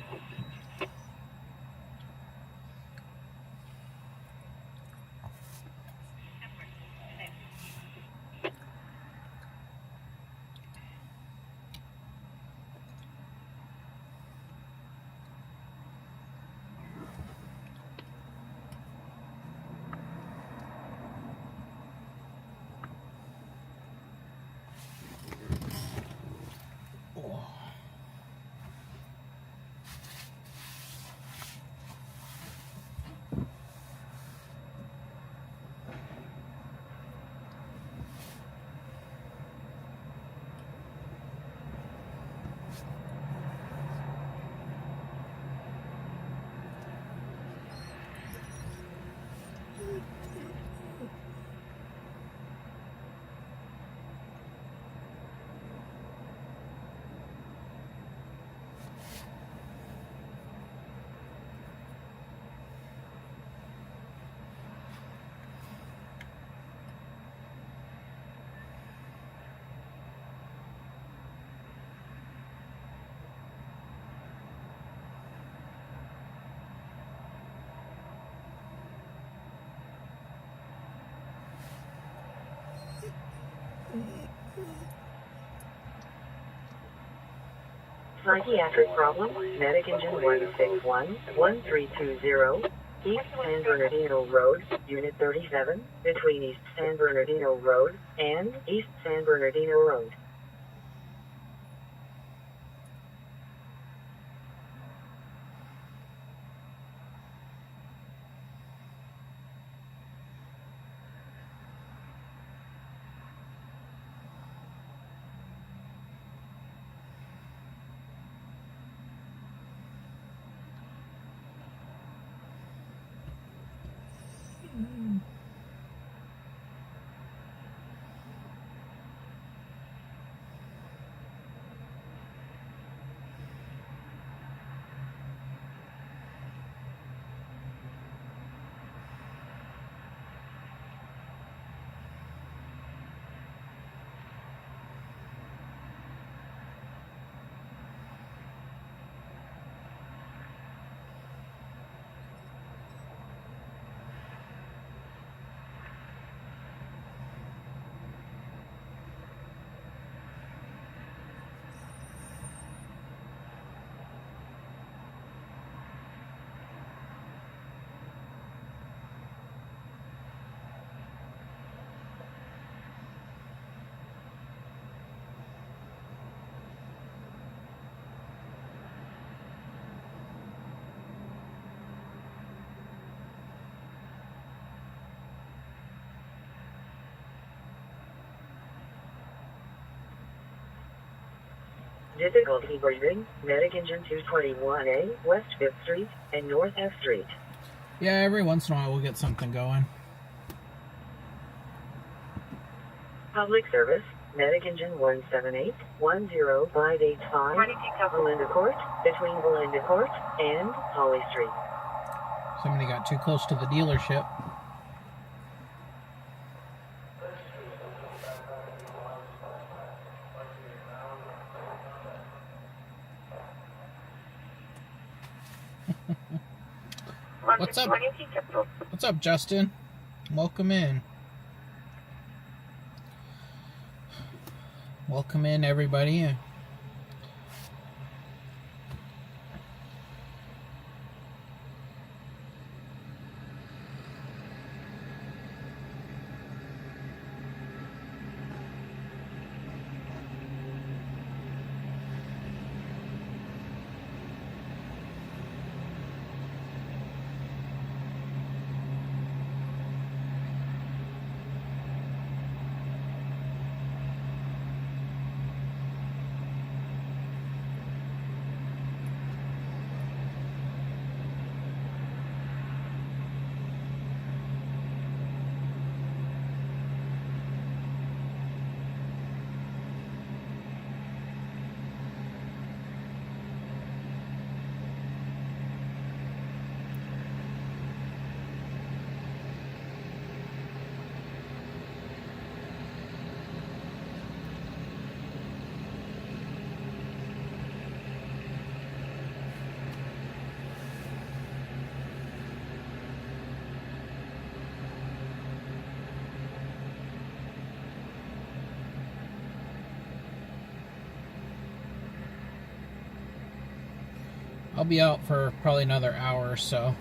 Psychiatric problem, Medic Engine 161-1320, East San Bernardino Road, Unit 37, between East San Bernardino Road and East San Bernardino Road. Difficulty breathing, Medic Engine 221A, West 5th Street and North F Street. Yeah, every once in a while we'll get something going. Public service, Medic Engine 178-10585, Belinda Court, between Belinda Court and Holly Street. Somebody got too close to the dealership. What's up? What's up, Justin? Welcome in. Welcome in, everybody. I'll be out for probably another hour or so.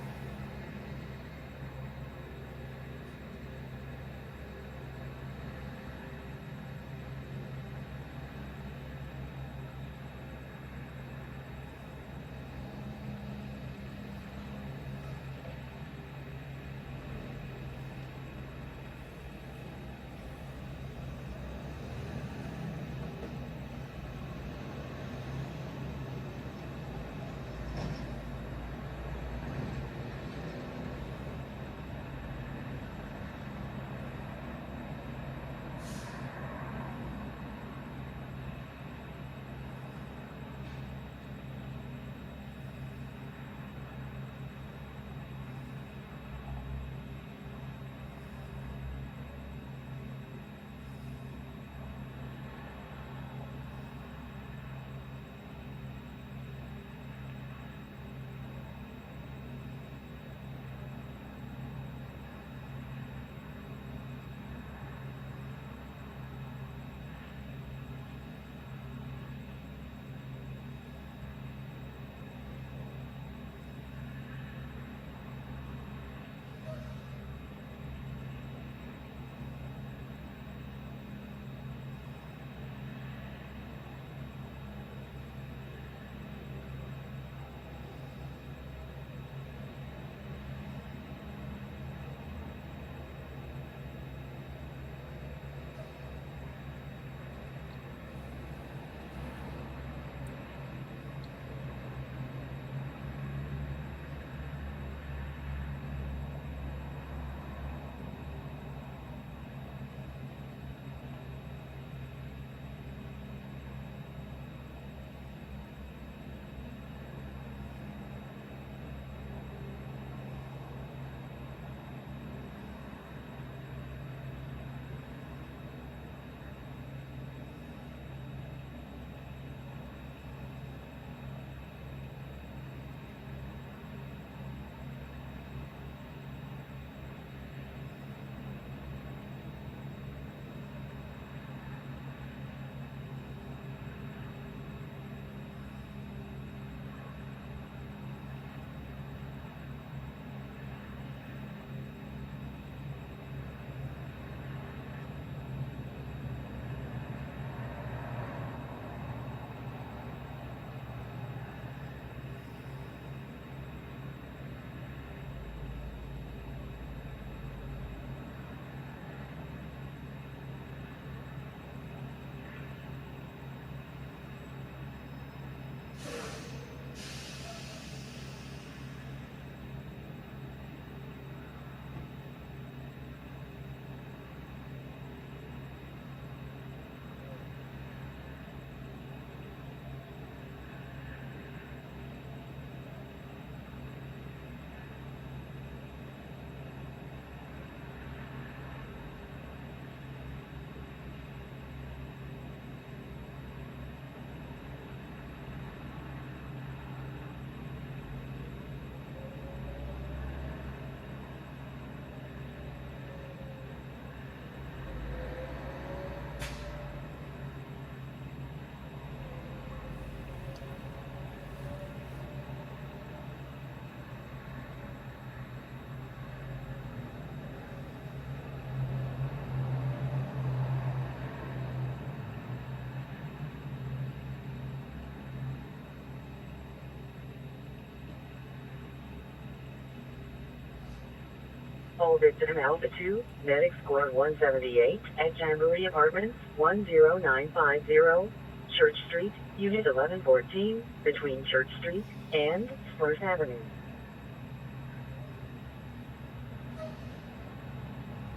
All victim Alpha 2, medic score 178, at Jamboree Apartments, 10950, Church Street, Unit 1114, between Church Street and Spruce Avenue.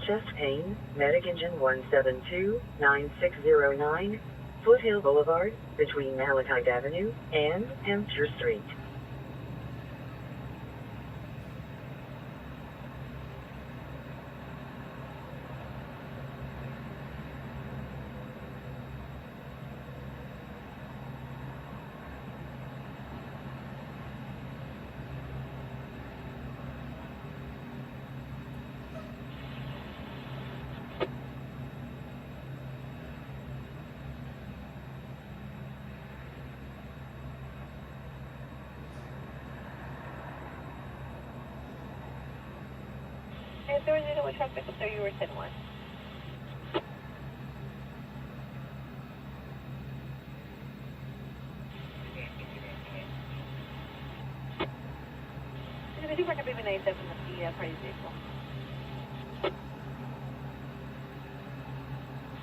Chest pain, medic engine 172-9609, Foothill Boulevard, between Malachite Avenue and Hampshire Street. Husky Reporter, what traffic was there? You were 10-1. Did you park a baby 97 at the party vehicle?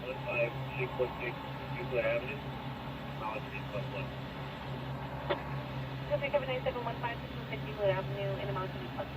15616 Euclid Avenue. Knowledge 3+1. Did you pick up 97 15616 Euclid Avenue in amount of +1?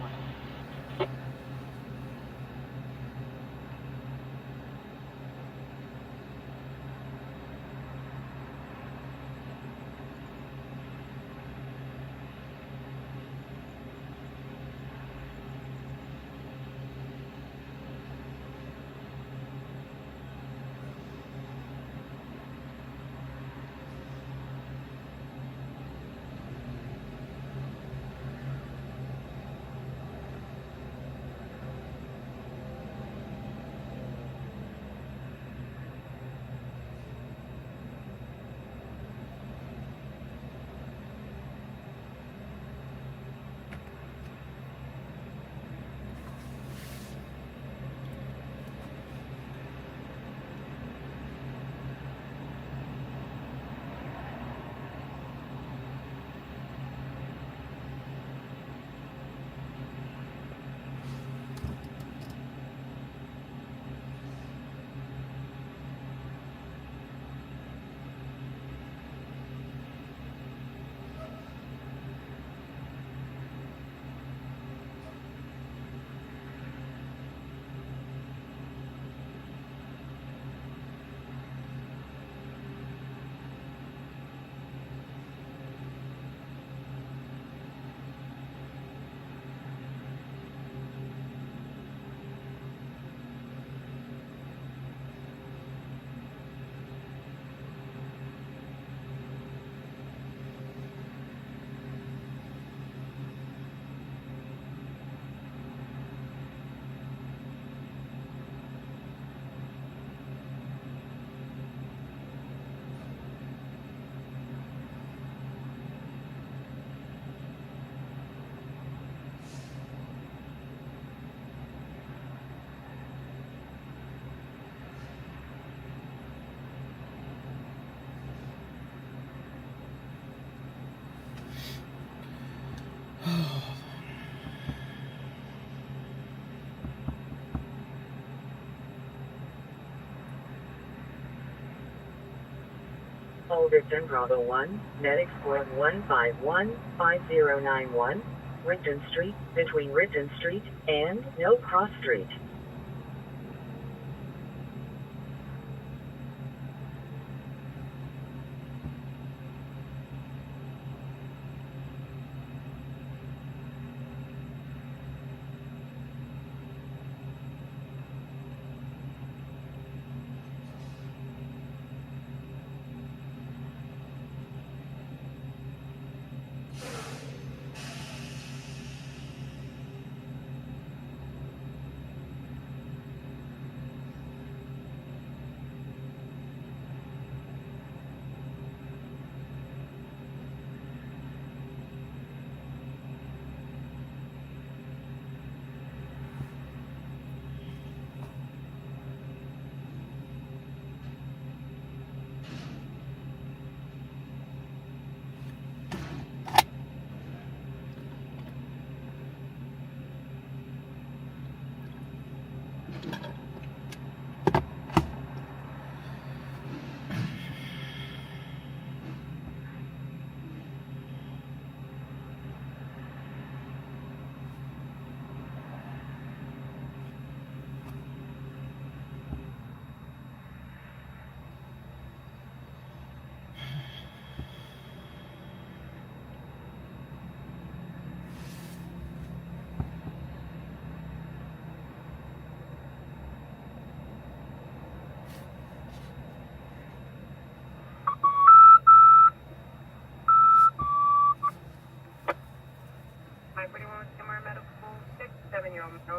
Alderton Bravo 1, Medic Squad 151-5091, Rigdon Street, between Rigdon Street and No Cross Street.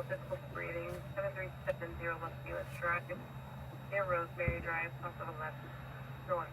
Physical breathing, 7370 West US Drive, near Rosemary Drive, south of 11, North.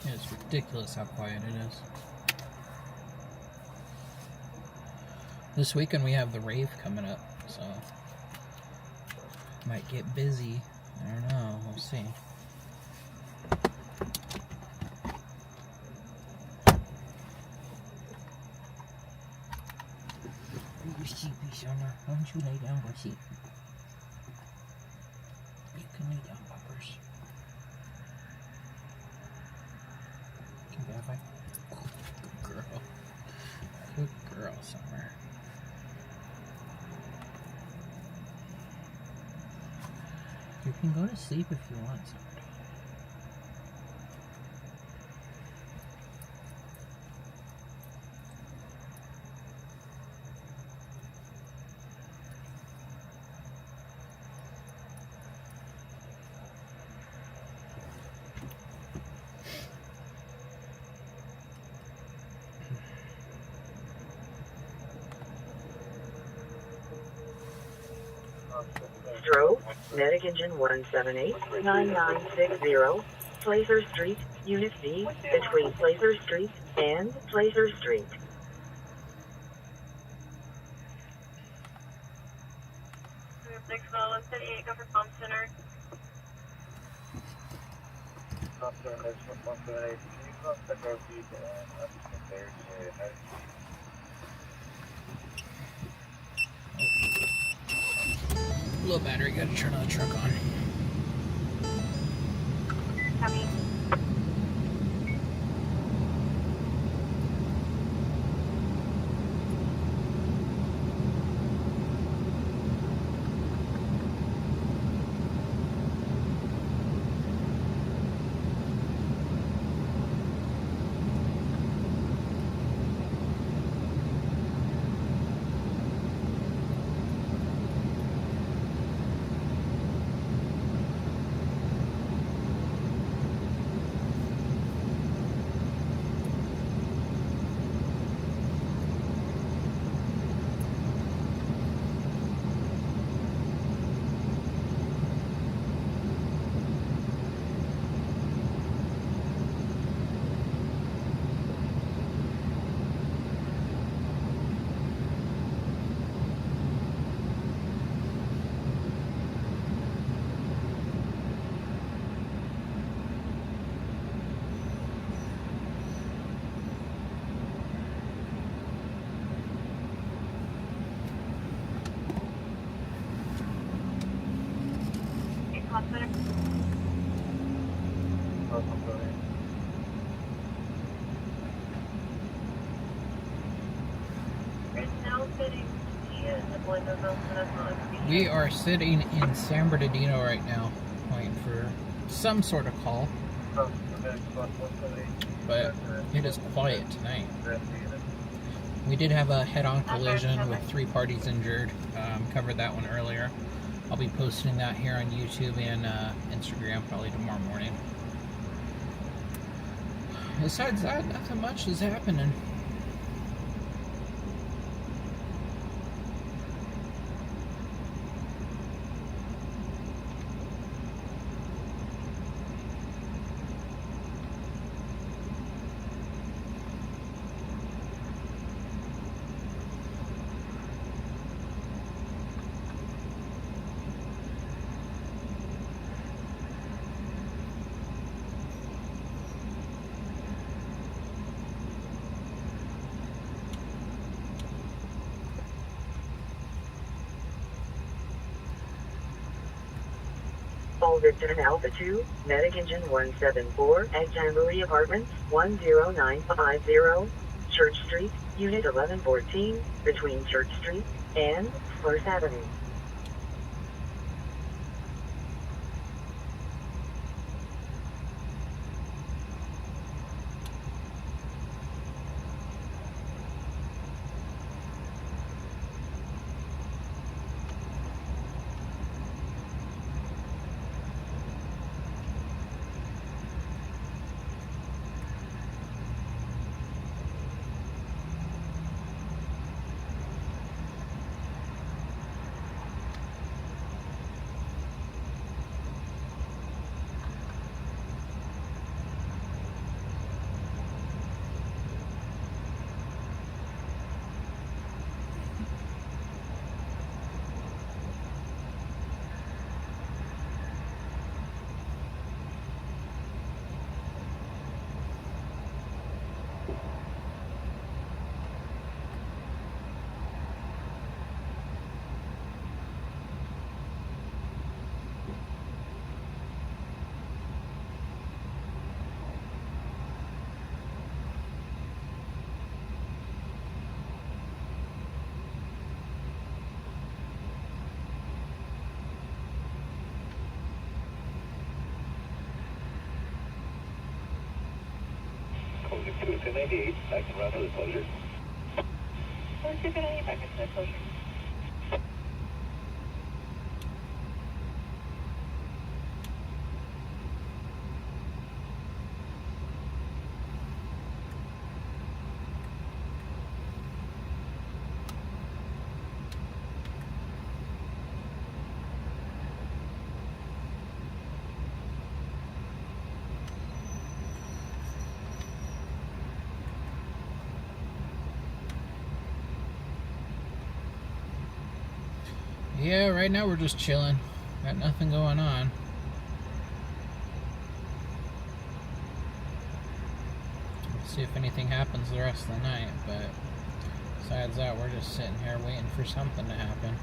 It's ridiculous how quiet it is. This weekend we have the rave coming up, so might get busy. I don't know. We'll see. You sleepy, Summer. Why don't you lay down, Bushy? You can lay down, puppers. Can you have my good girl? Good girl, Summer. You can go to sleep if you want, Summer. Stroke, Medic Engine 178-9960, Placer Street, Unit C, between Placer Street and Placer Street. Go for Palm Center. Palm Center, can you cross the Northeast and upstairs area? Low battery, gotta turn the truck on. Copy. We are sitting in San Bernardino right now, waiting for some sort of call. But it is quiet tonight. We did have a head-on collision with 3 parties injured. Covered that one earlier. I'll be posting that here on YouTube and Instagram probably tomorrow morning. Besides that, nothing much is happening. Victor Alpha 2, Medic Engine 174 at Jamboree Apartments, 10950, Church Street, Unit 1114, between Church Street and First Avenue. 298, back and route to the closure. 298, back into the closure. Yeah, right now we're just chilling. Got nothing going on. We'll see if anything happens the rest of the night, but besides that, we're just sitting here waiting for something to happen.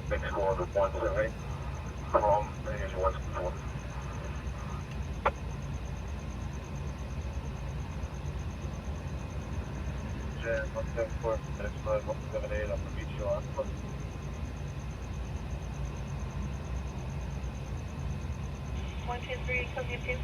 Next score of 178 from Asia 164. Jan 174, next flight 178, I'm going to meet you on. 123, come get you.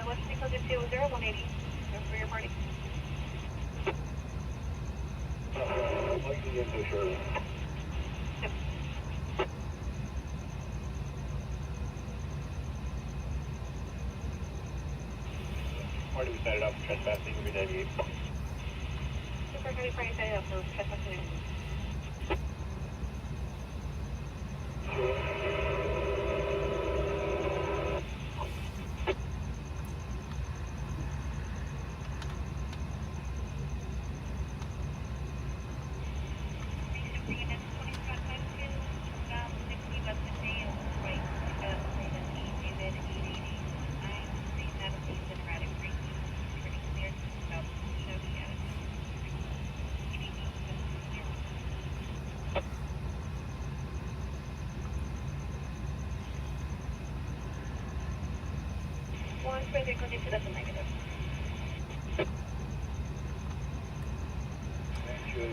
What's the code of 180 for your party? Yep. Where do we set it up for trespassing? We'll be 98. Super heavy party set it up for trespassing. Further condition that's a negative. Metro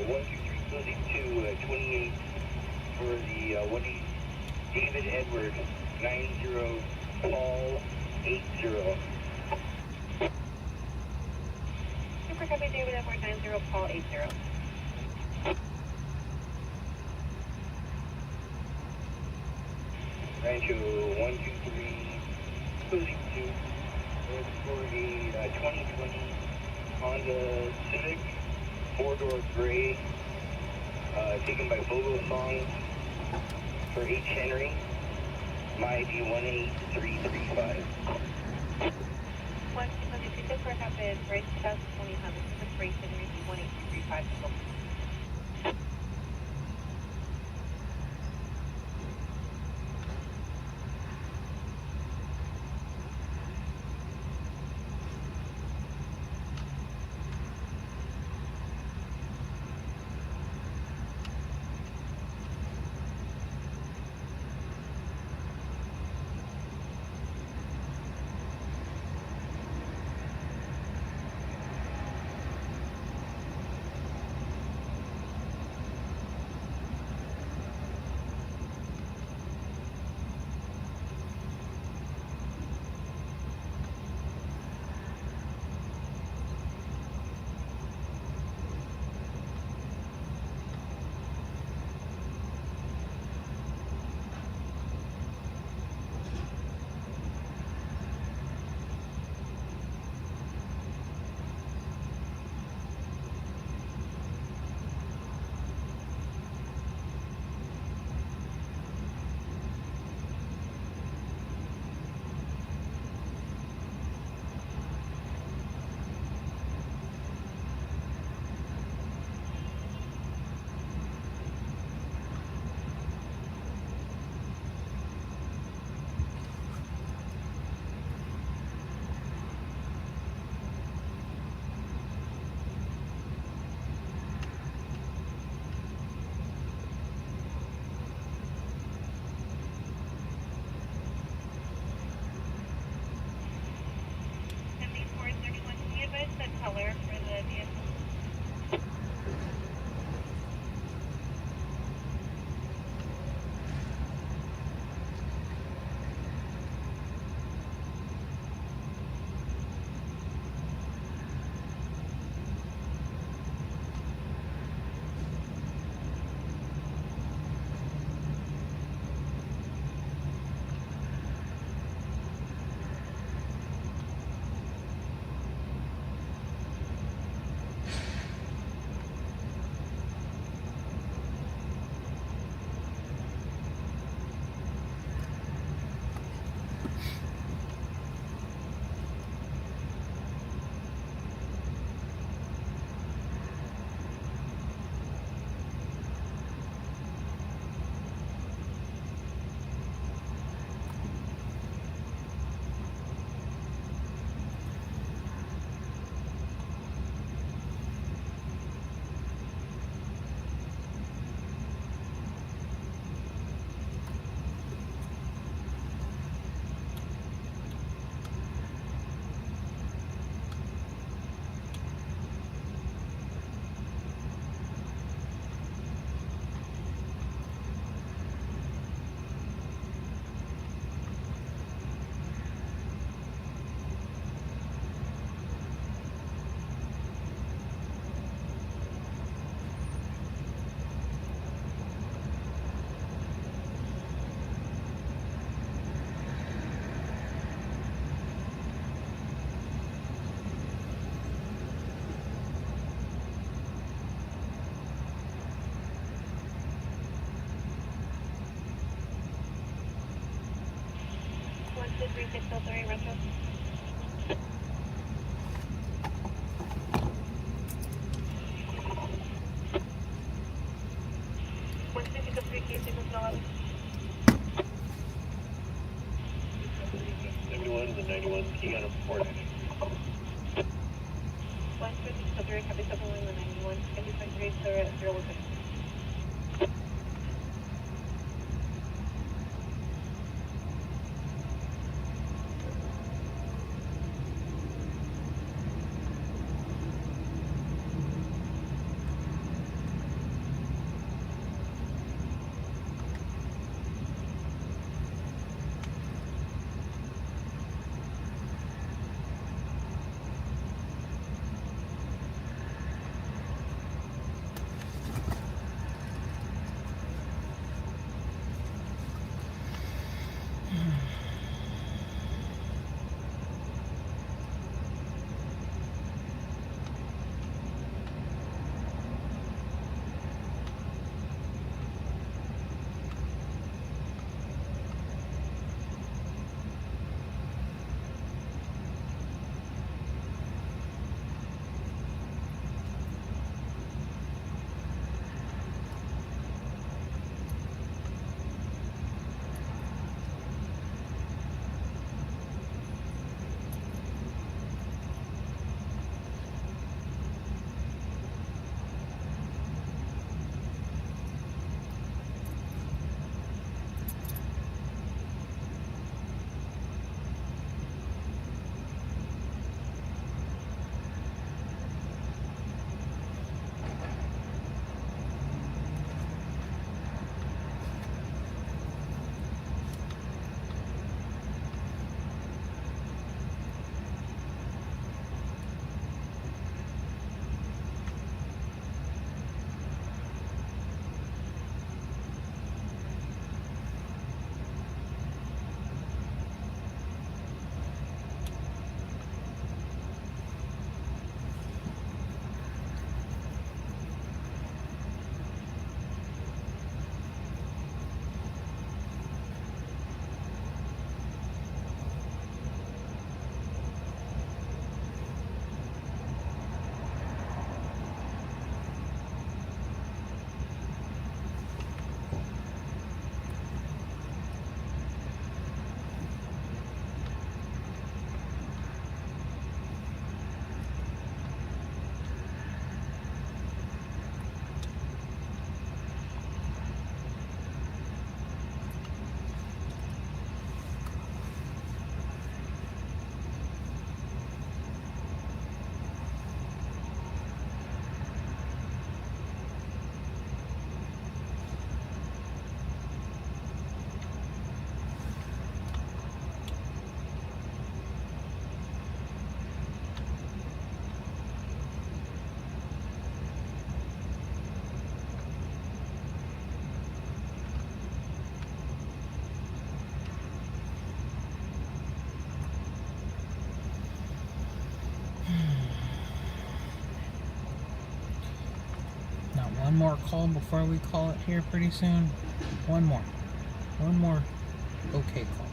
123 closing to 28 for the 18 David Edward 90 Paul Super copy, David Edward 90, Paul 80. Rancho 123, closing to for a 2020 Honda Civic, 4-door gray, taken by Bogo Song for H. Henry, my ID 18335. 123, super copy, race 2020 Honda Civic, race Henry 18335. Color for the vehicle. to 3603 Retro. What's the pickup 3 cases of knowledge? 71 and 91, key on a 490. 13603, copy 71 and 91, 2023, clear at 016. One more call before we call it here pretty soon. One more. One more okay call.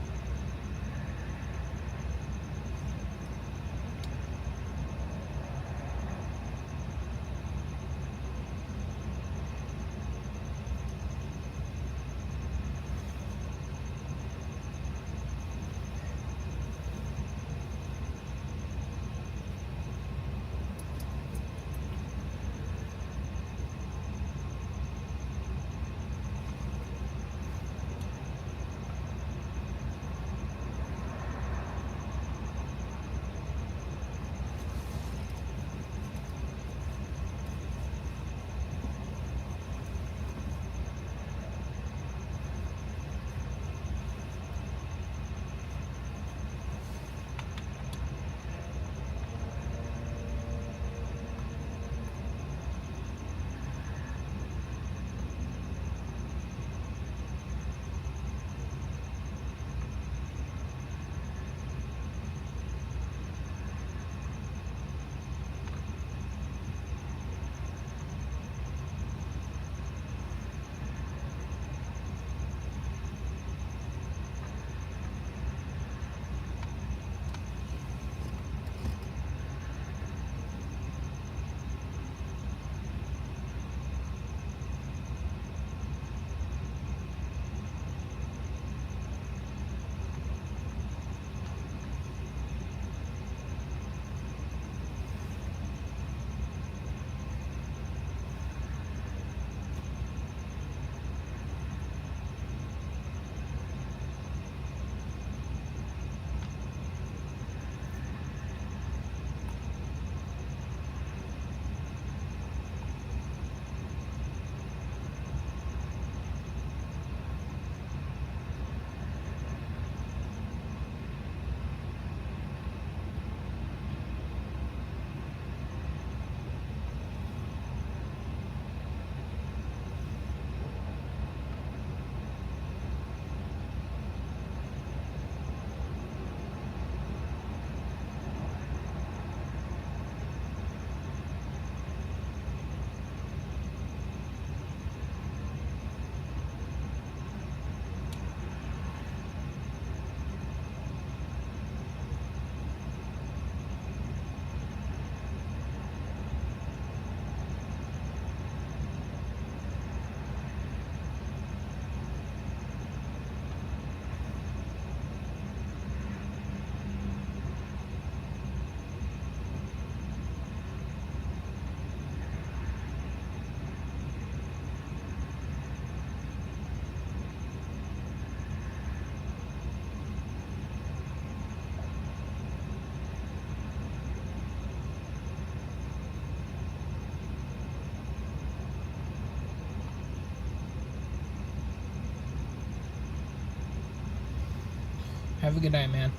Have a good night, man.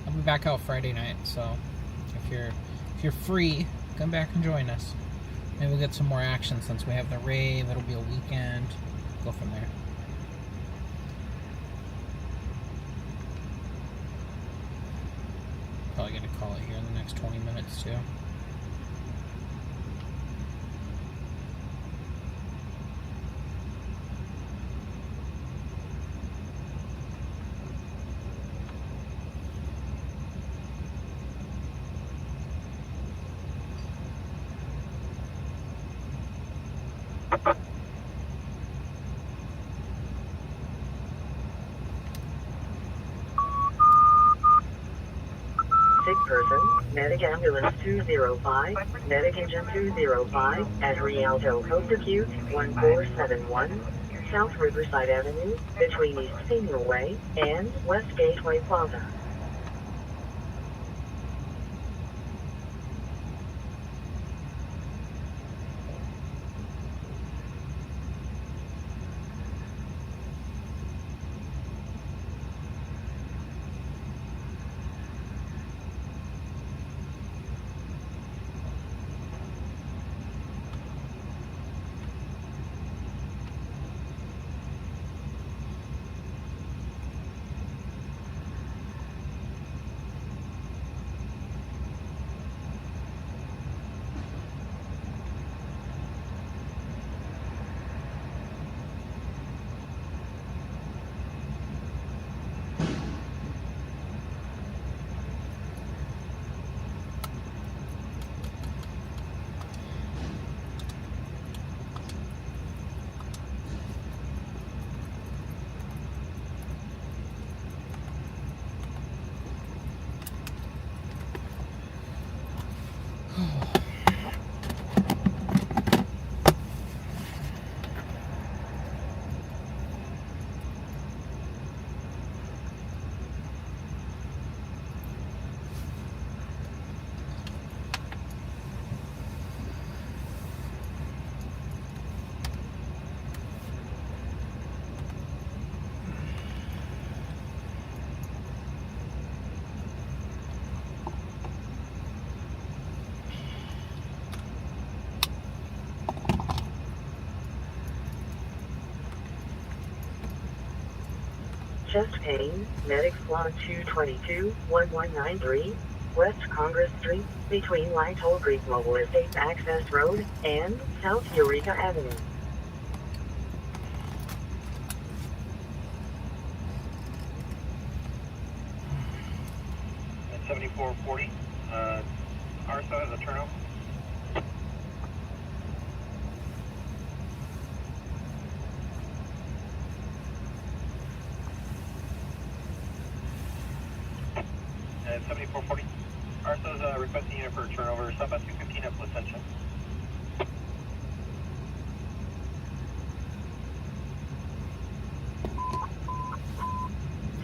I'll be back out Friday night, so if you're free, come back and join us. Maybe we'll get some more action since we have the rave. It'll be a weekend. Go from there. Probably gonna call it here in the next 20 minutes too. Sick person, medic ambulance 205, medic engine 205, at Rialto Coast Acute 1471, South Riverside Avenue, between East Senior Way and West Gateway Plaza. Chest pain, medic squad 222-1193, West Congress Street, between Lighthole Creek Mobile Estates Access Road and South Eureka Avenue. At 7440, RSO has a turnover. At 7440, RSO's requesting unit for a turnover. Southwest 215 at Placentia.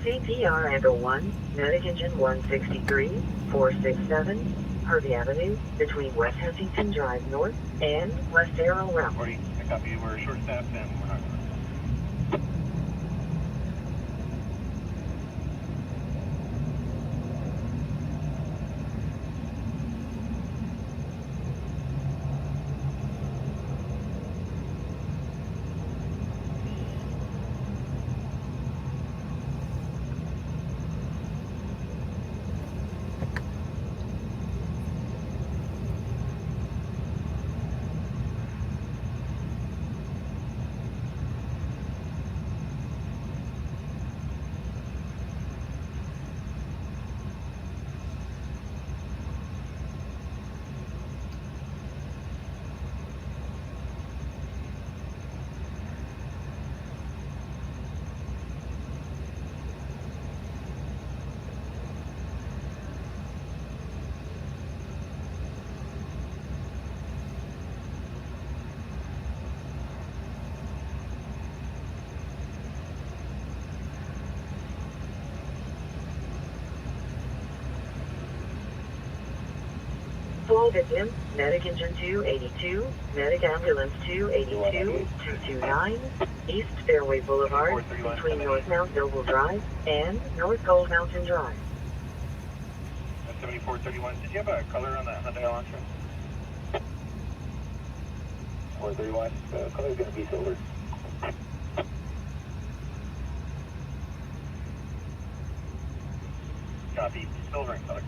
CPR Echo 1, medic engine 163-467, Harvey Avenue, between West Huntington Drive North and West Arrow Route. 40, I copy. We're short-staffed and we're not going to. Full victim, medic engine 282, medic ambulance 282-229, East Fairway Boulevard, between North Mount Noble Drive and North Gold Mountain Drive. At 7431, did you have a color on that Hyundai Elantra? 431, the color is going to be silver. Copy, silver in color.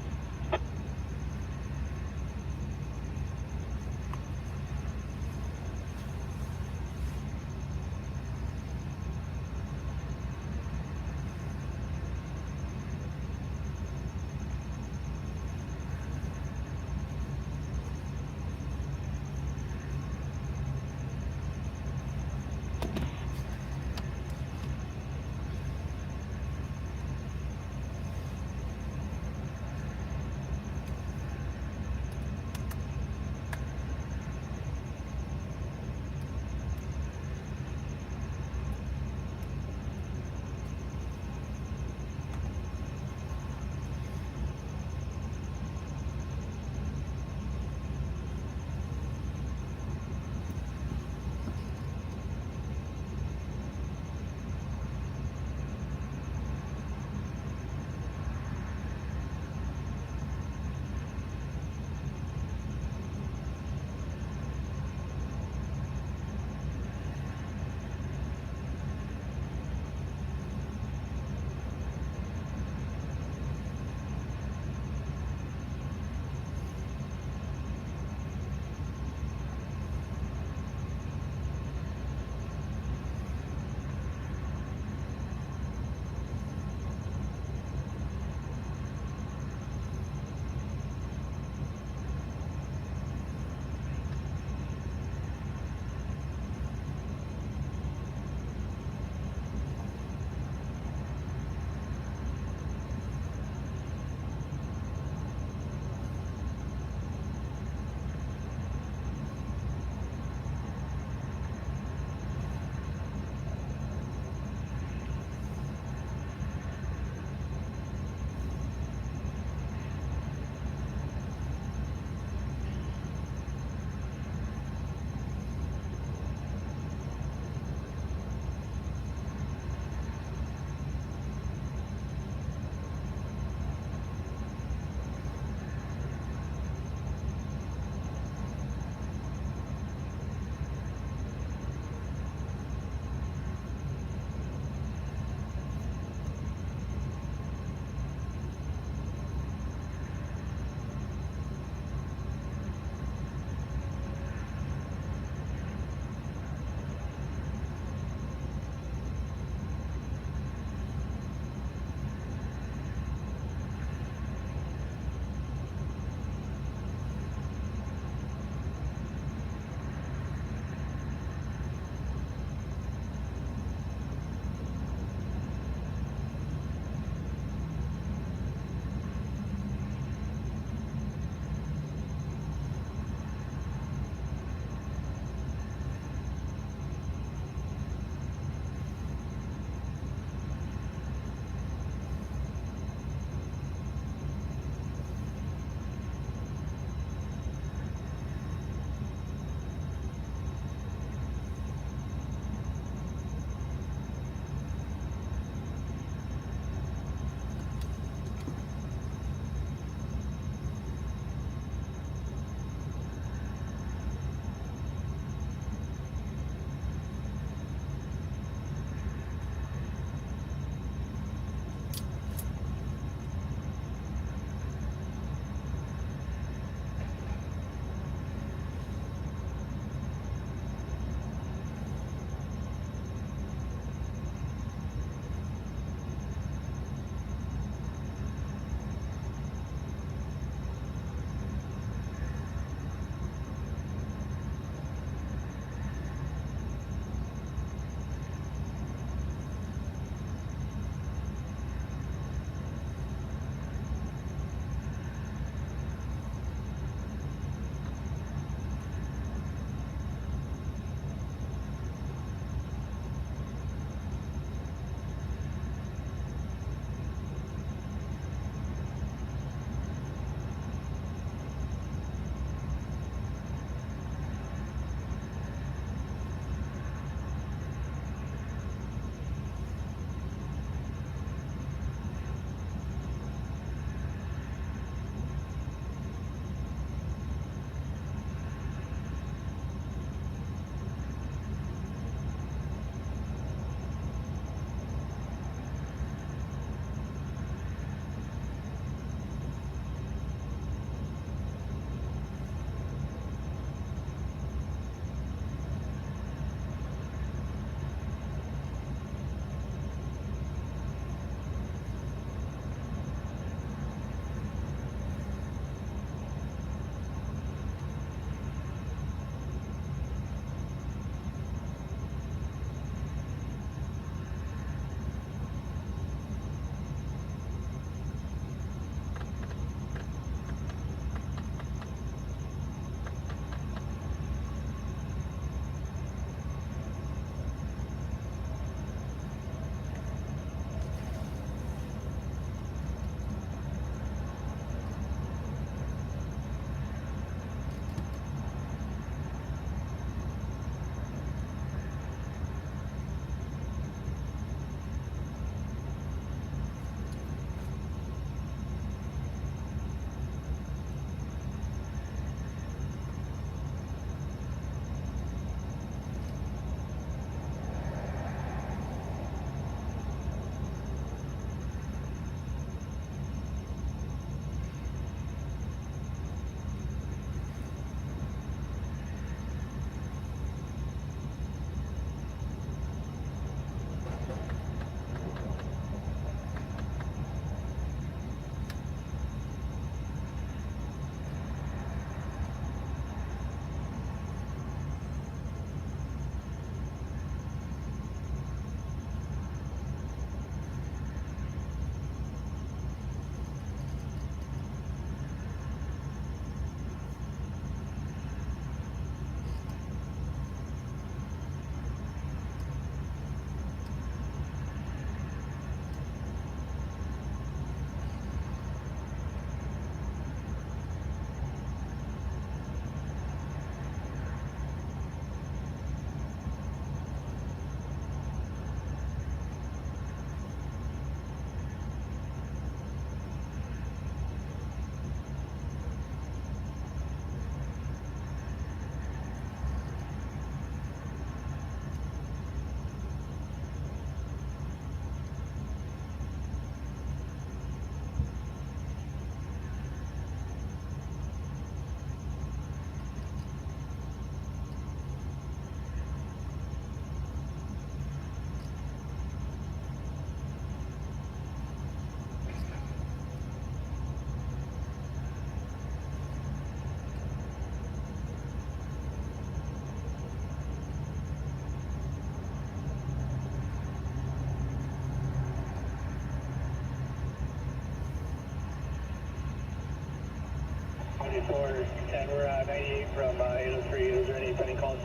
7410, we're 98 from 803. Is there any pending calls?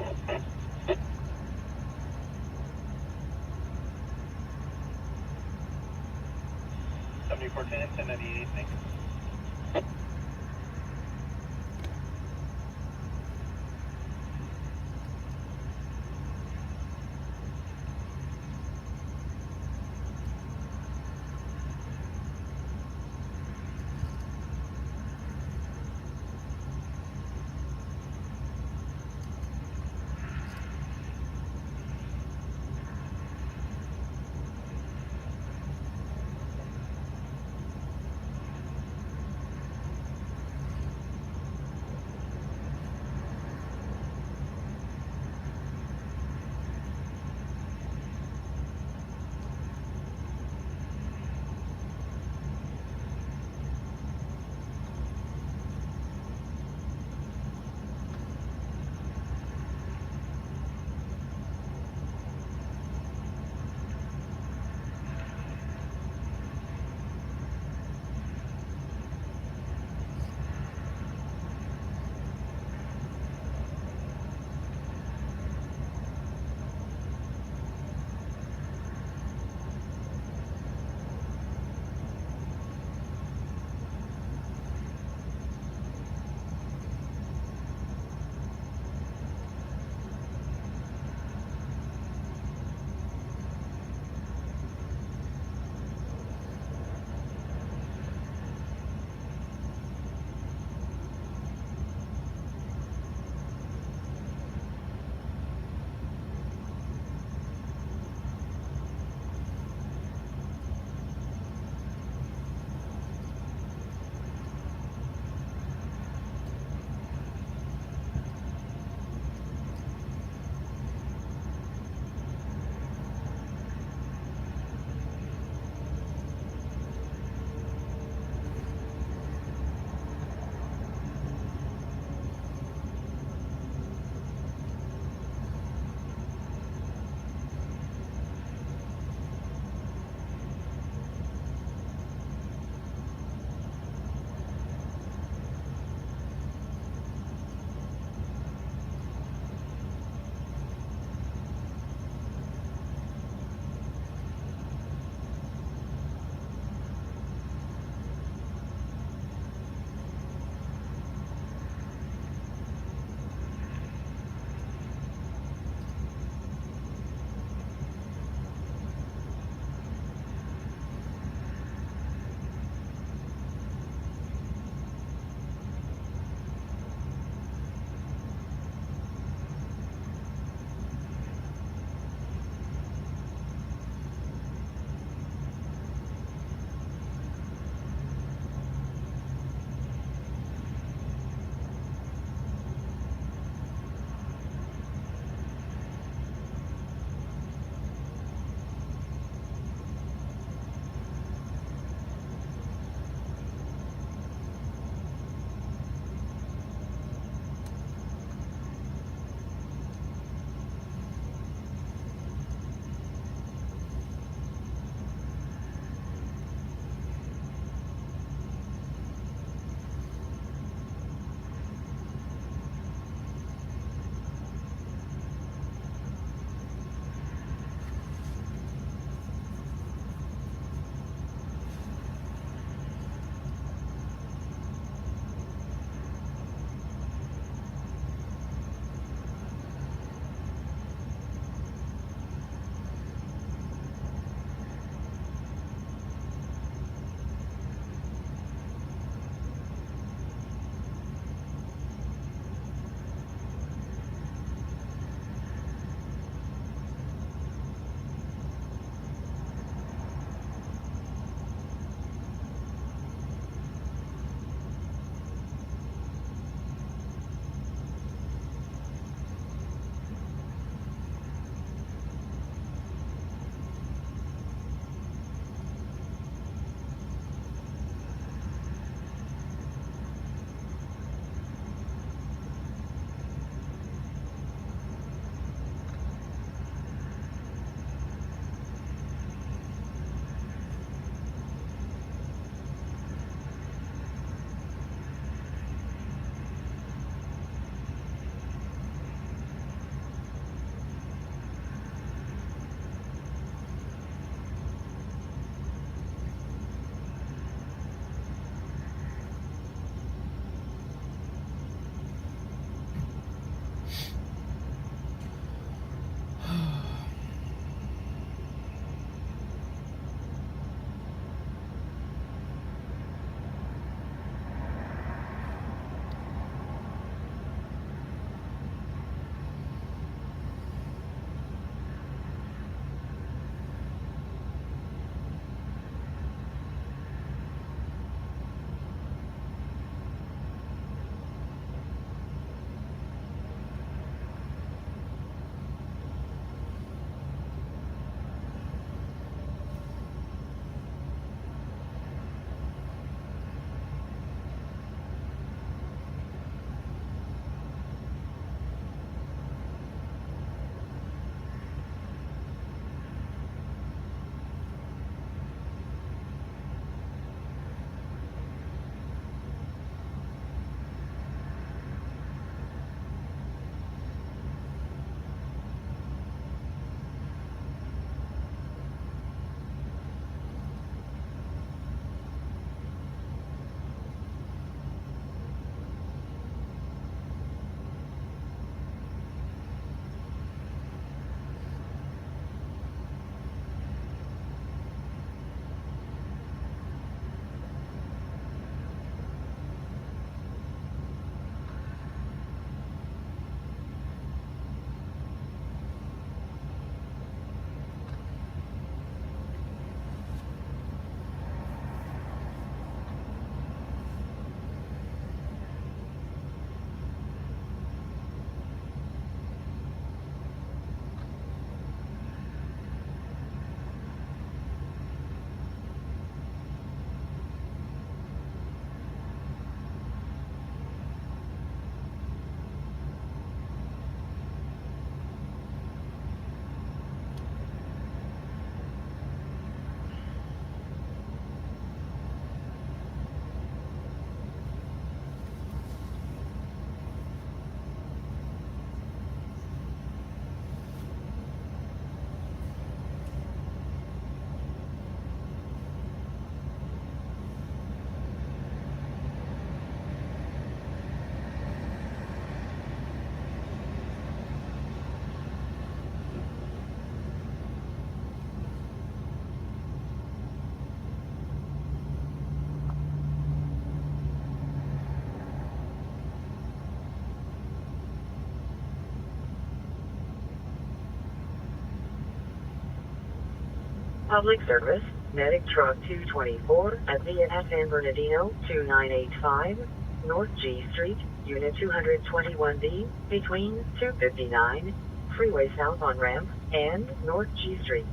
7410, 1098, thanks. Public service, medic truck 224 at VNS San Bernardino 2985, North G Street, Unit 221B, between 259, Freeway South on ramp, and North G Street.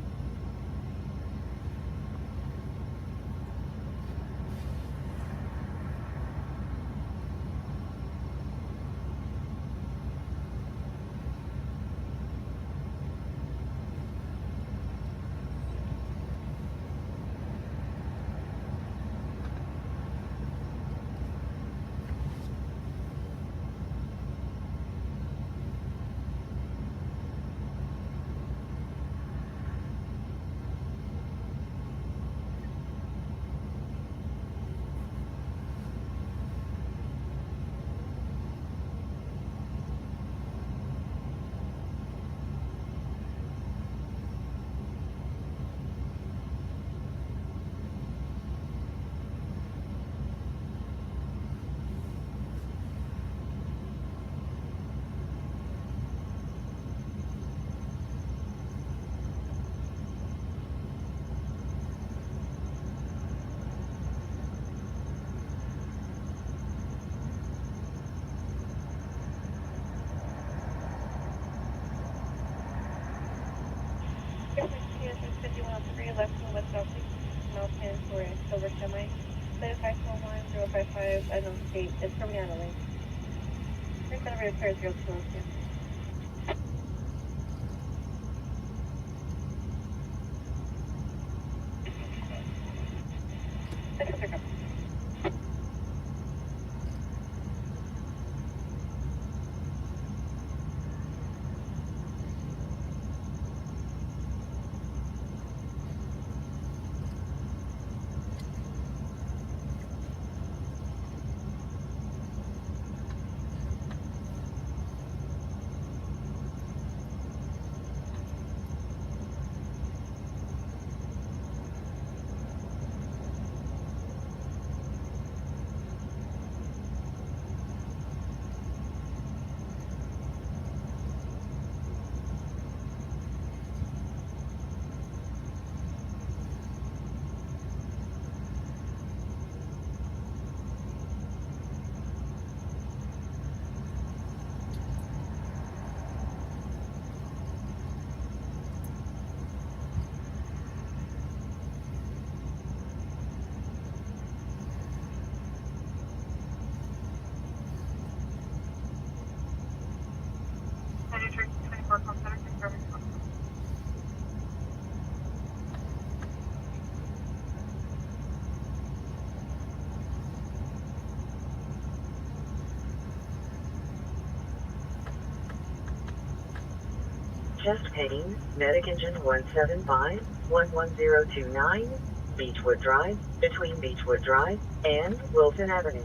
Silver Semi, 511 unknown state, it's coming out of lane. Refinery repair 0202. Chest pain, medic engine 175-11029, Beechwood Drive, between Beechwood Drive and Wilson Avenue.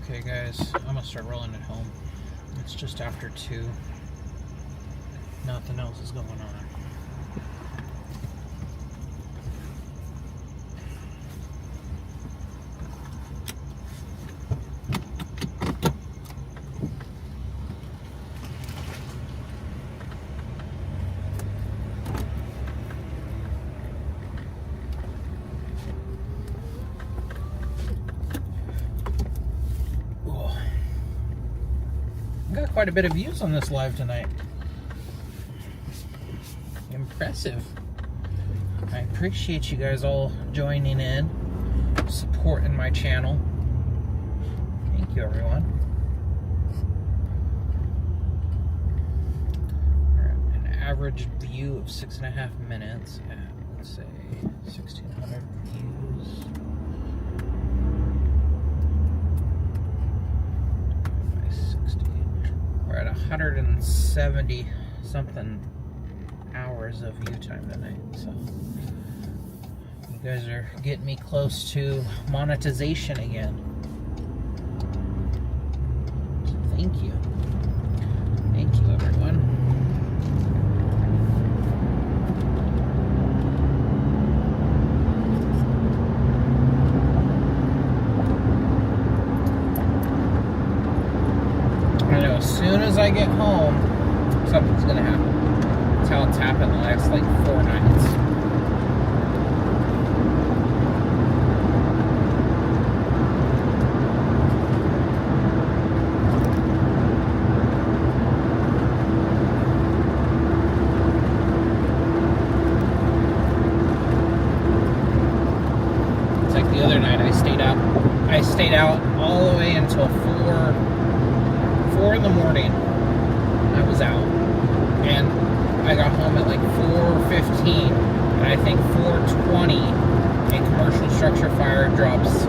Okay, guys, I'm gonna start rolling it home. It's just after 2. Nothing else is going on. Got quite a bit of views on this live tonight. Impressive. I appreciate you guys all joining in, supporting my channel. Thank you, everyone. An average view of 6.5 minutes at, let's say, 1,600 views. We're at 170 something hours of view time tonight, so you guys are getting me close to monetization again. So thank you. Thank you, everyone. As soon as I get home, something's gonna happen. That's how it's happened the last like 4 nights. It's like the other night I stayed out all the way until 4 in the morning. I was out, and I got home at like 4:15, and I think 4:20 a commercial structure fire drops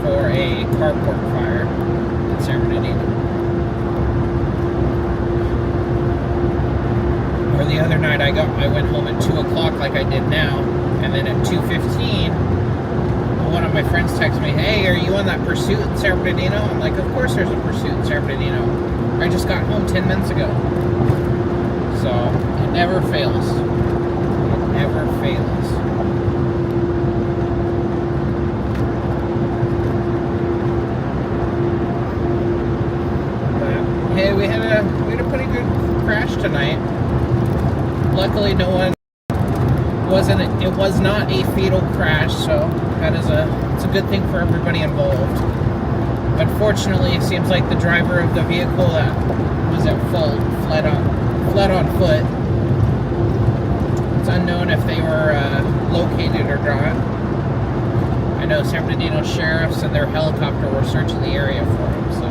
for a carport fire in San Bernardino. Or the other night I went home at 2 o'clock like I did now, and then at 2:15 one of my friends texted me, "Hey, are you on that pursuit in San Bernardino?" I'm like, "Of course there's a pursuit in San Bernardino. I just got home 10 minutes ago." So, it never fails. It never fails. But, hey, we had a pretty good crash tonight. Luckily, no one it was not a fatal crash, so it's a good thing for everybody involved. Unfortunately, it seems like the driver of the vehicle that was at fault fled on foot. It's unknown if they were located or not. I know San Bernardino sheriffs and their helicopter were searching the area for him, so.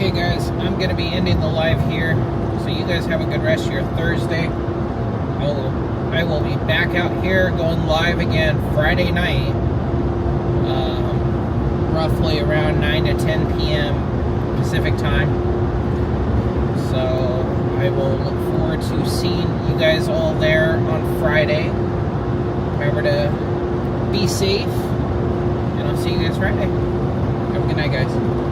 Okay, guys, I'm going to be ending the live here. So you guys have a good rest of your Thursday. I will be back out here going live again Friday night, roughly around 9 to 10 p.m. Pacific time. So I will look forward to seeing you guys all there on Friday. Remember to be safe, and I'll see you guys Friday. Have a good night, guys.